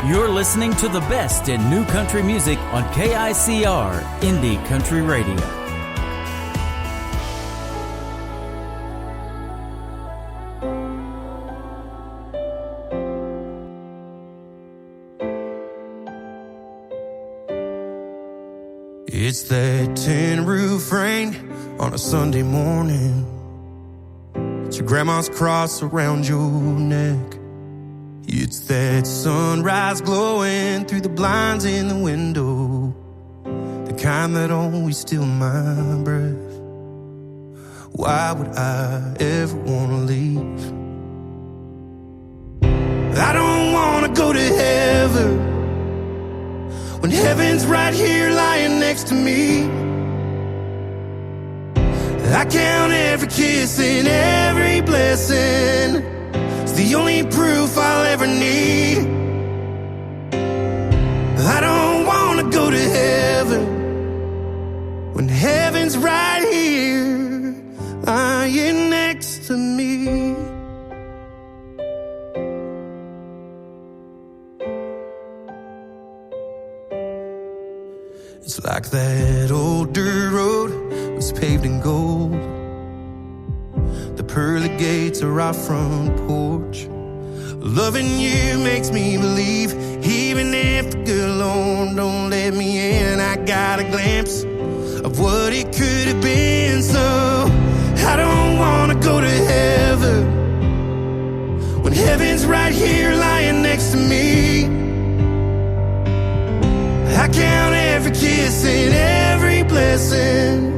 You're listening to the best in new country music on KICR, Indie Country Radio. It's that tin roof rain on a Sunday morning. It's your grandma's cross around your neck. It's that sunrise glowing through the blinds in the window, the kind that always steal my breath. Why would I ever want to leave? I don't want to go to heaven when heaven's right here lying next to me. I count every kiss and every blessing. It's the only proof I'll ever need. I don't want to go to heaven when heaven's right here lying next to me. It's like that old dirt road was paved in gold. The pearly gates are our front porch. Loving you makes me believe, even if the good Lord don't let me in, I got a glimpse of what it could have been. So I don't want to go to heaven when heaven's right here lying next to me. I count every kiss and every blessing.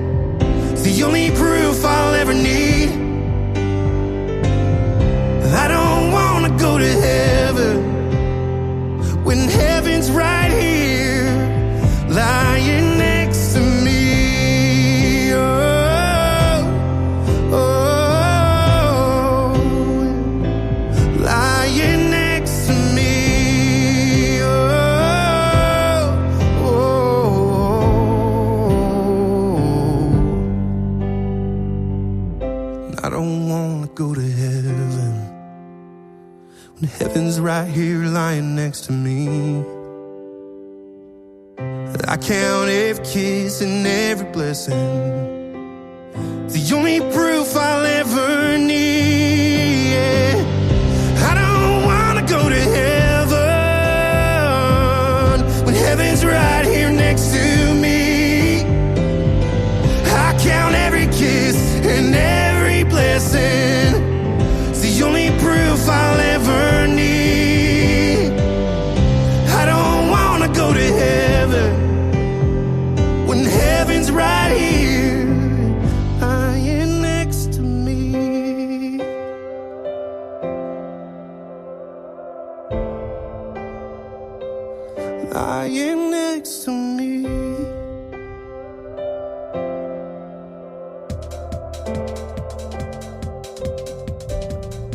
It's the only proof I'll ever need. I don't want to go to heaven when heaven's right here lying next to me. Oh, oh, lying next to me. Oh, oh. I don't want to go to heaven when heaven's right here lying next to me. I count every kiss and every blessing. The only proof I'll ever need. Yeah. I don't want to go to heaven when heaven's right here next to me. I count every kiss and every blessing. It's the only proof I'll ever need. I don't want to go to heaven when heaven's right here lying next to me. Lying next to me.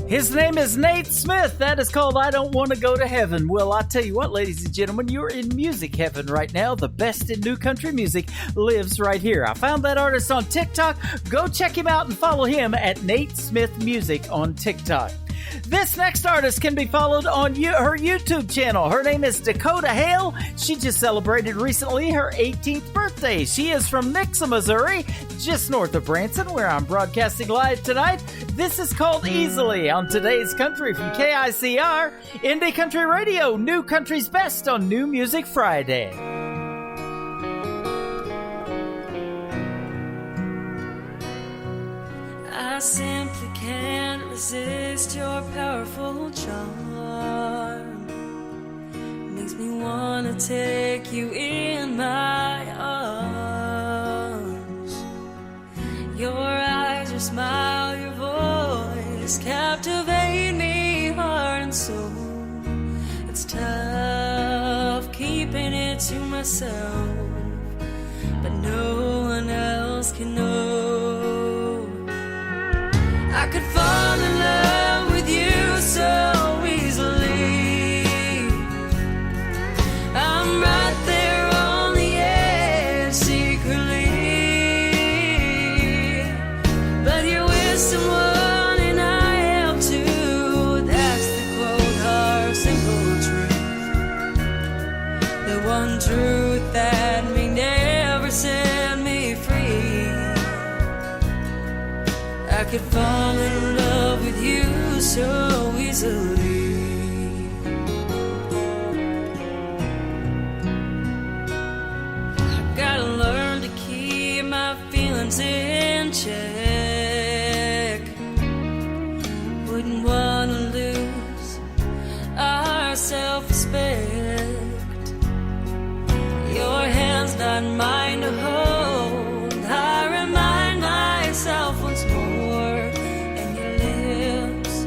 His name is Nate Smith. That is called I Don't Want to Go to Heaven. Well, I tell you what, ladies and gentlemen, you're in music heaven right now. The best in new country music lives right here. I found that artist on TikTok. Go check him out and follow him at Nate Smith Music on TikTok. This next artist can be followed on her YouTube channel. Her name is Dakota Hale. She just celebrated recently her 18th birthday. She is from Nixa, Missouri, just north of Branson, where I'm broadcasting live tonight. This is called Easily on Today's Country from KICR, Indie Country Radio, New Country's Best on New Music Friday. I simply can't resist your powerful charm. Makes me wanna take you in my arms. Your eyes smile, your voice captivate me heart and soul. It's tough keeping it to myself, but no one else can know. I could fall in love with you so easily. I'm right there on the edge secretly, but you're with someone and I am too. That's the cold hard simple truth, the one truth that may never set me free. I could fall in love with you so easily. I gotta learn to keep my feelings in check. Wouldn't wanna lose our self-respect. Your hand's not mine to hold. I remind myself once more, and your lips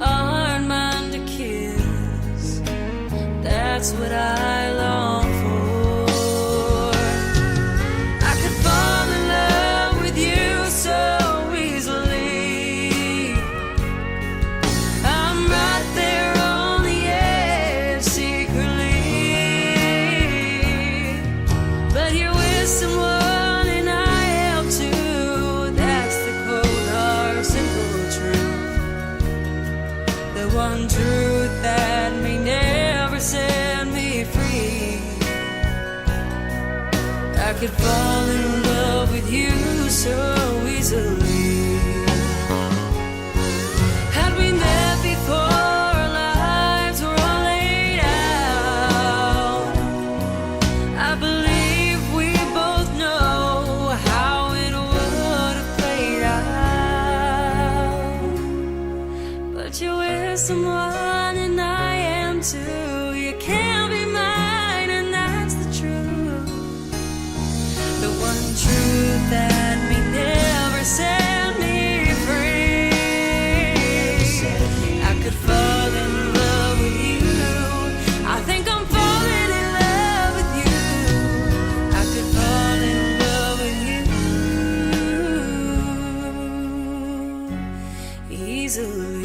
aren't mine to kiss. That's what I long for. I could fall in love with you so easily. I'm right there on the edge secretly, but you're with someone and I am too. That's the cold hard simple truth, the one truth that may never set me free. I could fall in love with you so easily. Had we met before our lives were all laid out, I believe we both know how it would have played out. But you're with someone and I am too. You can't be mine, and that's the truth, the one truth that may never set me free. I could fall in love with you. I think I'm falling in love with you. I could fall in love with you easily.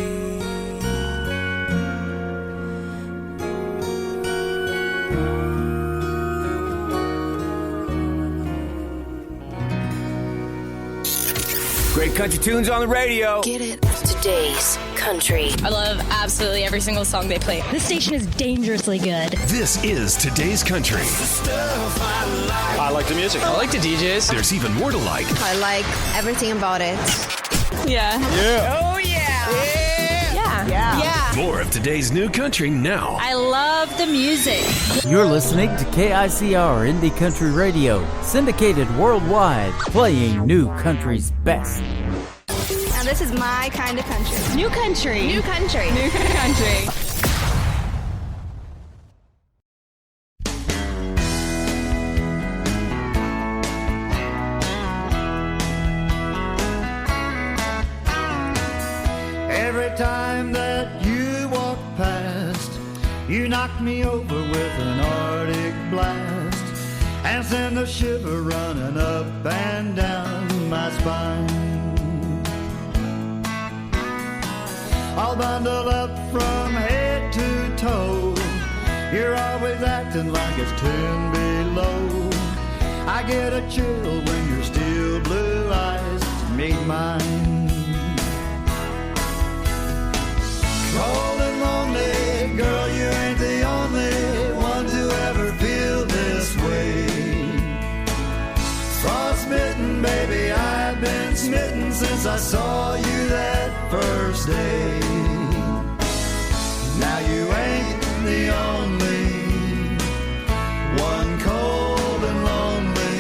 Great country tunes on the radio. Get it. Today's country. I love absolutely every single song they play. This station is dangerously good. This is Today's Country. I like the music. I like the DJs. There's even more to like. I like everything about it. Yeah. Yeah. Oh, yeah. Yeah. More of today's new country now. I love the music. You're listening to KICR Indie Country Radio, syndicated worldwide, playing new country's best. Now this is my kind of country. New country. New country. New country. Every time that you walk past, you knock me over with an Arctic blast and send a shiver running up and down my spine. All bundled up from head to toe, you're always acting like it's 10 below. I get a chill when your steel blue eyes meet mine. Cold and lonely, girl, you ain't the only one to ever feel this way. Frostbitten, baby, I've been smitten since I saw you that first day. Now you ain't the only one cold and lonely.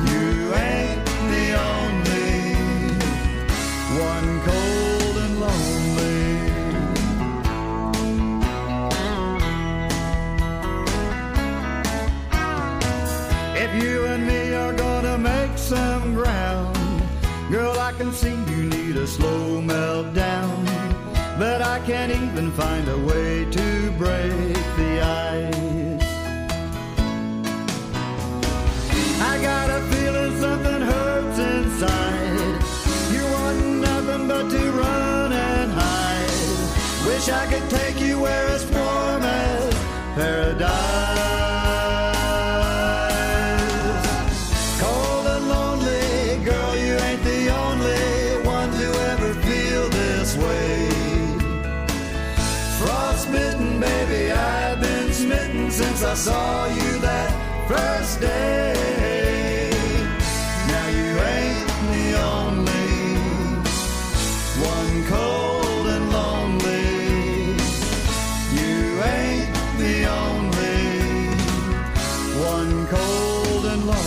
You ain't the only one cold and lonely. If you and me are gonna make some ground, girl, need a slow meltdown, but I can't even find a way to break the ice. I got a feeling something hurts inside. You want nothing but to run and hide. Wish I could take you where it's warm as paradise. Cold and lonely, girl, you ain't the only one to ever feel this way. Frostbitten, baby, I've been smitten since I saw you that first day. Now you ain't the only one cold and lonely. You ain't the only one cold and lonely.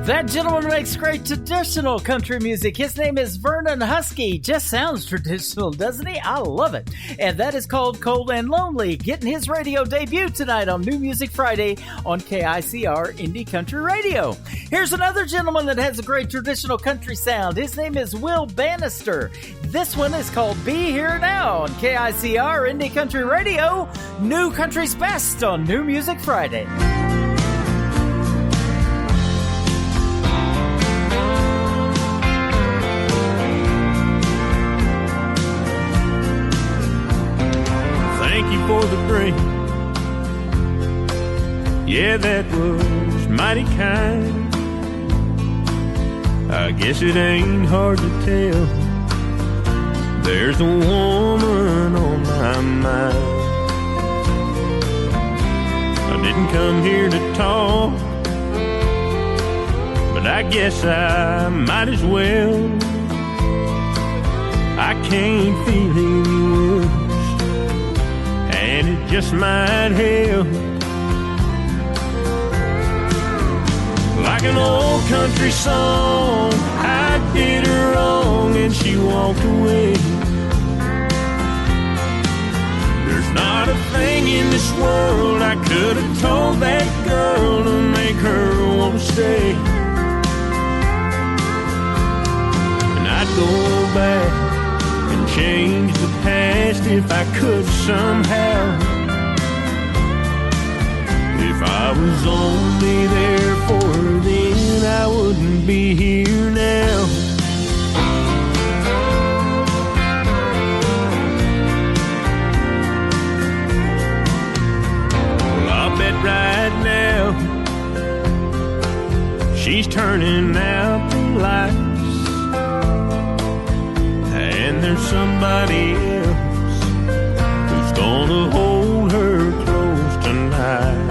That gentleman makes great traditional country music. His name is Vernon Husky. Just sounds traditional, doesn't he? I love it. And that is called Cold and Lonely, getting his radio debut tonight on New Music Friday on KICR Indie Country Radio. Here's another gentleman that has a great traditional country sound. His name is Will Bannister. This one is called Be Here Now on KICR Indie Country Radio. New Country's Best on New Music Friday. Thank you for the drink. Yeah, that was mighty kind. I guess it ain't hard to tell. There's a woman on my mind. I didn't come here to talk, but I guess I might as well. I can't feel any words, and it just might help. Like an old country song, I did her wrong and she walked away. There's not a thing in this world I could have told that girl to make her want to stay. And I'd go back and change the past if I could somehow. If I was only there for her then, I wouldn't be here now. Well, I'll bet right now she's turning out the lights, and there's somebody else who's gonna hold her close tonight.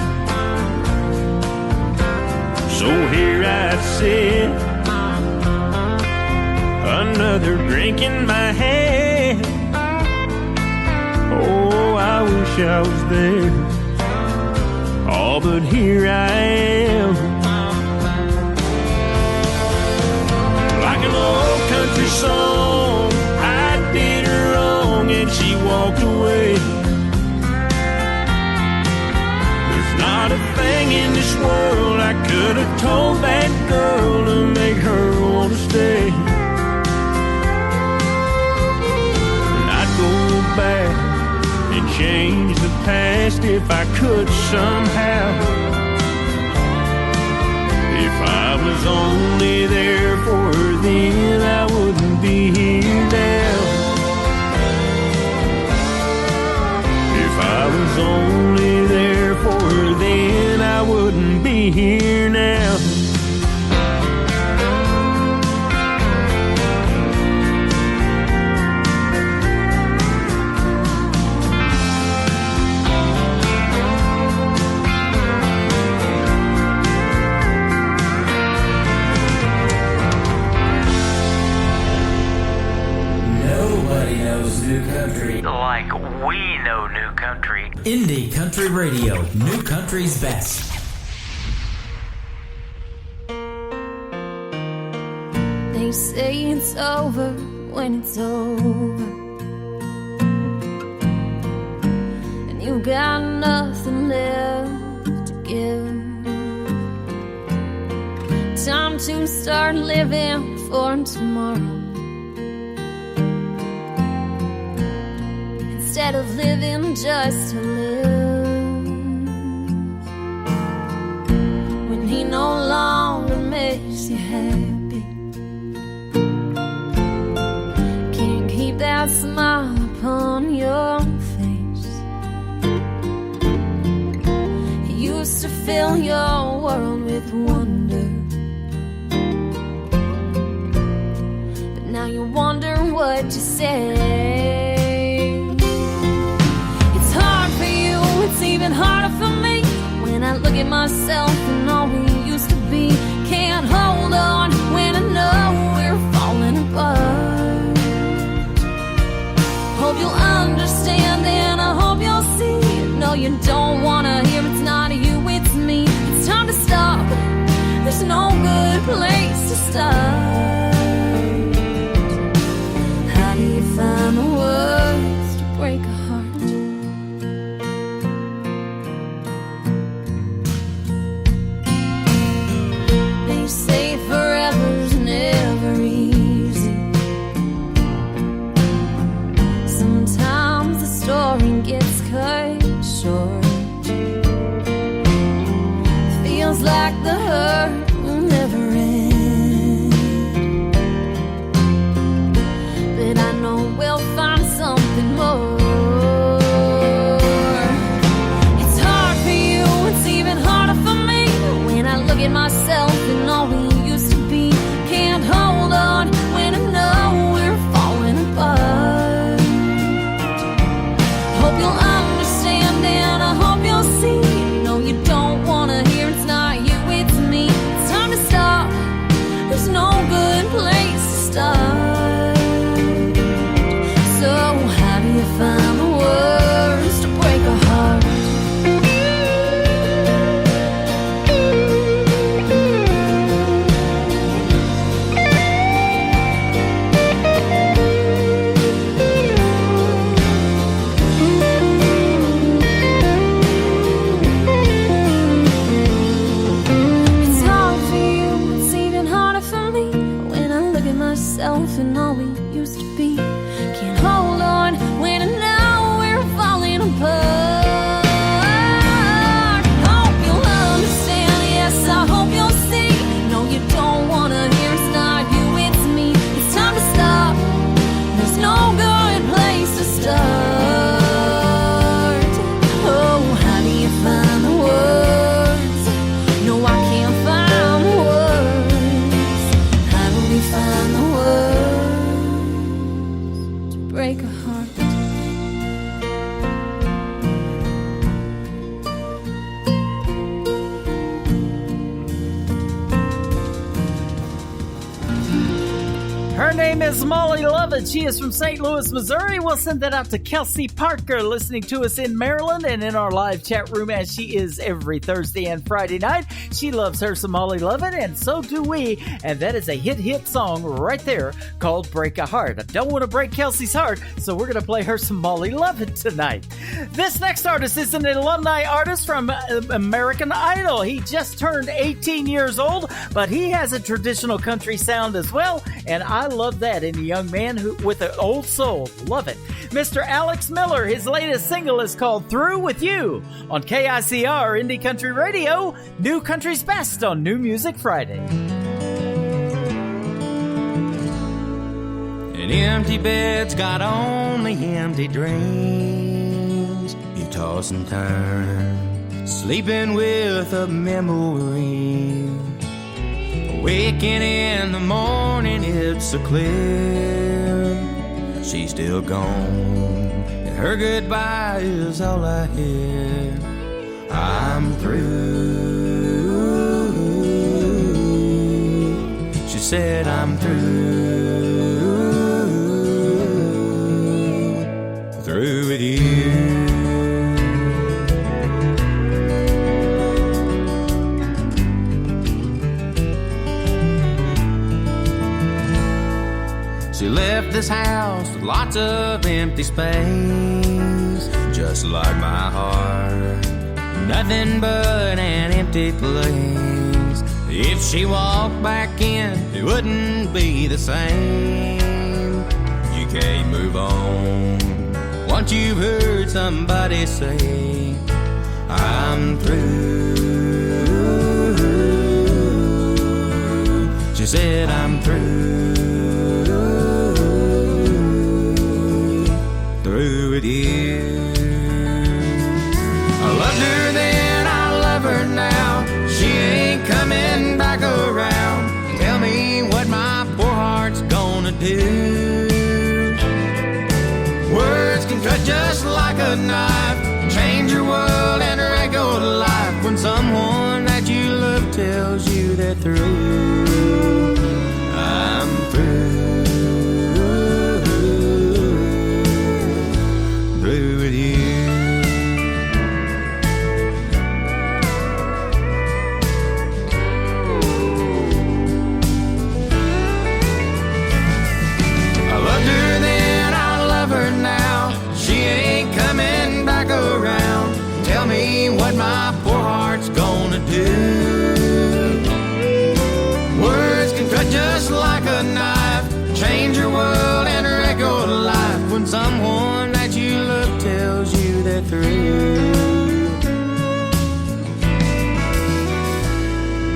So here I sit, another drink in my hand. Oh, I wish I was there. Oh, but here I am. Like an old country song, I did her wrong and she walked away. There's not a thing in this world I could have told that girl to make her want to stay. And I'd go back and change the past if I could somehow. If I was only there for her then, I wouldn't be here now. If I was only there for her then, I wouldn't be here now. Nobody knows new country like we know new country. Indie Country Radio, New Country's Best. They say it's over when it's over, and you you got nothing left to give. Time to start living for tomorrow instead of living just to live. When he no longer makes you happy, can't keep that smile upon your face. He used to fill your world with wonder, but now you wonder what to say. It's hard for you, it's even harder for me. When I look at myself and all we used to be, can't hold on when I know we're falling apart. Hope you'll understand and I hope you'll see. No, you don't wanna hear it's not you, it's me. It's time to stop, there's no good place to start. How do you find the words to break a heart? They say forever's never easy. Sometimes the story gets cut short. Feels like the hurt will never end, but I know we'll find something more. It's hard for you, it's even harder for me. When I look at myself and all we used to be, can't hold on when I know we're falling apart. Hope you'll understand and I hope you'll see. No, you don't wanna hear it's not you, it's me. It's time to stop, there's no good place to start. So how do you find the words to break a heart? It's hard for you, it's even harder for me. When I look at myself and all we used to be, can't hold on when I know we're falling apart. Hope you'll understand, yes, I hope you'll see. No, you don't wanna hear it's not you, it's me. It's time to stop, there's no good place to start. Oh, how do you find the words? No, I can't find the words. How do we find the words to break a heart? Her name is Molly Lovett. She is from St. Louis, Missouri. We'll send that out to Kelsey Parker, listening to us in Maryland and in our live chat room as she is every Thursday and Friday night. She loves her some Molly Lovett, and so do we. And that is a hit song right there called Break a Heart. I don't want to break Kelsey's heart, so we're going to play her some Molly Lovett tonight. This next artist is an alumni artist from American Idol. He just turned 18 years old, but he has a traditional country sound as well, and I love that in a young man with an old soul. Love it. Mr. Alex Miller, his latest single is called Through With You on KICR Indie Country Radio, New Country's Best on New Music Friday. An empty bed's got only empty dreams. You toss and turn, sleeping with a memory. Waking in the morning, it's so clear she's still gone, and her goodbye is all I hear. I'm through. She said I'm through with you. She left this house with lots of empty space, just like my heart. Nothing but an empty place. If she walked back in, it wouldn't be the same. You can't move on once you've heard somebody say, I'm through. She said, I'm through. Through with you. I loved her then, I love her now. She ain't coming back around. Tell me what my poor heart's gonna do. Words can cut just like a knife, change your world and wreck your life. When someone that you love tells you they're through, I'm through. Through with you. I loved her then, I love her now. She ain't coming back around. Tell me what my poor heart's gonna do. Words can cut just like a knife, change your world and wreck your life. When someone that you love tells you they're through.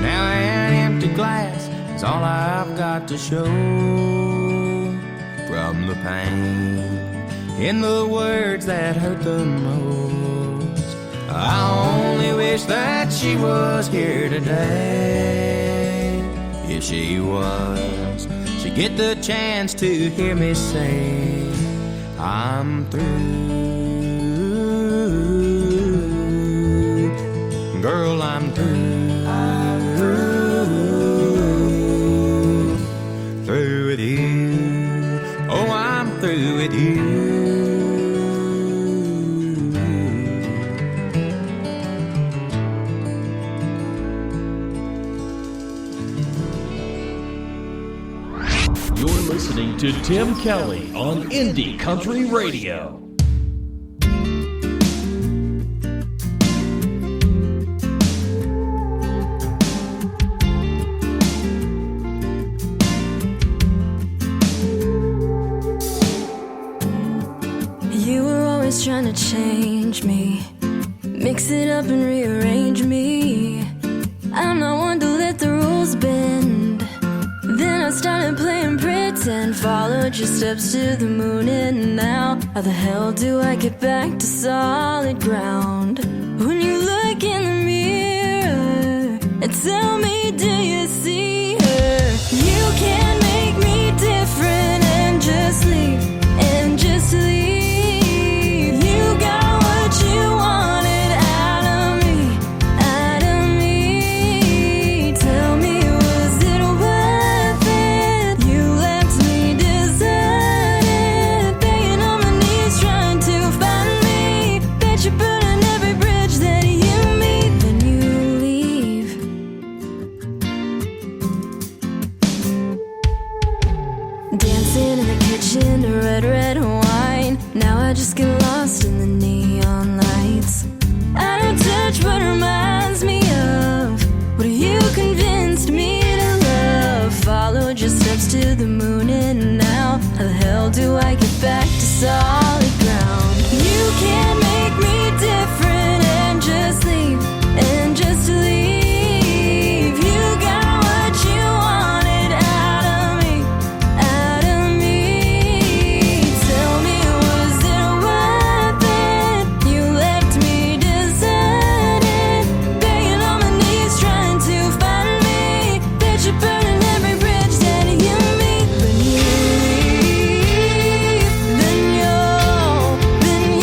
Now an empty glass is all I've got to show from the pain in the words that hurt the most. I only wish that she was here today. If she was, she'd get the chance to hear me say, I'm through. Girl, I'm through. I'm through. Through with you. Oh, I'm through with you. You're listening to Tim Kelly on Indie Country Radio. You were always trying to change me, mix it up and rearrange me. I'm not one to let the rules bend. Then I started playing pretend, followed your steps to the moon, and now how the hell do I get back to solid ground? When you look in the mirror and tell me, do you see her? You can't make me different and just leave, and just leave. You got what you wanted out of me, out of me. Tell me, was it worth it? You left me deserted, begging on my knees, trying to find me. Bet you burn every bridge that you meet, then you leave. Dancing in the kitchen to red, red wine. Now I just get lost in the neon lights. I don't touch what reminds me of what you convinced me to love. Followed your steps to the moon, and now how the hell do I get back to solid ground? You can't make me different and just leave, and just leave. You got what you wanted out of me, out of me. Tell me, was it worth it? You left me deserted, begging on my knees, trying to find me. Bet you're burning every bridge that you meet. When you leave, then you'll leave.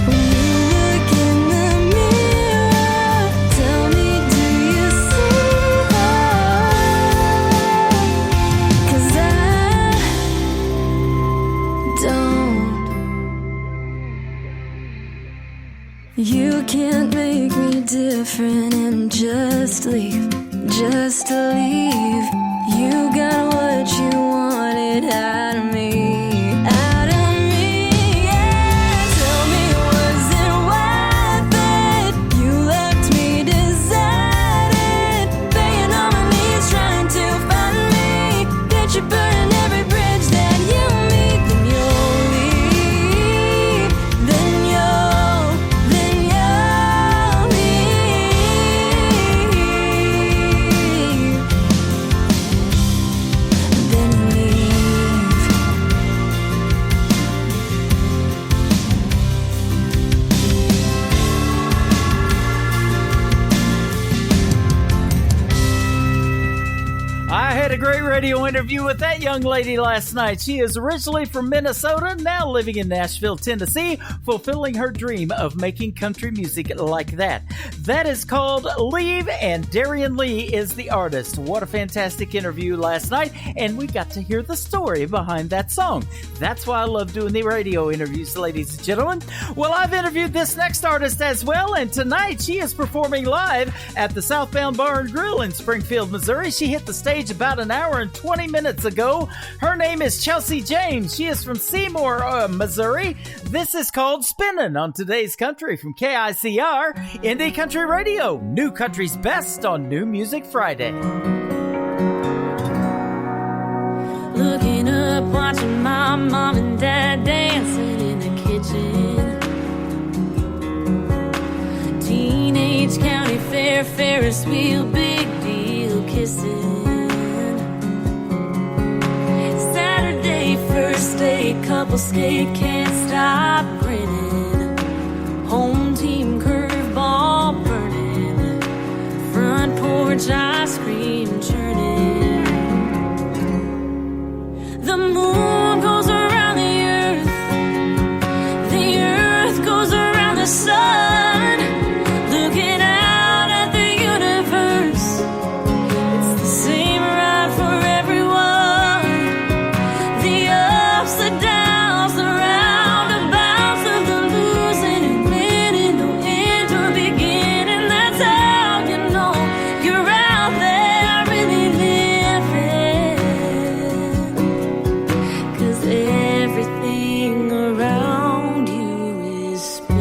When you look in the mirror, tell me, do you see her? 'Cause I don't. You can't make me different and just leave, just leave. You got what you wanted out of me. Out of me, yeah. Tell me, was it worth it? You left me deserted, begging on my knees, trying to find me. Did you burn every bridge that you meet? Then you'll leave. Then you'll leave. Then leave. I had a great radio interview with that young lady last night. She is originally from Minnesota, now living in Nashville, Tennessee, fulfilling her dream of making country music like that. That is called Leave, and Darian Lee is the artist. What a fantastic interview last night, and we got to hear the story behind that song. That's why I love doing the radio interviews, ladies and gentlemen. Well, I've interviewed this next artist as well, and tonight she is performing live at the Southbound Bar and Grill in Springfield, Missouri. She hit the stage about an hour and 20 minutes ago. Her name is Chelsea James. She is from Seymour, Missouri. This is called Spinnin' on Today's Country from KICR, Indie Country Radio. New Country's best on New Music Friday. Looking up, watching my mom and dad dancing in the kitchen. Teenage county fair, Ferris wheel, big deal kissing. Saturday, first date, couple skate, can't stop grinning. Home team curveball burning. Front porch ice cream churning. The moon goes around the earth goes around the sun. Looking out at the universe, it's the same ride for everyone. The ups, the downs, the roundabouts of the losing and winning, no end or beginning. That's how you know you're out there really living. 'Cause everything around you is spinning.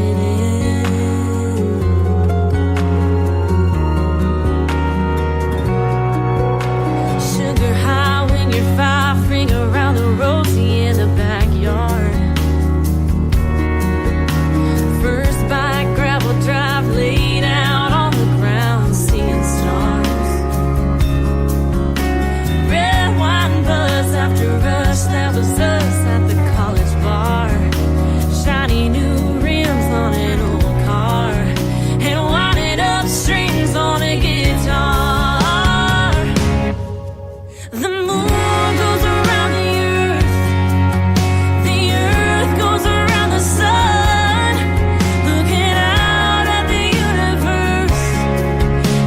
Sugar high when you're 5, ring around the rosy in the backyard. First bike, gravel drive, laid out on the ground, seeing stars. Red wine buzz after rush, that was us at the college bar. Shiny new rims on an old car, and winded up strings on a guitar. The moon goes around the earth goes around the sun. Looking out at the universe,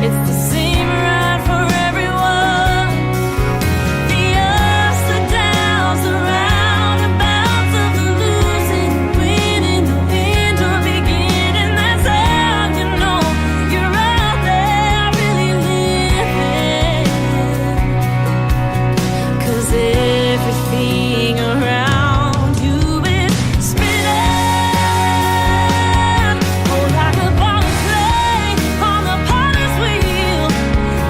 it's the same ride for everyone. The ups, the downs, the roundabouts of the losing and winning, no end or beginning. That's how you know you're out there really living. 'Cause everything around you is spinning. Oh, like a ball of clay on the potter's wheel,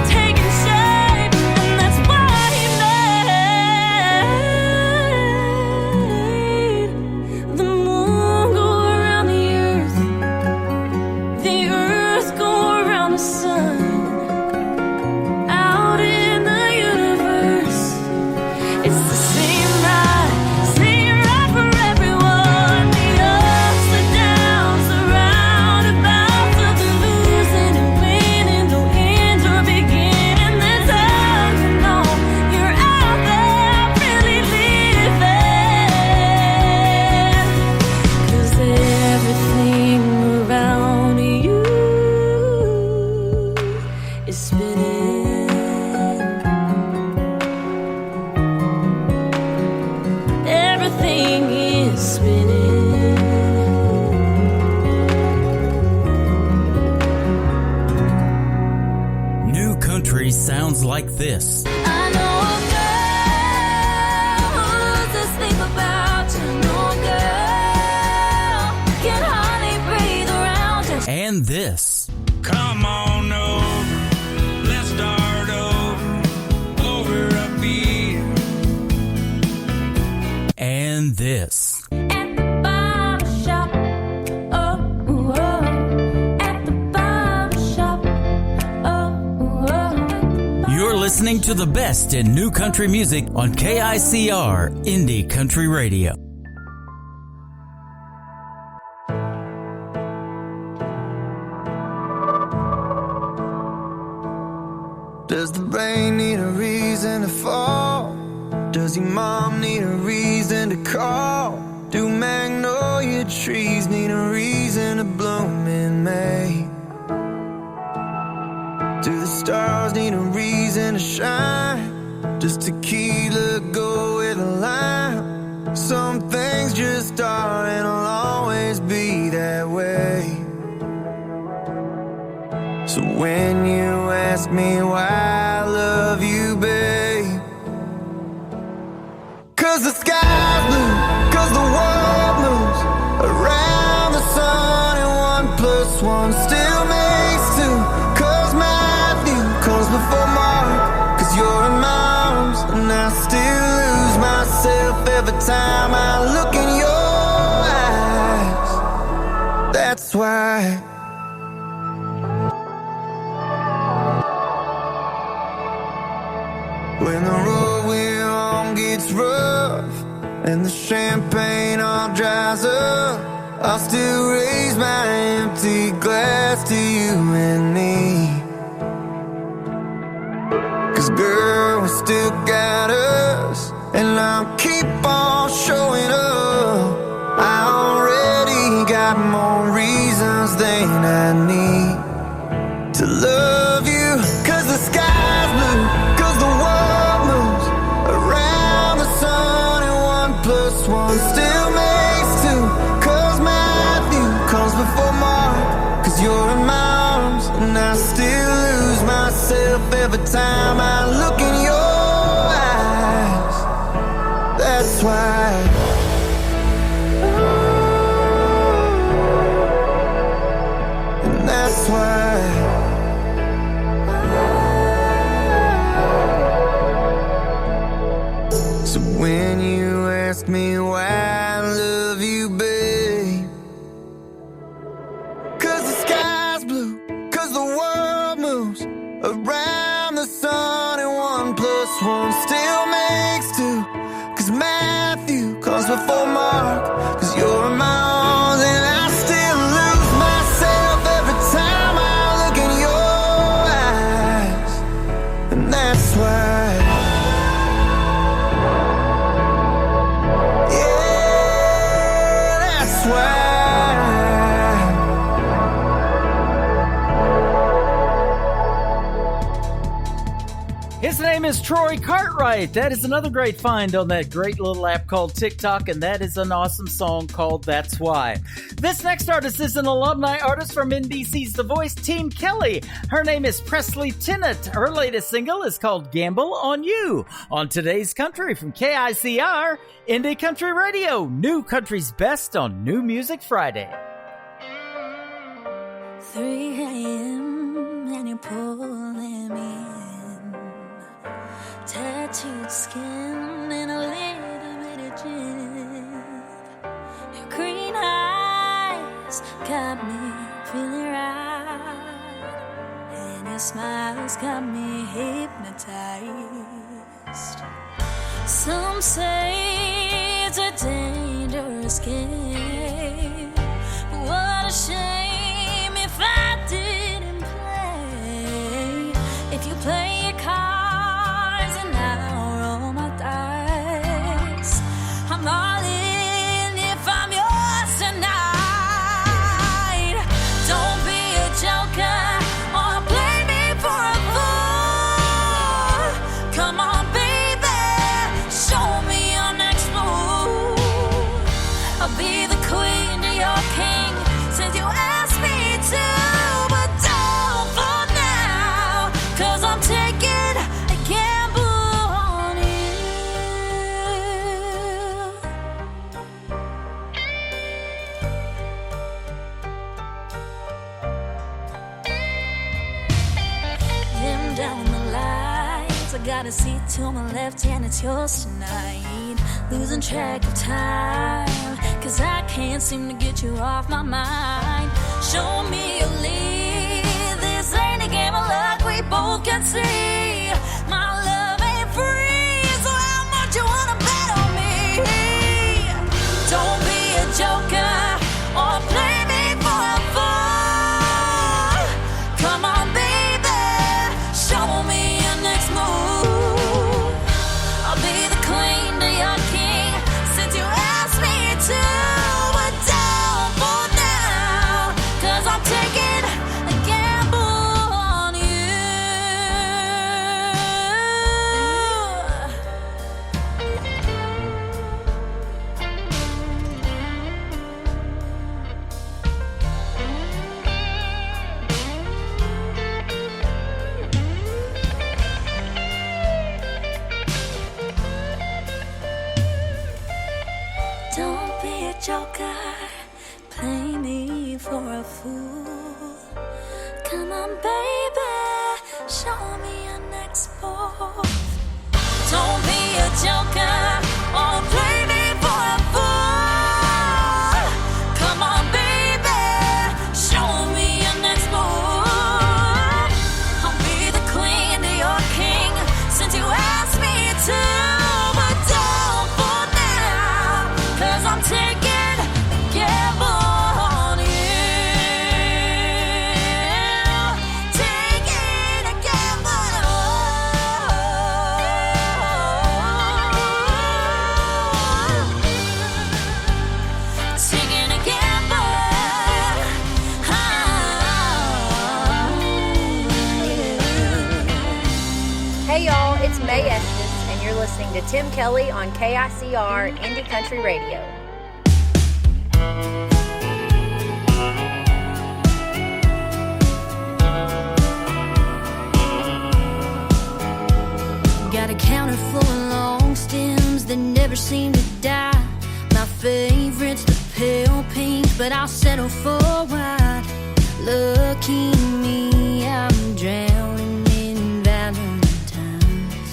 taking shape, and that's what he made. The moon go around the earth go around the sun. Out in the universe, it's the same ride for everyone. The ups, the downs, the roundabouts of the losing and winning, no end or beginning. That's how you know you're out there really living. 'Cause everything around you is spinning. Everything is spinning. New country sounds like this. I know and this. Come on over, let's start over a beer. And this. At the barber shop, oh, at the barber shop, oh. You're listening to the best in new country music on KICR Indie Country Radio. Does the rain need a reason to fall? Does your mom need a reason to call? Do magnolia trees need a reason to bloom in May? Do the stars need a reason to shine? Does tequila go with a lime? Some things just are and will always be that way. So when you ask me why I love you, babe, 'cause the sky's blue, 'cause the world moves around the sun, and 1 + 1 still makes 2, 'cause Matthew comes before Mark, 'cause you're in my arms, and I still lose myself every time I look in your eyes. That's why. When the road we're on gets rough and the champagne all dries up, I'll still raise my empty glass to you and me. 'Cause girl, we still got us, and I'll keep on showing up. I already got more reasons than I need to love you. 'Cause the sky's blue, 'cause the world moves around the sun, and 1 + 1 still makes 2, 'cause Matthew comes before Mark, 'cause you're in my arms, and I still lose myself every time I look in your eyes. That's why. And that's why. So when you ask me why I love you, babe, 'cause the sky's blue, 'cause the world moves around the sun, and 1 + 1 still makes 2, 'cause Matthew comes before Mark, 'cause you're in my arms, and I still lose myself every time I look in your eyes. And that's why. His name is Troy Cartwright. That is another great find on that great little app called TikTok, and that is an awesome song called That's Why. This next artist is an alumni artist from NBC's The Voice, Team Kelly. Her name is Presley Tennant. Her latest single is called Gamble on You on Today's Country from KICR Indie Country Radio. New country's best on New Music Friday. 3 a.m. and you're pulling me in. Tattooed skin and a little bit of gin. Your green eyes got me feeling right, and your smile's got me hypnotized. Some say it's a dangerous game, but what a shame if I didn't play. If you play your cards and I'll roll my dice, I'm all in if I'm yours tonight. Don't be a joker or play me for a fool. Come on, baby, show me your next move. I'll be the queen to your king since you got a seat to my left and it's yours tonight. Losing track of time, 'cause I can't seem to get you off my mind. Show me your lead, this ain't a game of luck, we both can see. My love ain't free, so how much you wanna bet on me? Don't be a joker or play me for a fool. Come on, baby, show me your next move. I'll be the queen to your king since you asked me to. But down for now, 'cause I'm taking a gamble on you. Don't be a joker, play me for a fool. Come on, baby, show me your next move. Don't be a joker or play me for a fool. Come on, baby, show me your next move. I'll be the queen to your king since you asked me to. But don't for now, 'cause I'm taking a gamble on you. Taking a gamble. Taking a gamble. Hey y'all, it's May Estes, and you're listening to Tim Kelly on KICR Indie Country Radio. Got a counter full of long stems that never seem to die. My favorite's the pale pink, but I'll settle for white. Lucky me, I'm drowning in Valentine's.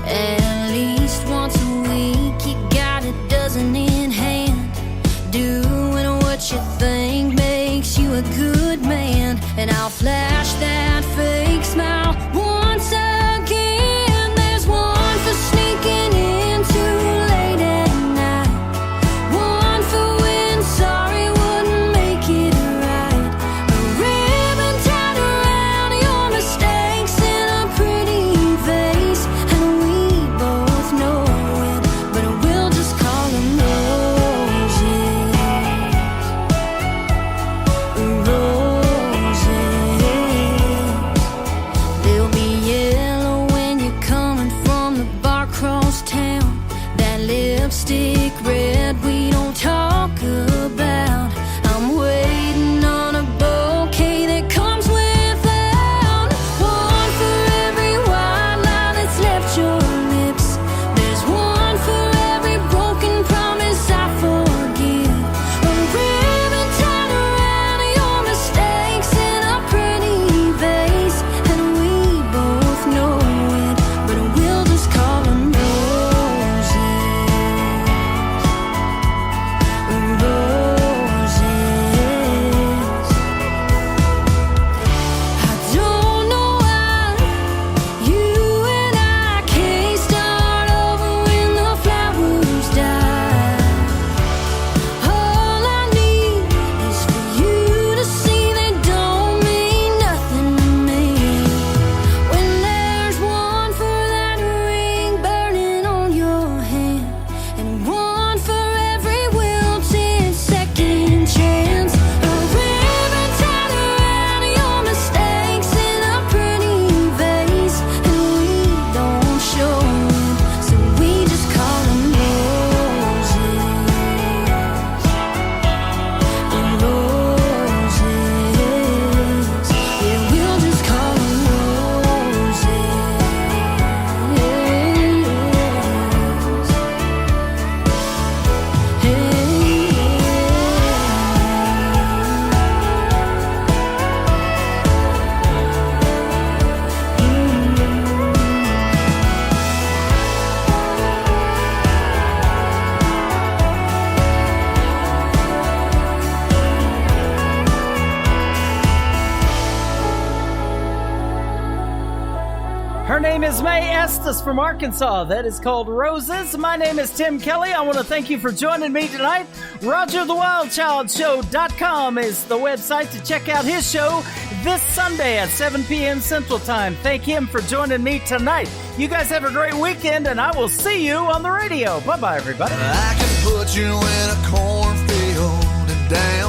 At least once a week, you got a dozen in hand. Doing what you think makes you a good man. And I'll flash that fake smile once again. There's one for sneaking in too late at night. One for when sorry wouldn't make it right. A ribbon tied around your mistakes in a pretty vase. And we both know it, but we'll just call them roses. Roses. is May Estes from Arkansas. That is called Roses. My name is Tim Kelly. I want to thank you for joining me tonight. RogerTheWildChildShow.com is the website to check out his show this Sunday at 7 p.m. Central Time. Thank him for joining me tonight. You guys have a great weekend, and I will see you on the radio. Bye-bye, everybody. I can put you in a cornfield and down